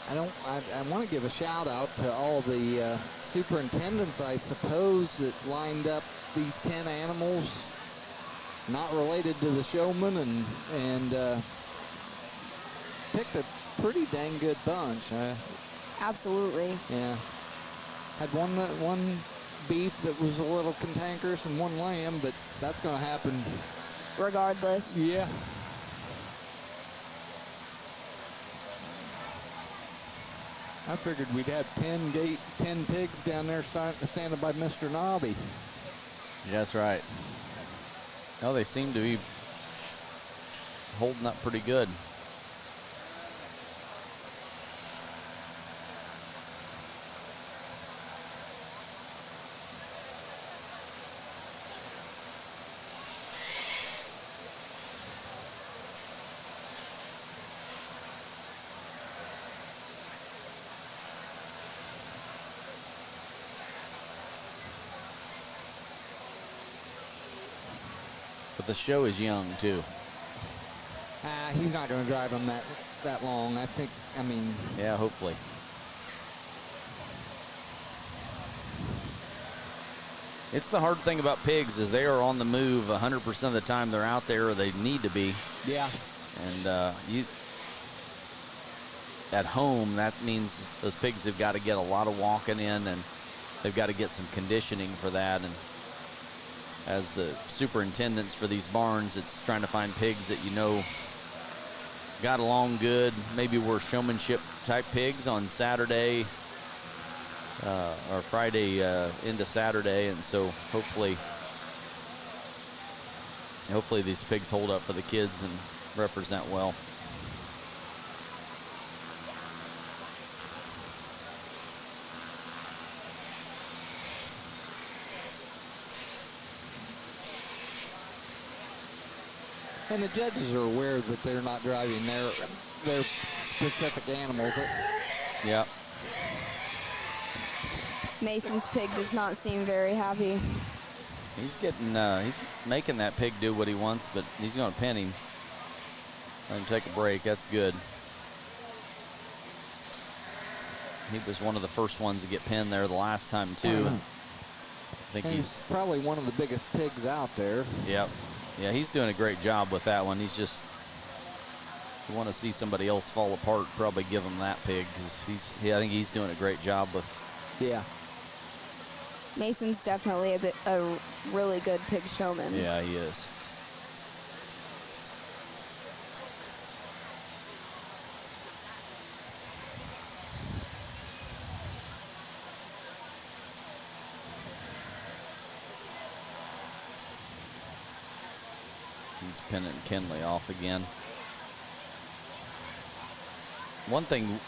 C: I want to give a shout out to all the superintendents, I suppose, that lined up these 10 animals, not related to the showman, and picked a pretty dang good bunch.
J: Absolutely.
C: Yeah. Had one beef that was a little cantankerous and one lamb, but that's going to happen
J: regardless.
C: Yeah. I figured we'd have 10 pigs down there standing by Mr. Nobby.
A: Yeah, that's right. No, they seem to be holding up pretty good. But the show is young, too.
C: He's not going to drive them that long. I mean...
A: Yeah, hopefully. It's the hard thing about pigs is they are on the move 100% of the time they're out there, or they need to be.
C: Yeah.
A: And you at home, that means those pigs have got to get a lot of walking in, and they've got to get some conditioning for that. And as the superintendents for these barns, it's trying to find pigs that you know got along good, maybe were showmanship type pigs on Saturday or Friday into Saturday, and so hopefully these pigs hold up for the kids and represent well.
C: And the judges are aware that they're not driving their specific animals.
A: Yeah.
J: Mason's pig does not seem very happy.
A: He's making that pig do what he wants, but he's going to pin him. Let him take a break. That's good. He was one of the first ones to get pinned there the last time, too. I think he's
C: probably one of the biggest pigs out there.
A: Yep. Yeah, he's doing a great job with that one. He's just, you want to see somebody else fall apart, probably give him that pig, because I think he's doing a great job with.
C: Yeah.
J: Mason's definitely a really good pig showman.
A: Yeah, he is. He's pinning Kinley off again. One thing,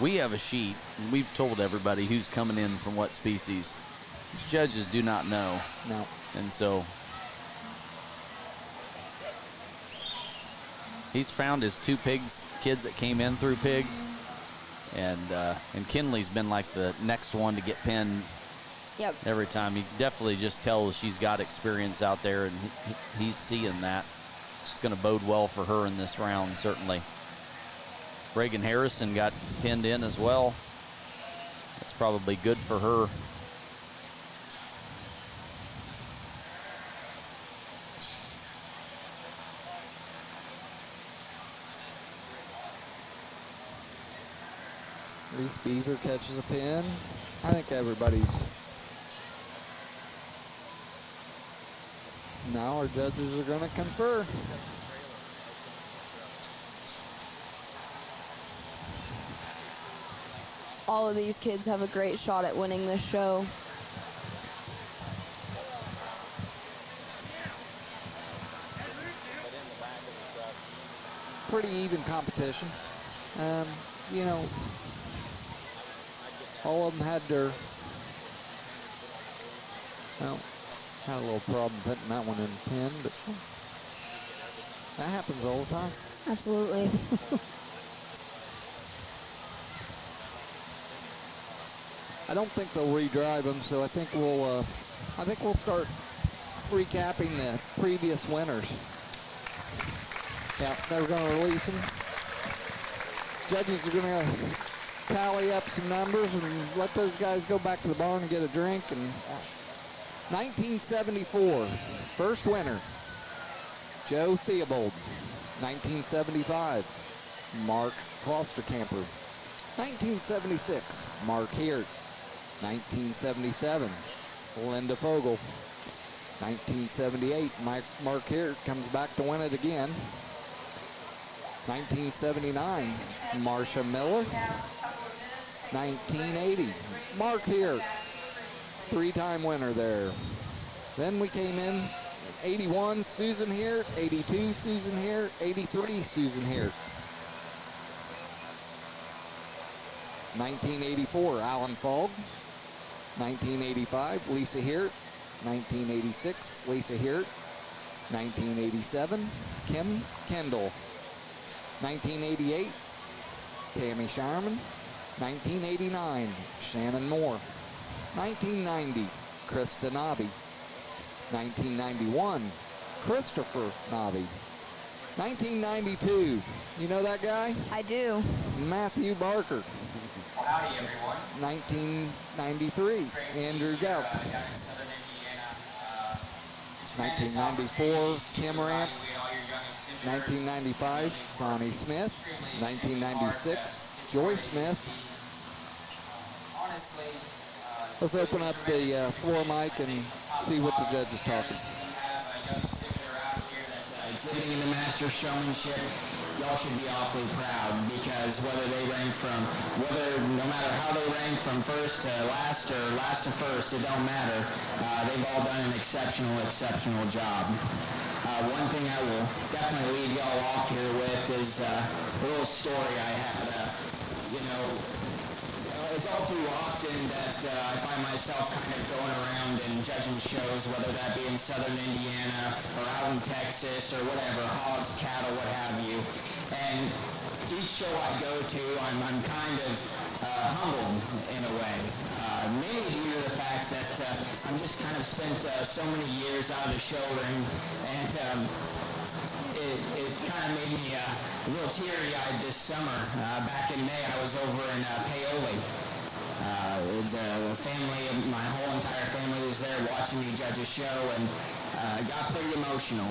A: we have a sheet, and we've told everybody who's coming in from what species. These judges do not know.
C: No.
A: And so he's found his two kids that came in through pigs, and Kinley's been like the next one to get pinned.
J: Yep.
A: Every time. You definitely just tell she's got experience out there, and he's seeing that. It's going to bode well for her in this round, certainly. Reagan Harrison got pinned in as well. That's probably good for her.
C: Reese Beaver catches a pin. I think everybody's. Now our judges are going to confer.
J: All of these kids have a great shot at winning this show.
C: Pretty even competition. You know, all of them had their, well, Had a little problem putting that one in the pin, but that happens all the time.
J: Absolutely.
C: I don't think they'll redrive them, so I think we'll start recapping the previous winners. Yeah, they're going to release them. Judges are going to tally up some numbers and let those guys go back to the barn and get a drink. And 1974, first winner, Joe Theobald. 1975, Mark Klosterkamper. 1976, Mark Heert. 1977, Linda Fogel. 1978, Mark Heert comes back to win it again. 1979, Marcia Miller. 1980, Mark Heert, three-time winner there. Then we came in 81, Susan Heert. 82, Susan Heert. 83, Susan Heert. 1984, Alan Fogg. 1985, Lisa Heert. 1986, Lisa Heert. 1987, Kim Kendall. 1988, Tammy Sharman. 1989, Shannon Moore. 1990, Krista Nobby. 1991, Christopher Nobby. 1992, you know that guy?
J: I do.
C: Matthew Barker.
M: Howdy, everyone.
C: 1993, Andrew Gauck. 1994, Kim Ramp. 1995, Sonny Smith. 1996, Joy Smith. Let's open up the floor mic and see what the judge is talking.
M: Exhibiting the master showmanship, y'all should be awfully proud, because no matter how they rank from first to last or last to first, it don't matter. They've all done an exceptional job. One thing I will definitely leave y'all off here with is a little story I had. It's all too often that I find myself kind of going around and judging shows, whether that be in southern Indiana or out in Texas or whatever, hogs, cattle, what have you. And each show I go to, I'm kind of humbled in a way. Mainly due to the fact that I'm just kind of spent so many years out of the show ring, and it kind of made me a little teary-eyed this summer. Back in May, I was over in Paoli. The family, my whole entire family was there watching me judge a show, and got pretty emotional.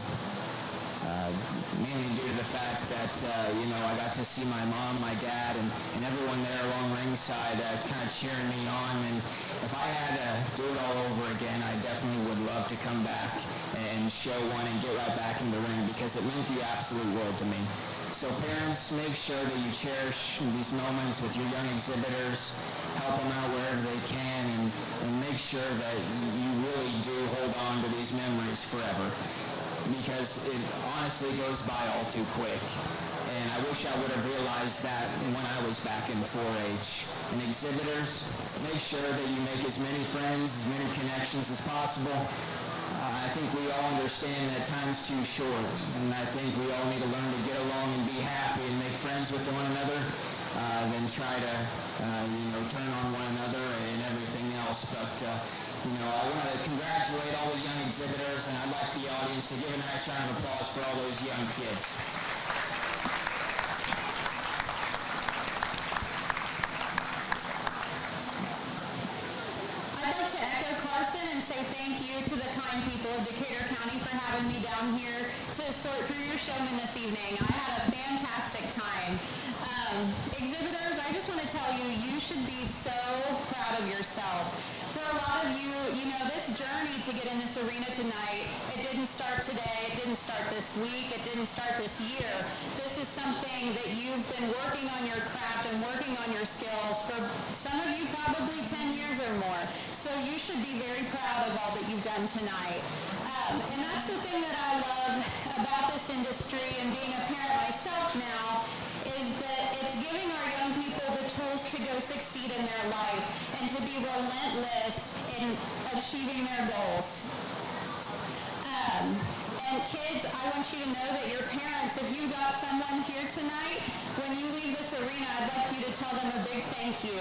M: Mainly due to the fact that, I got to see my mom, my dad, and everyone there along ringside kind of cheering me on. And if I had to do it all over again, I definitely would love to come back and show one and get right back in the ring, because it meant the absolute world to me. So parents, make sure that you cherish these moments with your young exhibitors, help them out wherever they can, and make sure that you really do hold on to these memories forever, because it honestly goes by all too quick. And I wish I would have realized that when I was back in 4-H. And exhibitors, make sure that you make as many friends, as many connections as possible. I think we all understand that time's too short, and I think we all need to learn to get along and be happy and make friends with one another, than try to, turn on one another and everything else. But, I want to congratulate all the young exhibitors, and I'd like the audience to give a nice round of applause for all those young kids.
D: I'd like to echo Carson and say thank you to the kind people of Decatur County for having me down here to sort through your showman this evening. I had a fantastic time. Exhibitors, I just want to tell you, you should be so proud of yourself. For a lot of you, this journey to get in this arena tonight, it didn't start today, it didn't start this week, it didn't start this year. This is something that you've been working on your craft and working on your skills for some of you probably 10 years or more. So you should be very proud of all that you've done tonight. And that's the thing that I love about this industry, and being a parent myself now, is that it's giving our young people the tools to go succeed in their life and to be relentless in achieving their goals. And kids, I want you to know that your parents, if you got someone here tonight, when you leave this arena, I'd like you to tell them a big thank you,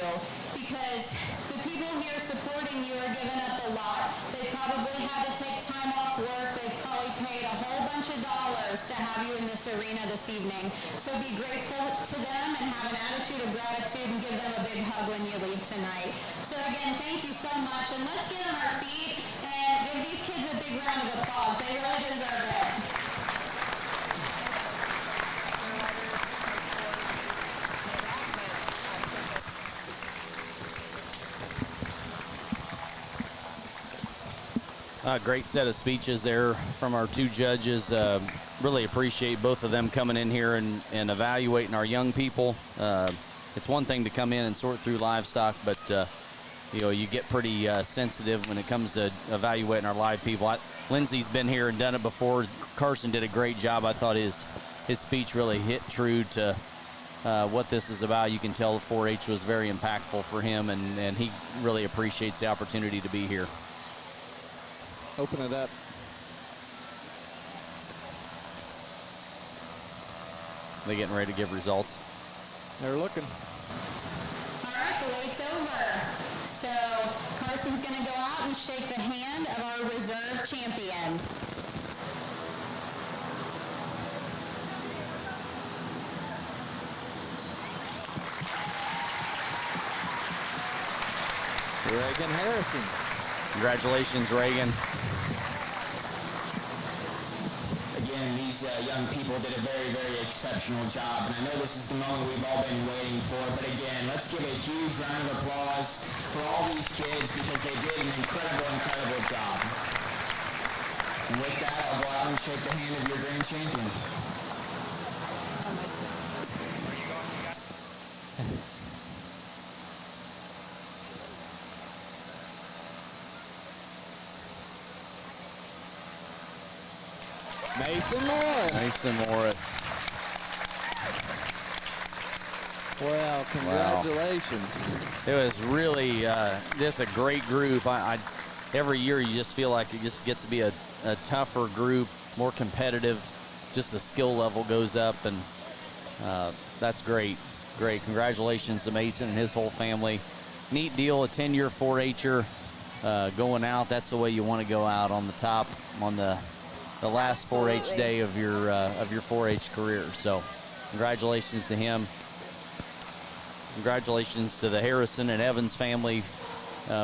D: because the people here supporting you are giving up a lot. They probably had to take time off work. They've probably paid a whole bunch of dollars to have you in this arena this evening. So be grateful to them and have an attitude of gratitude and give them a big hug when you leave tonight. So again, thank you so much, and let's get on our feet and give these kids a big round of applause. They really deserve it.
A: Great set of speeches there from our two judges. Really appreciate both of them coming in here and evaluating our young people. It's one thing to come in and sort through livestock, but you get pretty sensitive when it comes to evaluating our live people. Lindsay's been here and done it before. Carson did a great job. I thought his speech really hit true to what this is about. You can tell 4-H was very impactful for him, and he really appreciates the opportunity to be here.
C: Open it up.
A: They getting ready to give results.
C: They're looking.
D: All right, the wait's over. So Carson's going to go out and shake the hand of our reserve champion.
C: Reagan Harrison.
A: Congratulations, Reagan.
M: Again, these young people did a very, very exceptional job, and I know this is the moment we've all been waiting for, but again, let's give a huge round of applause for all these kids because they did an incredible, incredible job. And with that, I'll go out and shake the hand of your grand champion.
C: Mason Morris.
A: Mason Morris.
C: Well, congratulations.
A: Wow. It was really just a great group. Every year you just feel like it just gets to be a tougher group, more competitive. Just the skill level goes up, and that's great. Great. Congratulations to Mason and his whole family. Neat deal, a 10-year 4-H'er going out. That's the way you want to go out, on the top, on the last 4-H day of your 4-H career. So congratulations to him. Congratulations to the Harrison and Evans family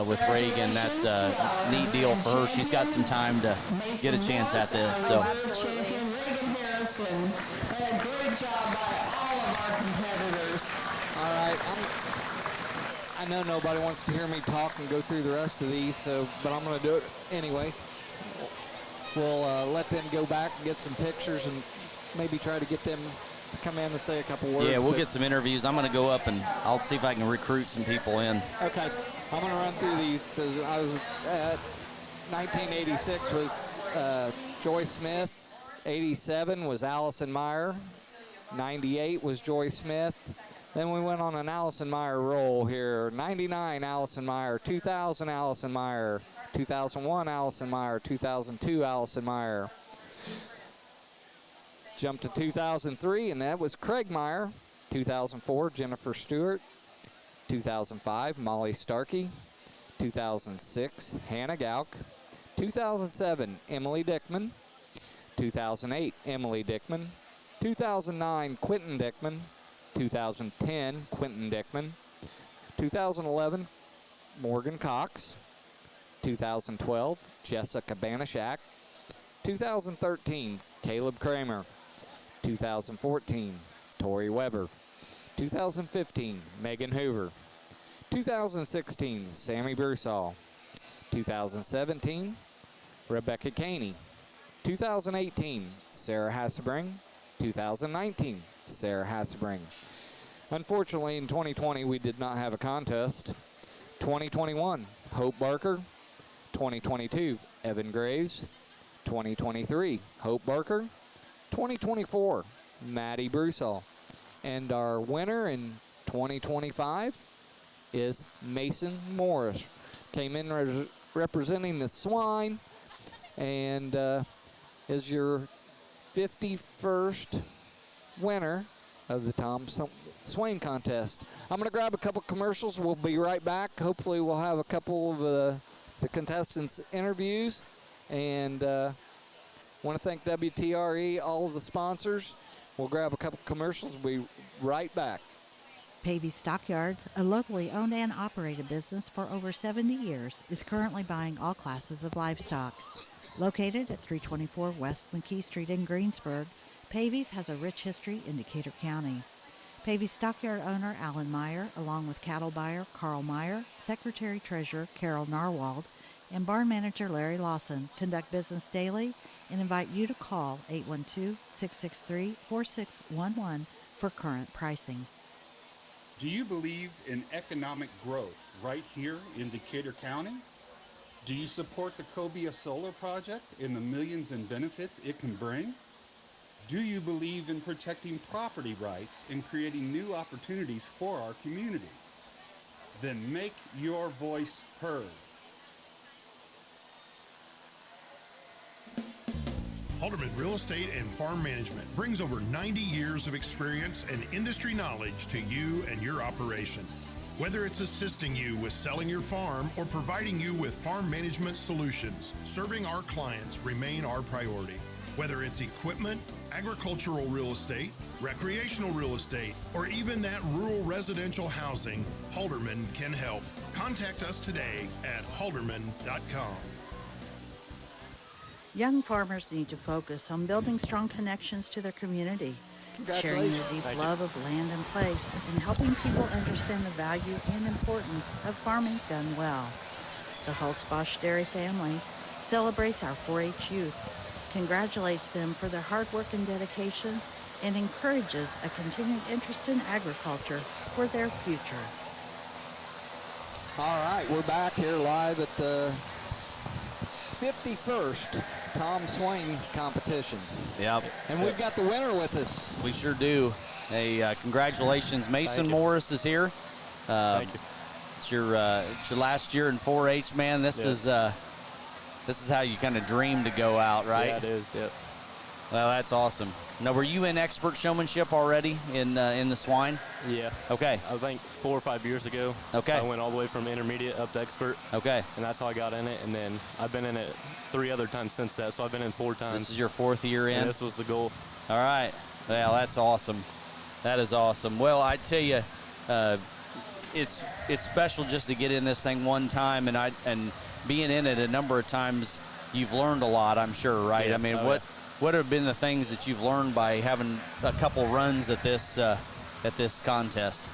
A: with Reagan. That's a neat deal for her. She's got some time to get a chance at this. So.
D: Champion Reagan Harrison. A great job by all of our competitors.
C: All right. I know nobody wants to hear me talk and go through the rest of these, but I'm going to do it anyway. We'll let them go back and get some pictures and maybe try to get them to come in and say a couple words.
A: Yeah, we'll get some interviews. I'm going to go up and I'll see if I can recruit some people in.
C: Okay. I'm going to run through these. I was at 1986 was Joy Smith. 87 was Allison Meyer. 98 was Joy Smith. Then we went on an Allison Meyer roll here. 99, Allison Meyer. 2000, Allison Meyer. 2001, Allison Meyer. 2002, Allison Meyer. Jumped to 2003, and that was Craig Meyer. 2004, Jennifer Stewart. 2005, Molly Starkey. 2006, Hannah Gauk. 2007, Emily Dickman. 2008, Emily Dickman. 2009, Quentin Dickman. 2010, Quentin Dickman. 2011, Morgan Cox. 2012, Jessica Banishak. 2013, Caleb Kramer. 2014, Tori Weber. 2015, Megan Hoover. 2016, Sammy Broussal. 2017, Rebecca Caney. 2018, Sarah Hassebring. 2019, Sarah Hassebring. Unfortunately, in 2020, we did not have a contest. 2021, Hope Barker. 2022, Evan Graves. 2023, Hope Barker. 2024, Maddie Broussal. And our winner in 2025 is Mason Morris. Came in representing the swine, and is your 51st winner of the Tom Swain contest. I'm going to grab a couple commercials. We'll be right back. Hopefully we'll have a couple of the contestants' interviews. And want to thank WTRE, all of the sponsors. We'll grab a couple commercials. We'll be right back.
F: Pavey Stockyards, a locally owned and operated business for over 70 years, is currently buying all classes of livestock. Located at 324 West McKee Street in Greensburg, Pavey's has a rich history in Decatur County. Pavey's stockyard owner Alan Meyer, along with cattle buyer Carl Meyer, secretary-treasurer Carol Narwald, and barn manager Larry Lawson, conduct business daily and invite you to call 812-663-4611 for current pricing.
E: Do you believe in economic growth right here in Decatur County? Do you support the Cobia Solar Project and the millions in benefits it can bring? Do you believe in protecting property rights and creating new opportunities for our community? Then make your voice heard.
N: Halderman Real Estate and Farm Management brings over 90 years of experience and industry knowledge to you and your operation. Whether it's assisting you with selling your farm or providing you with farm management solutions, serving our clients remain our priority. Whether it's equipment, agricultural real estate, recreational real estate, or even that rural residential housing, Halderman can help. Contact us today at halderman.com.
F: Young farmers need to focus on building strong connections to their community, sharing their deep love of land and place, and helping people understand the value and importance of farming done well. The Hulsbosch Dairy family celebrates our 4-H youth, congratulates them for their hard work and dedication, and encourages a continued interest in agriculture for their future.
C: All right, we're back here live at the 51st Tom Swain competition.
A: Yep.
C: And we've got the winner with us.
A: We sure do. Hey, congratulations. Mason Morris is here.
O: Thank you.
A: It's your last year in 4-H, man. This is how you kind of dream to go out, right?
O: Yeah, it is. Yep.
A: Well, that's awesome. Now, were you in expert showmanship already in the swine?
O: Yeah.
A: Okay.
O: I think 4 or 5 years ago.
A: Okay.
O: I went all the way from intermediate up to expert.
A: Okay.
O: And that's how I got in it. And then I've been in it 3 other times since that. So I've been in 4 times.
A: This is your 4th year in?
O: And this was the goal.
A: All right. Well, that's awesome. That is awesome. Well, I tell you, it's special just to get in this thing one time, and being in it a number of times, you've learned a lot, I'm sure, right?
O: Yeah.
A: I mean, what have been the things that you've learned by having a couple runs at this contest?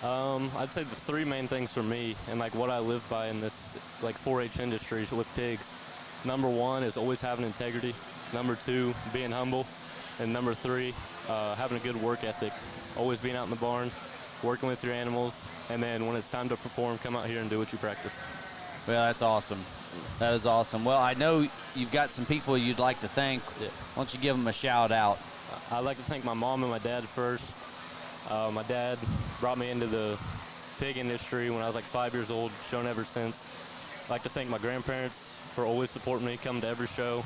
O: I'd say the 3 main things for me and like what I live by in this like 4-H industry with pigs. Number 1 is always having integrity. Number 2, being humble. And number 3, having a good work ethic. Always being out in the barn, working with your animals, and then when it's time to perform, come out here and do what you practice.
A: Well, that's awesome. That is awesome. Well, I know you've got some people you'd like to thank.
O: Yeah.
A: Why don't you give them a shout out?
O: I'd like to thank my mom and my dad first. My dad brought me into the pig industry when I was like 5 years old, shown ever since. I'd like to thank my grandparents for always supporting me, coming to every show,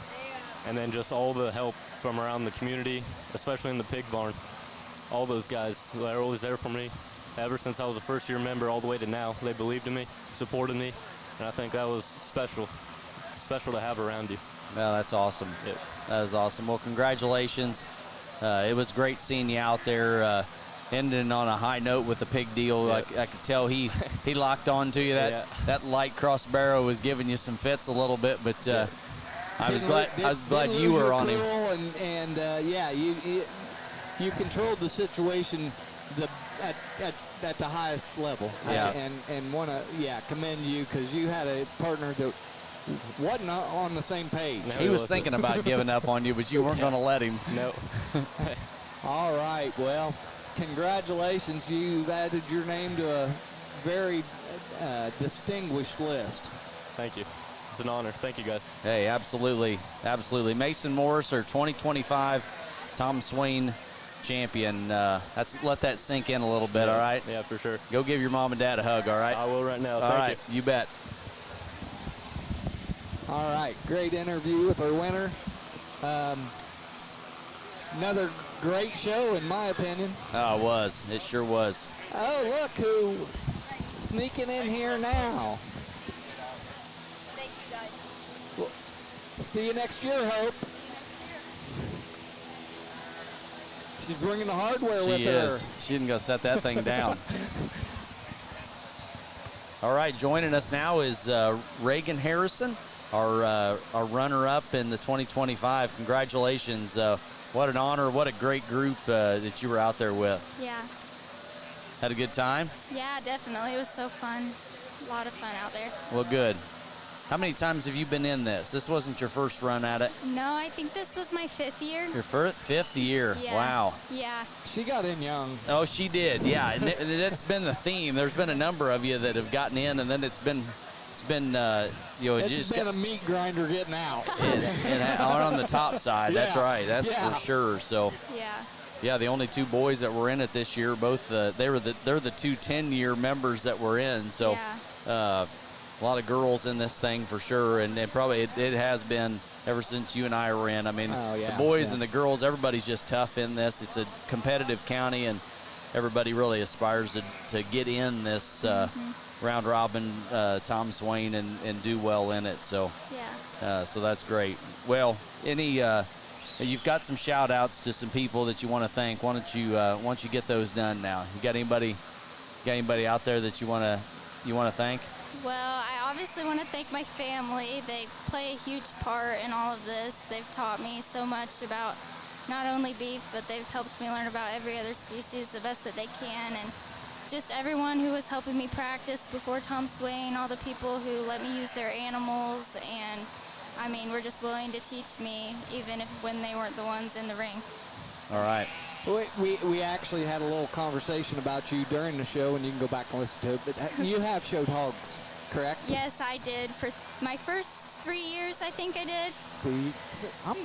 O: and then just all the help from around the community, especially in the pig barn. All those guys, they're always there for me. Ever since I was a first-year member all the way to now, they believed in me, supported me, and I think that was special to have around you.
A: Well, that's awesome.
O: Yep.
A: That is awesome. Well, congratulations. It was great seeing you out there, ending on a high note with the pig deal.
O: Yep.
A: I could tell he locked on to you. That light cross barrow was giving you some fits a little bit, but I was glad you were on him.
C: You controlled the situation at the highest level.
A: Yeah.
C: And want to commend you because you had a partner that wasn't on the same page.
A: No, he was thinking about giving up on you, but you weren't going to let him.
O: No.
C: All right. Well, congratulations. You've added your name to a very distinguished list.
O: Thank you. It's an honor. Thank you, guys.
A: Hey, absolutely. Absolutely. Mason Morris, our 2025 Tom Swain champion. Let that sink in a little bit, all right?
O: Yeah, for sure.
A: Go give your mom and dad a hug, all right?
O: I will right now.
A: All right, you bet.
C: All right, great interview with our winner. Another great show, in my opinion.
A: Oh, it was. It sure was.
C: Oh, look who sneaking in here now.
J: Thank you, guys.
C: Well, see you next year, Hope. She's bringing the hardware with her.
A: She didn't go set that thing down. All right, joining us now is Reagan Harrison, our runner-up in the 2025. Congratulations. What an honor. What a great group that you were out there with.
H: Yeah.
A: Had a good time?
H: Yeah, definitely. It was so fun. A lot of fun out there.
A: Well, good. How many times have you been in this? This wasn't your first run at it?
H: No, I think this was my 5th year.
A: Your fifth year?
H: Yeah.
A: Wow.
H: Yeah.
C: She got in young.
A: Oh, she did, yeah. And that's been the theme. There's been a number of you that have gotten in, and then it's been
C: It's been a meat grinder getting out.
A: and on the top side.
C: Yeah.
A: That's right. That's
C: Yeah.
A: for sure. So. Yeah, the only two boys that were in it this year, both they're the two 10-year members that were in. So a lot of girls in this thing for sure, and probably it has been ever since you and I were in. I mean, the boys and the girls, everybody's just tough in this. It's a competitive county, and everybody really aspires to get in this round robin Tom Swain and do well in it. So so that's great. Well, you've got some shout outs to some people that you want to thank. Why don't you get those done now? You got anybody out there that you want to thank?
H: Well, I obviously want to thank my family. They play a huge part in all of this. They've taught me so much about not only beef, but they've helped me learn about every other species the best that they can. And just everyone who was helping me practice before Tom Swain, all the people who let me use their animals, and I mean, were just willing to teach me even when they weren't the ones in the ring.
A: All right.
C: We actually had a little conversation about you during the show, and you can go back and listen to it. But you have showed hogs, correct?
H: Yes, I did. For my first 3 years, I think I did.
C: See, I'm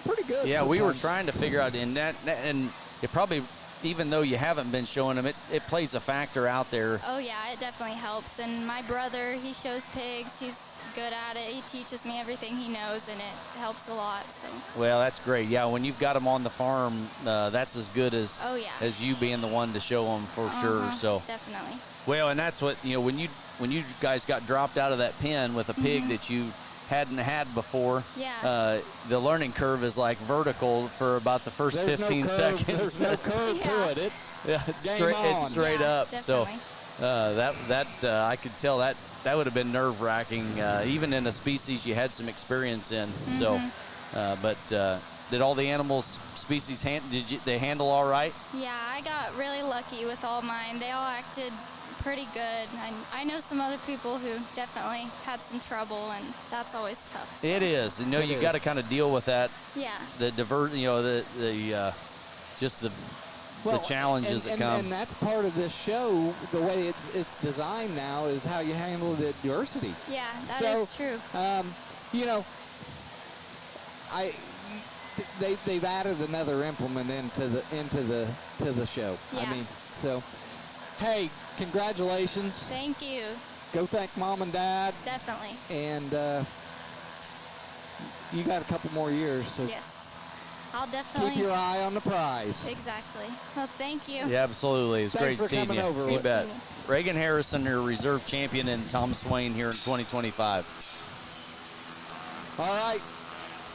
C: pretty good.
A: Yeah,
C: sometimes.
A: we were trying to figure out, and it probably, even though you haven't been showing them, it plays a factor out there.
H: Oh yeah, it definitely helps. And my brother, he shows pigs. He's good at it. He teaches me everything he knows, and it helps a lot. So.
A: Well, that's great. Yeah, when you've got them on the farm, that's as good as as you being the one to show them for sure. So
H: definitely.
A: Well, and that's what when you guys got dropped out of that pen with a pig that you hadn't had before.
H: Yeah.
A: The learning curve is like vertical for about the first 15 seconds.
C: There's no curve to it. It's
A: it's straight up.
H: Definitely.
A: So I could tell that would have been nerve-wracking, even in a species you had some experience in. So, but did all the animals species they handle all right?
H: Yeah, I got really lucky with all mine. They all acted pretty good. I know some other people who definitely had some trouble, and that's always tough. So.
A: It is. You've got to kind of deal with that.
H: Yeah.
A: The the challenges that come.
C: And that's part of this show. The way it's designed now is how you handle the adversity.
H: Yeah, that is true.
C: They've added another implement into the show.
H: Yeah.
C: I mean, so hey, congratulations.
H: Thank you.
C: Go thank Mom and Dad.
H: Definitely.
C: And you got a couple more years. So
H: yes. I'll definitely
C: keep your eye on the prize.
H: Exactly. Well, thank you.
A: Yeah, absolutely. It's great
C: for
A: seeing
C: coming
A: you.
C: over.
A: You bet. Reagan Harrison, your reserve champion, and Tom Swain here in 2025.
C: All right,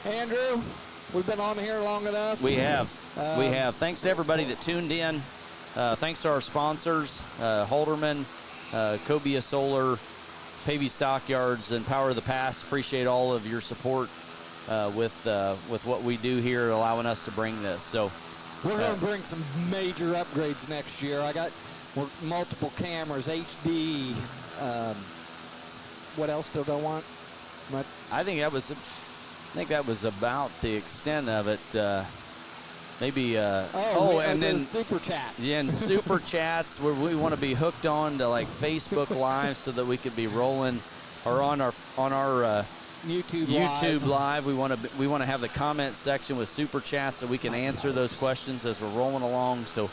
C: Andrew, we've been on here long enough.
A: We have. Thanks to everybody that tuned in. Thanks to our sponsors, Holderman, Cobia Solar, Pavey Stockyards, and Power of the Pass. Appreciate all of your support with what we do here, allowing us to bring this. So
C: we're going to bring some major upgrades next year. I got multiple cameras, HD. What else did I want?
A: I think that was about the extent of it. Maybe. And then
C: super chat.
A: Yeah, and super chats where we want to be hooked on to like Facebook Live so that we could be rolling, or on our YouTube Live. We want to have the comment section with super chats so we can answer those questions as we're rolling along. So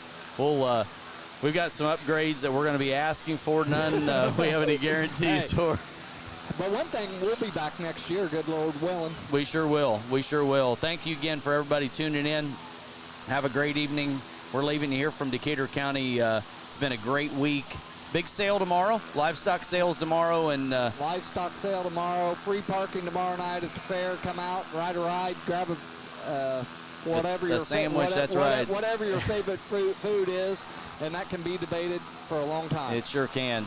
A: we've got some upgrades that we're going to be asking for. None we have any guarantees for.
C: But one thing, we'll be back next year, good Lord willing.
A: We sure will. We sure will. Thank you again for everybody tuning in. Have a great evening. We're leaving here from Decatur County. It's been a great week. Big sale tomorrow, livestock sales tomorrow, and
C: livestock sale tomorrow, free parking tomorrow night at the fair. Come out, ride a ride, grab a whatever
A: a
C: your
A: sandwich. That's right.
C: Whatever your favorite food is, and that can be debated for a long time.
A: It sure can.